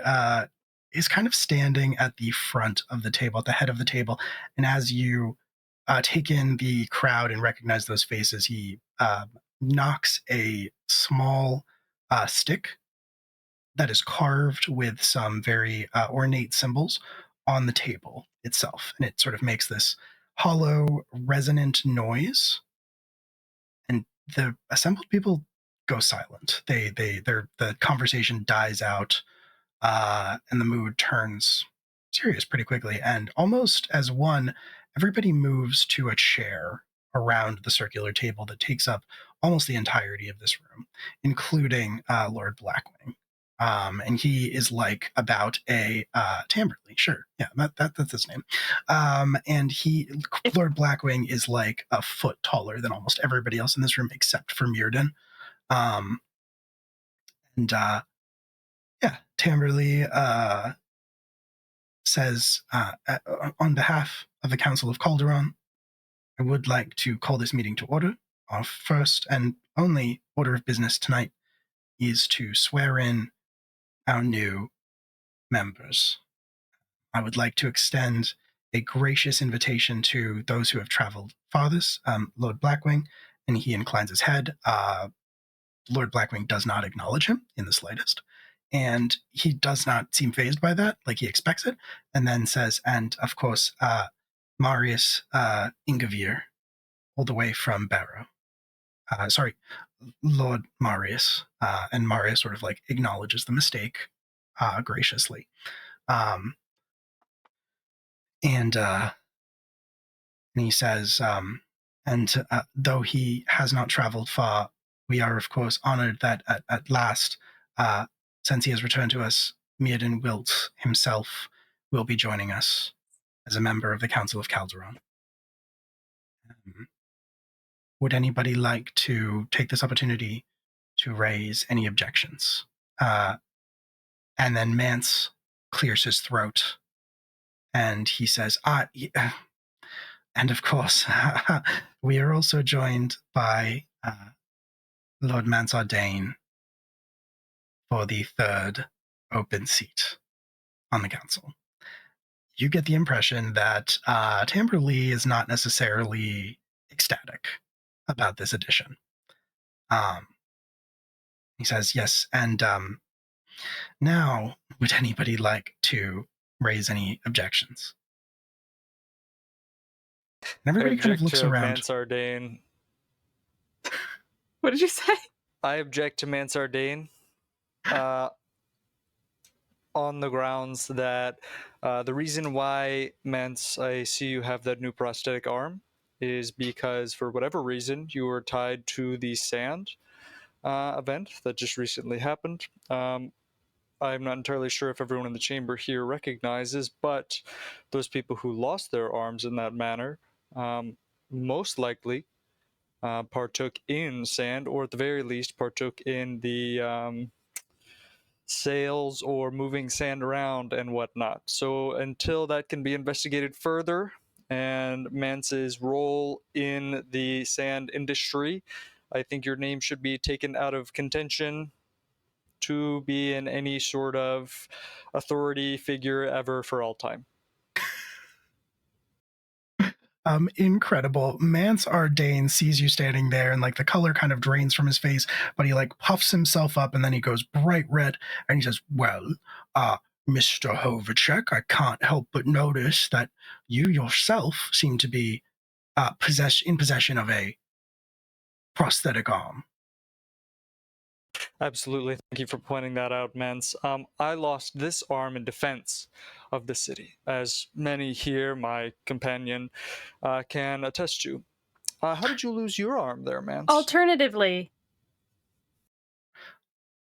is kind of standing at the front of the table, at the head of the table. And as you take in the crowd and recognize those faces, he knocks a small stick that is carved with some very ornate symbols on the table itself. And it sort of makes this hollow, resonant noise. And the assembled people go silent. The conversation dies out, and the mood turns serious pretty quickly. And almost as one, everybody moves to a chair around the circular table that takes up almost the entirety of this room, including Lord Blackwing. And he is like about a Tamberley, sure, yeah, that's his name. And Lord Blackwing is like a foot taller than almost everybody else in this room except for Mirden. And yeah, Tamberley says, on behalf of the Council of Calderon, I would like to call this meeting to order. Our first and only order of business tonight is to swear in our new members. I would like to extend a gracious invitation to those who have traveled farthest, Lord Blackwing, and he inclines his head. Lord Blackwing does not acknowledge him in the slightest, and he does not seem fazed by that, like he expects it, and then says, and of course, Marius Ingavir, all the way from Barrow. Sorry, Lord Marius. And Marius sort of like acknowledges the mistake graciously. And he says, and though he has not traveled far, we are, of course, honored that at last, since he has returned to us, Mirden Wilt himself will be joining us as a member of the Council of Calderon. Would anybody like to take this opportunity to raise any objections? And then Mance clears his throat, and he says, and of course, we are also joined by Lord Mansardane for the third open seat on the council. You get the impression that Tamberley is not necessarily ecstatic about this addition. He says, yes, and now, would anybody like to raise any objections? And everybody kind of looks around. Mansardane. What did you say? I object to Mansardane on the grounds that the reason why, Mance, I see you have that new prosthetic arm is because, for whatever reason, you were tied to the sand event that just recently happened. I'm not entirely sure if everyone in the chamber here recognizes, but those people who lost their arms in that manner most likely partook in sand, or at the very least partook in the sails or moving sand around and whatnot. So until that can be investigated further, and Mance's role in the sand industry, I think your name should be taken out of contention to be in any sort of authority figure ever for all time. Incredible. Mance Ardane sees you standing there, and like the color kind of drains from his face, but he like puffs himself up, and then he goes bright red, and he says, well, Mr. Hovacek, I can't help but notice that you yourself seem to be in possession of a prosthetic arm. Absolutely. Thank you for pointing that out, Mance. I lost this arm in defense of the city, as many here, my companion, can attest to. How did you lose your arm there, Mance? Alternatively,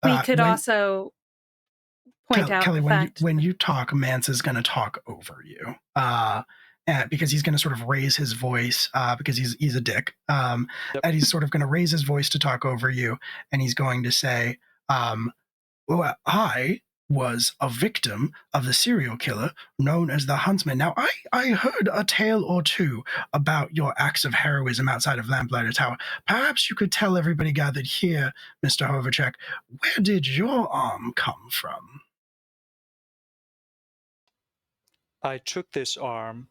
we could also point out Kelly, the fact when you talk, Mance is going to talk over you. Because he's going to sort of raise his voice because he's a dick. And he's sort of going to raise his voice to talk over you, and he's going to say, well, I was a victim of the serial killer known as the Huntsman. Now, I heard a tale or two about your acts of heroism outside of Lamplighter Tower. Perhaps you could tell everybody gathered here, Mr. Hovacek, where did your arm come from? I took this arm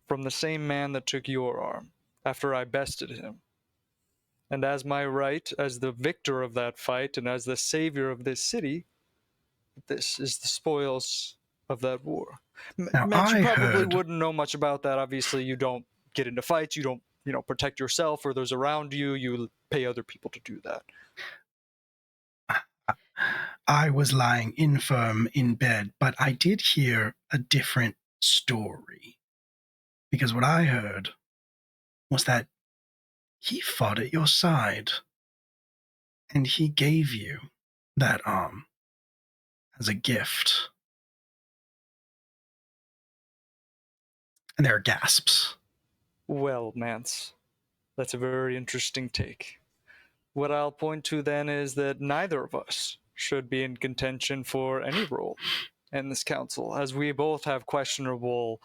from the same man that took your arm, after I bested him. And as my right, as the victor of that fight, and as the savior of this city, this is the spoils of that war. Now, Matt, you I probably heard... wouldn't know much about that. Obviously, you don't get into fights, you don't protect yourself or those around you, you pay other people to do that. I was lying infirm in bed, but I did hear a different story. Because what I heard was that he fought at your side, and he gave you that arm as a gift. And there are gasps. Well, Mance, that's a very interesting take. What I'll point to then is that neither of us should be in contention for any role in this council, as we both have questionable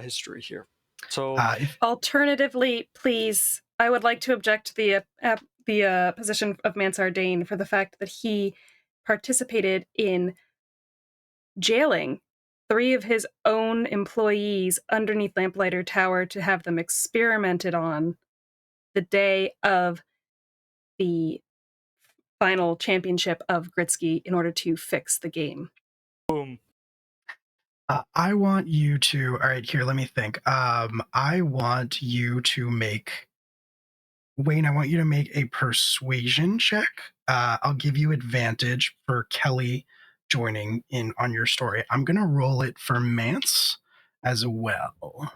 history here. So, Alternatively, please, I would like to object to the position of Mansard Dane for the fact that he participated in jailing 3 of his own employees underneath Lamplighter Tower to have them experimented on the day of the final championship of Gritsky in order to fix the game. boom. I want you to. All right, here. Let me think. I want you to make. Wayne, I want you to make a persuasion check. I'll give you advantage for Kelly joining in on your story. I'm gonna roll it for Mance as well.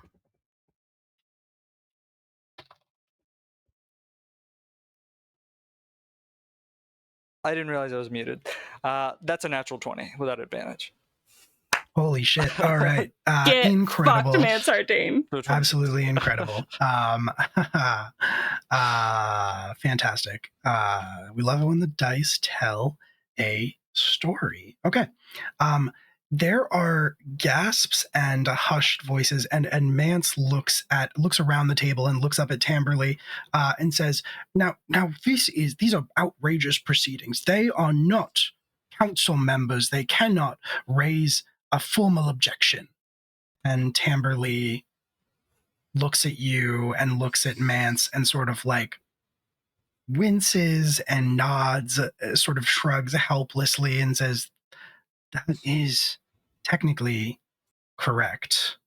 I didn't realize I was muted. That's a natural 20 without advantage. Holy shit! All right, Get incredible. fucked, Mansard Dane. Absolutely incredible. Fantastic. We love it when the dice tell a story. Okay. There are gasps and hushed voices, and Mance looks around the table and looks up at Tamberley and says, Now these are outrageous proceedings. They are not council members. They cannot raise a formal objection. And Tamberley looks at you and looks at Mance and sort of like winces and nods, sort of shrugs helplessly and says, That is technically correct.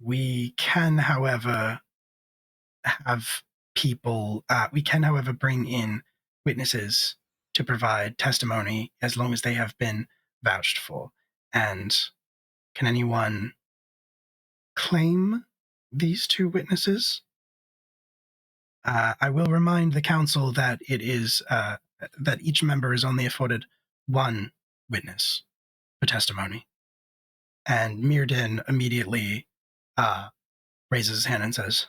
We can, however, bring in witnesses to provide testimony as long as they have been vouched for. And can anyone claim these 2 witnesses? I will remind the council that it is that each member is only afforded 1 witness for testimony. And Mirden immediately raises his hand and says,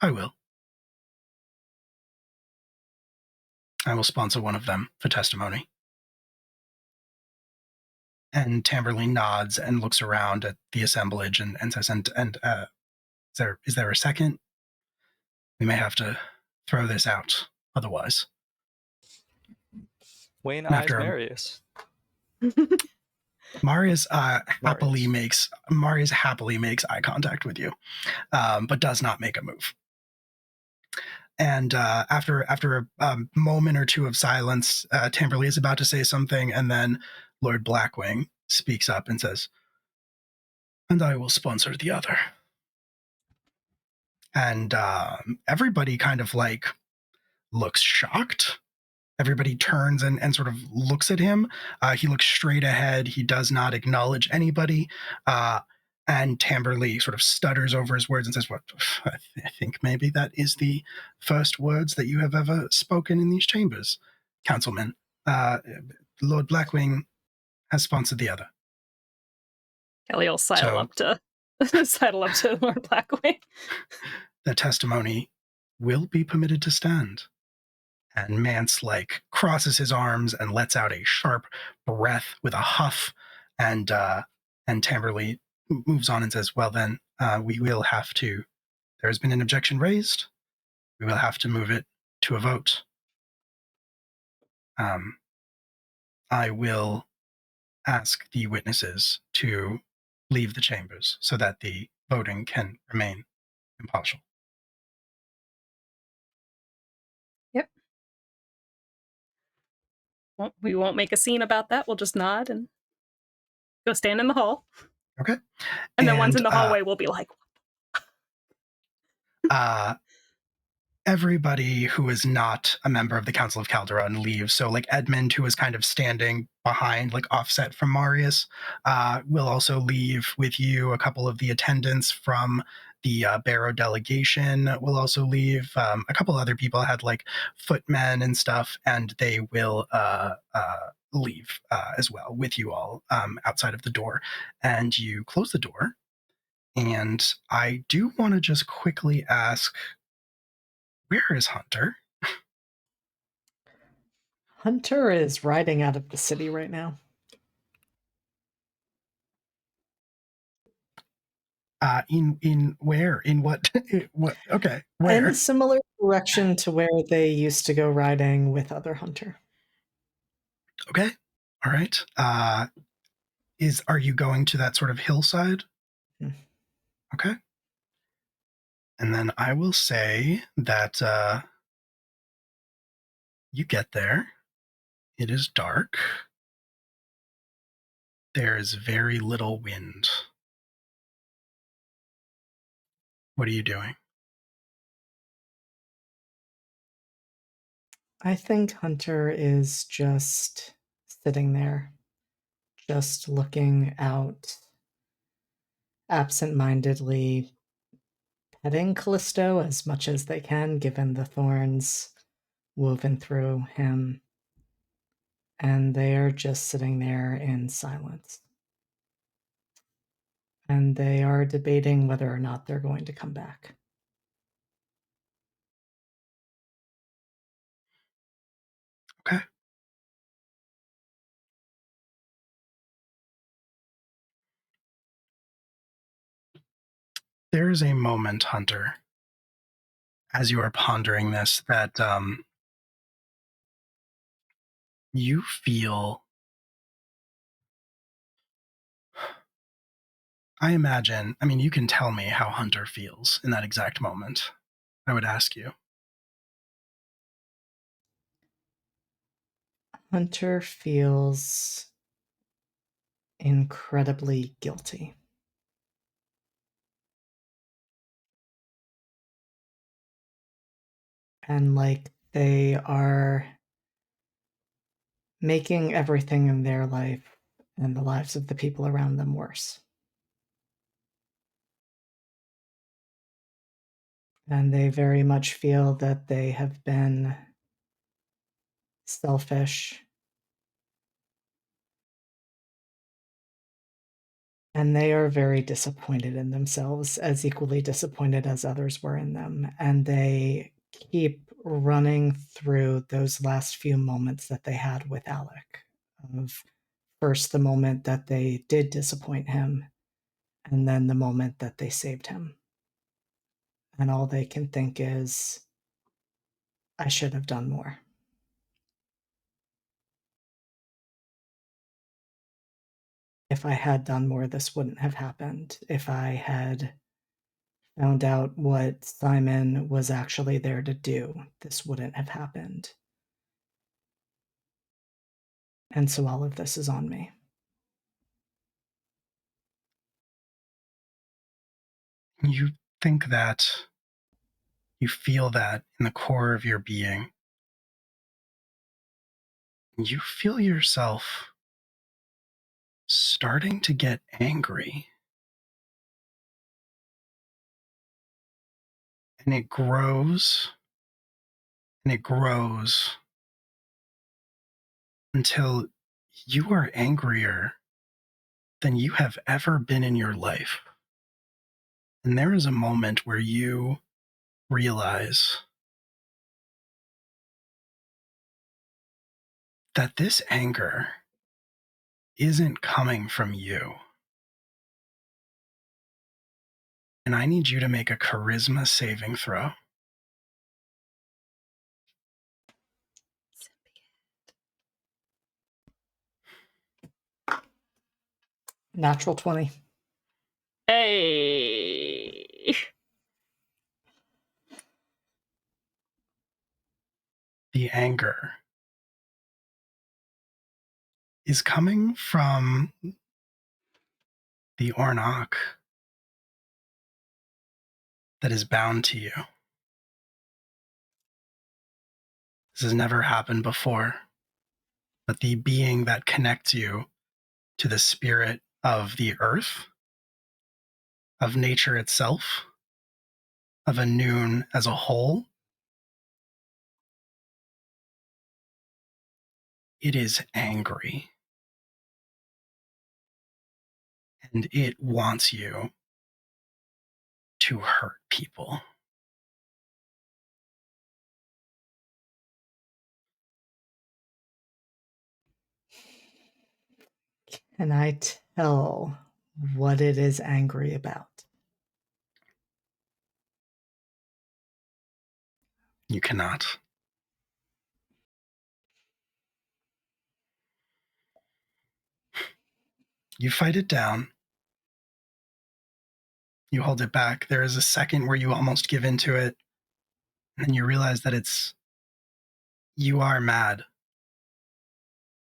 I will sponsor one of them for testimony. And Tamberley nods and looks around at the assemblage and says, is there a second? We may have to throw this out otherwise. Wayne eyes Marius. Marius happily makes eye contact with you, but does not make a move. And after a moment or 2 of silence, Tamberley is about to say something, and then Lord Blackwing speaks up and says, and I will sponsor the other. And everybody kind of like looks shocked. Everybody turns and sort of looks at him. He looks straight ahead. He does not acknowledge anybody. And Tamberley sort of stutters over his words and says, "What? I think maybe that is the first words that you have ever spoken in these chambers, Councilman. Lord Blackwing has sponsored the other." Kelly will sidle up to Lord Blackwing. The testimony will be permitted to stand. And Mance like crosses his arms and lets out a sharp breath with a huff, and Tamberley moves on and says, well then, we will have to, there has been an objection raised. We will have to move it to a vote. I will ask the witnesses to leave the chambers so that the voting can remain impartial. Yep. Well, we won't make a scene about that. We'll just nod and go stand in the hall. Okay. And then once in the hallway, we'll be like, everybody who is not a member of the Council of Calderon leaves. So like Edmund, who is kind of standing behind, like offset from Marius, will also leave with you. A couple of the attendants from the Barrow delegation will also leave. A couple other people had like footmen and stuff, and they will leave as well with you all outside of the door. And you close the door. And I do want to just quickly ask, where is Hunter? Hunter is riding out of the city right now. In where? In what? What? Okay, where? In a similar direction to where they used to go riding with other Hunter. Okay, all right. Are you going to that sort of hillside? Hmm. Okay. And then I will say that you get there. It is dark. There is very little wind. What are you doing? I think Hunter is just sitting there, just looking out absent-mindedly, petting Callisto as much as they can, given the thorns woven through him. And they are just sitting there in silence. And they are debating whether or not they're going to come back. Okay. There is a moment, Hunter, as you are pondering this, that you feel. I imagine, I mean, you can tell me how Hunter feels in that exact moment. I would ask you. Hunter feels incredibly guilty. And like they are making everything in their life and the lives of the people around them worse. And they very much feel that they have been selfish. And they are very disappointed in themselves, as equally disappointed as others were in them. And they keep running through those last few moments that they had with Alec. Of first the moment that they did disappoint him, and then the moment that they saved him. And all they can think is, I should have done more. If I had done more, this wouldn't have happened. If I had found out what Simon was actually there to do, this wouldn't have happened. And so all of this is on me. You think that, you feel that in the core of your being. You feel yourself starting to get angry. And it grows and it grows until you are angrier than you have ever been in your life. And there is a moment where you realize that this anger isn't coming from you. And I need you to make a charisma saving throw. Natural 20. Hey. The anger is coming from the Ornock that is bound to you. This has never happened before, but the being that connects you to the spirit of the earth, of nature itself, of Anun as a whole, it is angry. And it wants you to hurt people. Can I tell what it is angry about? You cannot. You fight it down. You hold it back. There is a second where you almost give into it. And then you realize that you are mad.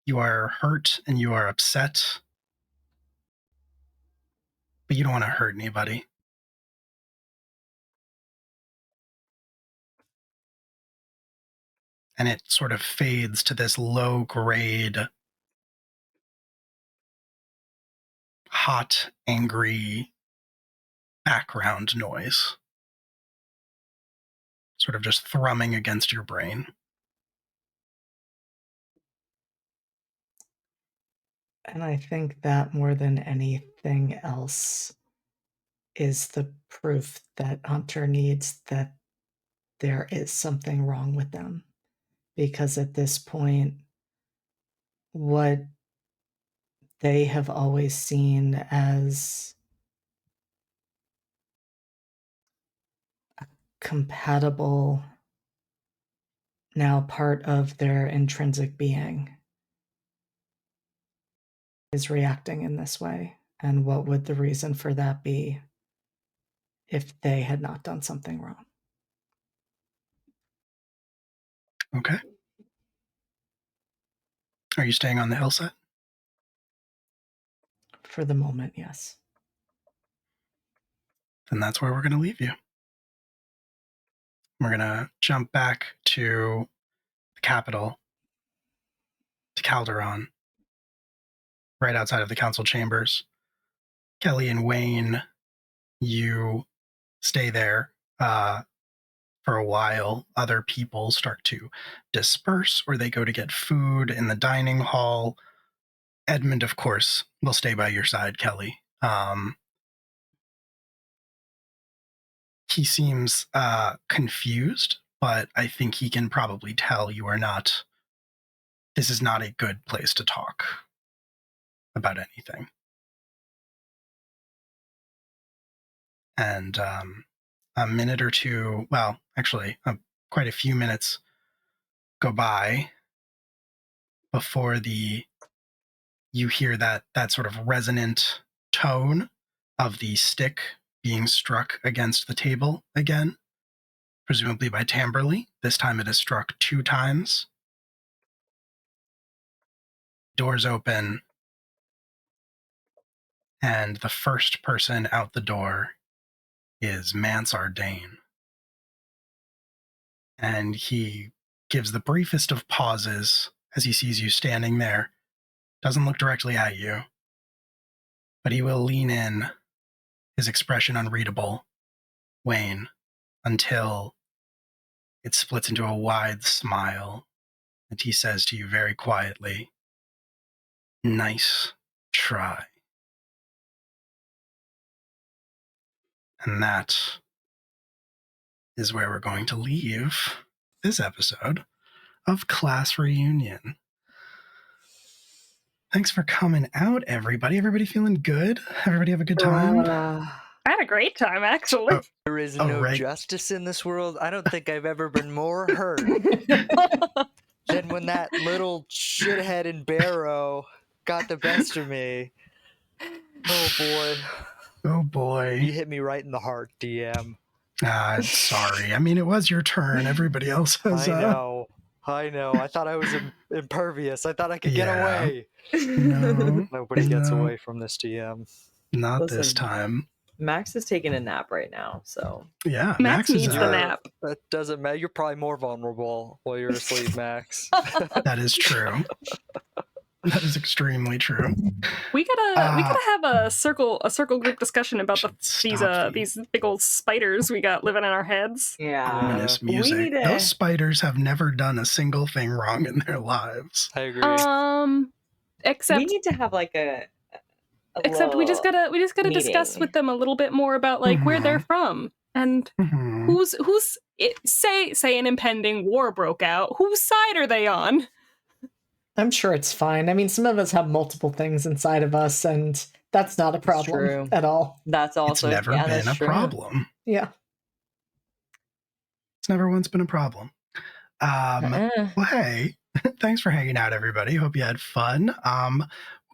You are hurt and you are upset. But you don't want to hurt anybody. And it sort of fades to this low grade, hot, angry background noise. Sort of just thrumming against your brain. And I think that more than anything else is the proof that Hunter needs that there is something wrong with them. Because at this point, what they have always seen as a compatible, now part of their intrinsic being, is reacting in this way. And what would the reason for that be if they had not done something wrong? Okay. Are you staying on the hillside? For the moment, yes. Then that's where we're going to leave you. We're going to jump back to the capital, to Calderon, right outside of the council chambers. Kelly and Wayne, you stay there for a while. Other people start to disperse, or they go to get food in the dining hall. Edmund, of course, will stay by your side, Kelly. He seems confused, but I think he can probably tell you are not. This is not a good place to talk about anything. And a minute or two, well, actually, quite a few minutes go by before you hear that sort of resonant tone of the stick being struck against the table again, presumably by Tamberly. This time it is struck 2 times. Doors open, and the first person out the door is Mansar Dane. And he gives the briefest of pauses as he sees you standing there. Doesn't look directly at you, but he will lean in, his expression unreadable, Wayne, until it splits into a wide smile, and he says to you very quietly, "Nice try." And that is where we're going to leave this episode of Class Reunion. Thanks for coming out, everybody. Everybody feeling good? Everybody have a good time? I had a great time, actually. Oh. There is Oh, no right. justice in this world. I don't think I've ever been more hurt than when that little shithead in Barrow got the best of me. Oh boy. Oh You boy. hit me right in the heart, DM. Sorry. I mean, it was your turn. Everybody else has. I know. I thought I was impervious. I thought I could get Yeah. away. No, Nobody gets no, away from this DM. not this Listen. time. Max is taking a nap right now, so Yeah, Max is needs the nap. That doesn't matter. You're probably more vulnerable while you're asleep, Max. That is true. That is extremely true. We gotta have a circle group discussion about Stop these big old spiders we got living in our heads. yeah. Ominous We music. need to- Those spiders have never done a single thing wrong in their lives. I agree. Except we need to have like a except we just gotta discuss meeting. with them a little bit more about like where they're from and Mhm. who's say an impending war broke out. Whose side are they on? I'm sure it's fine. I mean, some of us have multiple things inside of us, and that's not a problem true. at all. That's also It's never been a problem. Yeah. It's never once been a problem. Well, hey, thanks for hanging out, everybody. Hope you had fun. We'll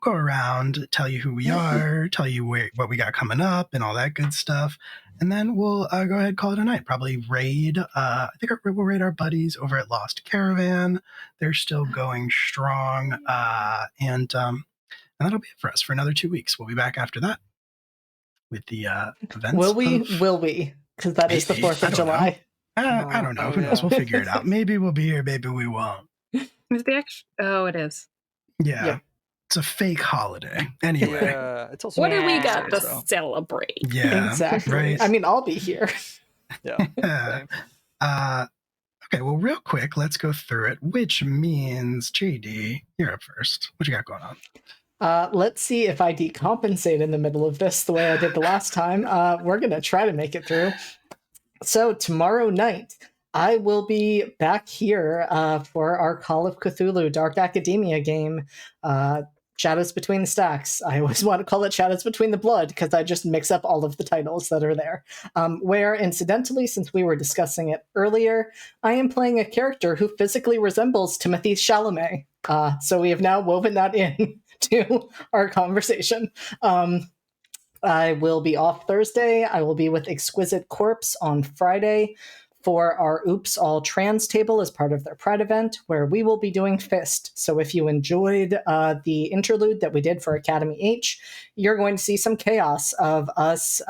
go around, tell you who we are, tell you what we got coming up, and all that good stuff. And then we'll go ahead and call it a night. Probably raid. I think we'll raid our buddies over at Lost Caravan. They're still going strong. And that'll be it for us for another 2 weeks. We'll be back after that with the events. Will we? Will we? Because that is the Maybe. 4th I of don't know. July. I don't know. Who knows? We'll figure it out. Maybe we'll be here. Maybe we won't. Is the actual? Oh, it is. Yeah. Yeah. It's a fake holiday. Anyway. Yeah, it's also What do we Yeah. got to so. celebrate? Yeah. Exactly. Right. I mean, I'll be here. Yeah. Yeah. same. Okay, well, real quick, let's go through it, which means, JD, you're up first. What you got going on? Let's see if I decompensate in the middle of this the way I did the last time. We're going to try to make it through. So tomorrow night, I will be back here for our Call of Cthulhu Dark Academia game, Shadows Between the Stacks. I always want to call it Shadows Between the Blood because I just mix up all of the titles that are there. Where, incidentally, since we were discussing it earlier, I am playing a character who physically resembles Timothée Chalamet. So we have now woven that in to our conversation. I will be off Thursday. I will be with Exquisite Corpse on Friday for our Oops All Trans table as part of their Pride event, where we will be doing Fist. So if you enjoyed the interlude that we did for Academy H, you're going to see some chaos of us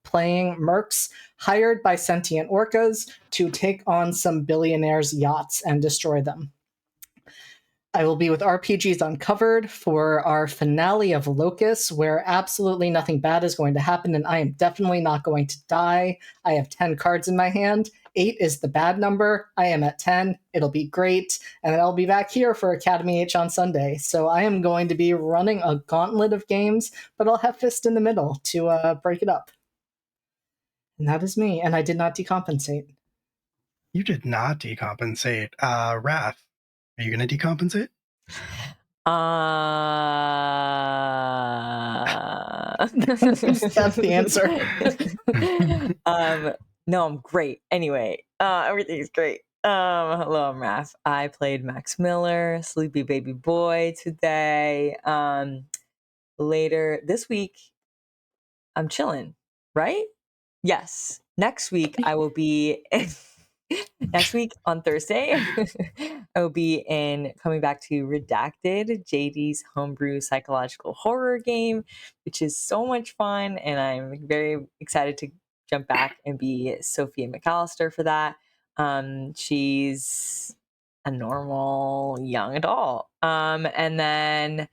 playing mercs hired by sentient orcas to take on some billionaires' yachts and destroy them. I will be with RPGs Uncovered for our finale of Locus, where absolutely nothing bad is going to happen, and I am definitely not going to die. I have 10 cards in my hand. 8 is the bad number. I am at 10. It'll be great. And then I'll be back here for Academy H on Sunday. So I am going to be running a gauntlet of games, but I'll have Fist in the middle to break it up. And that is me, and I did not decompensate. You did not decompensate. Raph, are you going to decompensate? That's the answer. No, I'm great. Anyway, everything's great. Hello, I'm Raph. I played Max Miller, Sleepy Baby Boy today. Later this week, I'm chilling, right? Yes. Next week, I will be... Next week on Thursday, I will be coming back to Redacted, JD's homebrew psychological horror game, which is so much fun, and I'm very excited to jump back and be Sophia McAllister for that. She's a normal young adult. And then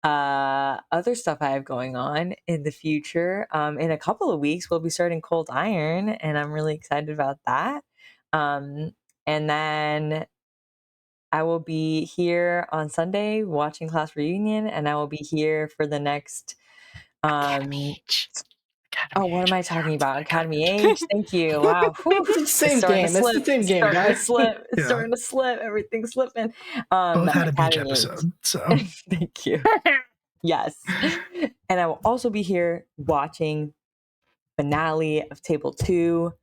other stuff I have going on in the future. In a couple of weeks, we'll be starting Cold Iron, and I'm really excited about that. And then I will be here on Sunday watching Class Reunion, and I will be here for the next Academy H. what am I talking about? Academy Age. Thank you. Wow. Same game. It's the same game, guys. It's starting to slip. Everything's slipping. Both had a beach Academy Age. episode, so Thank you. Yes. And I will also be here watching finale of Table 2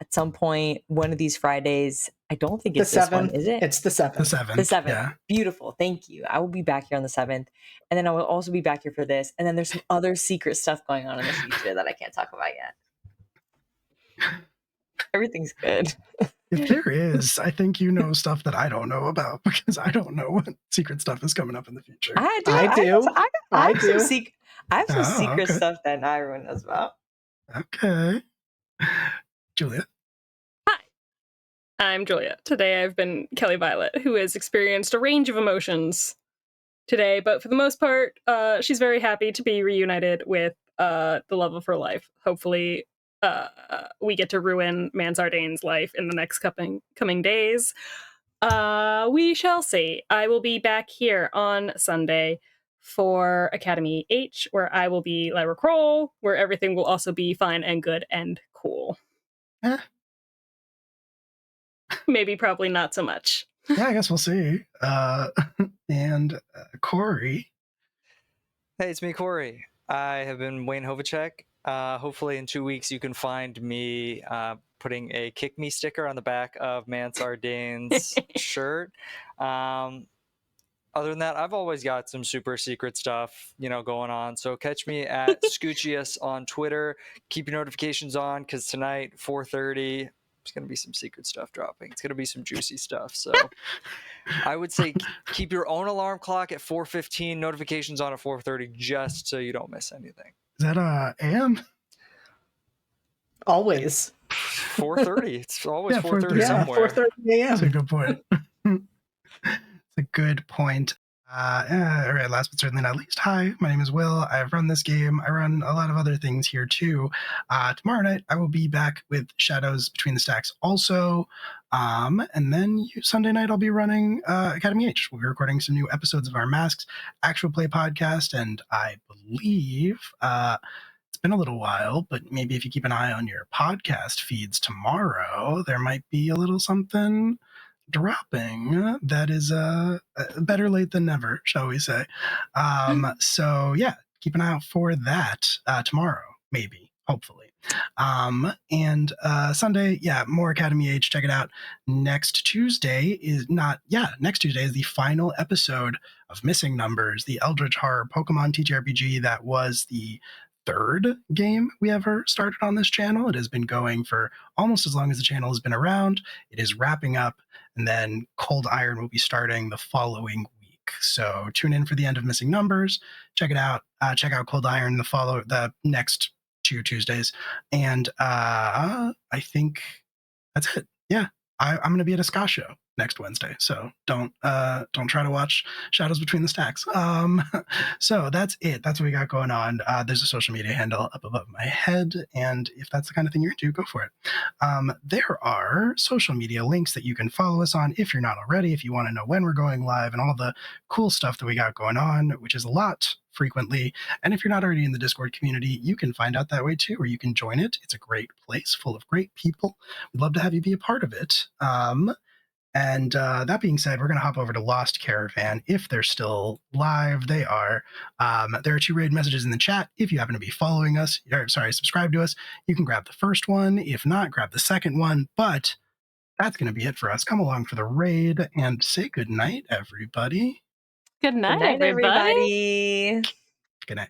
at some point one of these Fridays. I don't think it's this one, is it? It's the 7th. the 7th. The 7th. Yeah. Beautiful. Thank you. I will be back here on the 7th. And then I will also be back here for this. And then there's some other secret stuff going on in the future that I can't talk about yet. Everything's good. If there is, I think you know stuff that I don't know about because I don't know what secret stuff is coming up in the future. I I do. have some I do. secret Oh, stuff that not everyone knows about. Okay. Julia. I'm Julia. Today I've been Kelly Violet, who has experienced a range of emotions today, but for the most part, she's very happy to be reunited with the love of her life. Hopefully, we get to ruin Mansardane's life in the next coming days. We shall see. I will be back here on Sunday for Academy H, where I will be Lyra Kroll, where everything will also be fine and good and cool. Eh. Maybe, probably not so much. Yeah, I guess we'll see. And Corey. Hey, it's me, Corey. I have been Wayne Hovacek. Hopefully, in 2 weeks, you can find me putting a "Kick Me" sticker on the back of Mansardane's shirt. Other than that, I've always got some super secret stuff, going on. So catch me at Scoochius on Twitter. Keep your notifications on, because tonight, 4:30, there's going to be some secret stuff dropping. It's going to be some juicy stuff. So I would say keep your own alarm clock at 4:15, notifications on at 4:30, just so you don't miss anything. Is that AM? Always. 4:30. It's always Yeah, 4:30 4:30. somewhere. 4:30 a.m. That's a good point. It's a good point. All right, last but certainly not least, hi, my name is Will. I run this game. I run a lot of other things here too. Tomorrow night, I will be back with Shadows Between the Stacks also. And then Sunday night, I'll be running Academy H. We'll be recording some new episodes of our Masks Actual Play podcast. And I believe it's been a little while, but maybe if you keep an eye on your podcast feeds tomorrow, there might be a little something dropping that is better late than never, shall we say. So yeah, keep an eye out for that tomorrow, maybe, hopefully. And Sunday, yeah, more Academy H. Check it out. Next Tuesday is the final episode of Missing Numbers, the Eldritch Horror Pokemon TTRPG that was the third game we ever started on this channel. It has been going for almost as long as the channel has been around. It is wrapping up, and then Cold Iron will be starting the following week. So tune in for the end of Missing Numbers. Check it out. Check out Cold Iron the next 2 Tuesdays. And I think that's it. Yeah, I'm going to be at a ska show next Wednesday, so don't try to watch Shadows Between the Stacks. So that's it. That's what we got going on. There's a social media handle up above my head, and if that's the kind of thing you're into, go for it. There are social media links that you can follow us on if you're not already, if you want to know when we're going live and all the cool stuff that we got going on, which is a lot frequently. And if you're not already in the Discord community, you can find out that way too, or you can join it. It's a great place full of great people. We'd love to have you be a part of it. And that being said, we're going to hop over to Lost Caravan. If they're still live, they are. There are 2 raid messages in the chat. If you happen to be following us, subscribe to us, you can grab the first one. If not, grab the second one. But that's going to be it for us. Come along for the raid and say good night, everybody. Good night, Good night, everybody. everybody. Good night.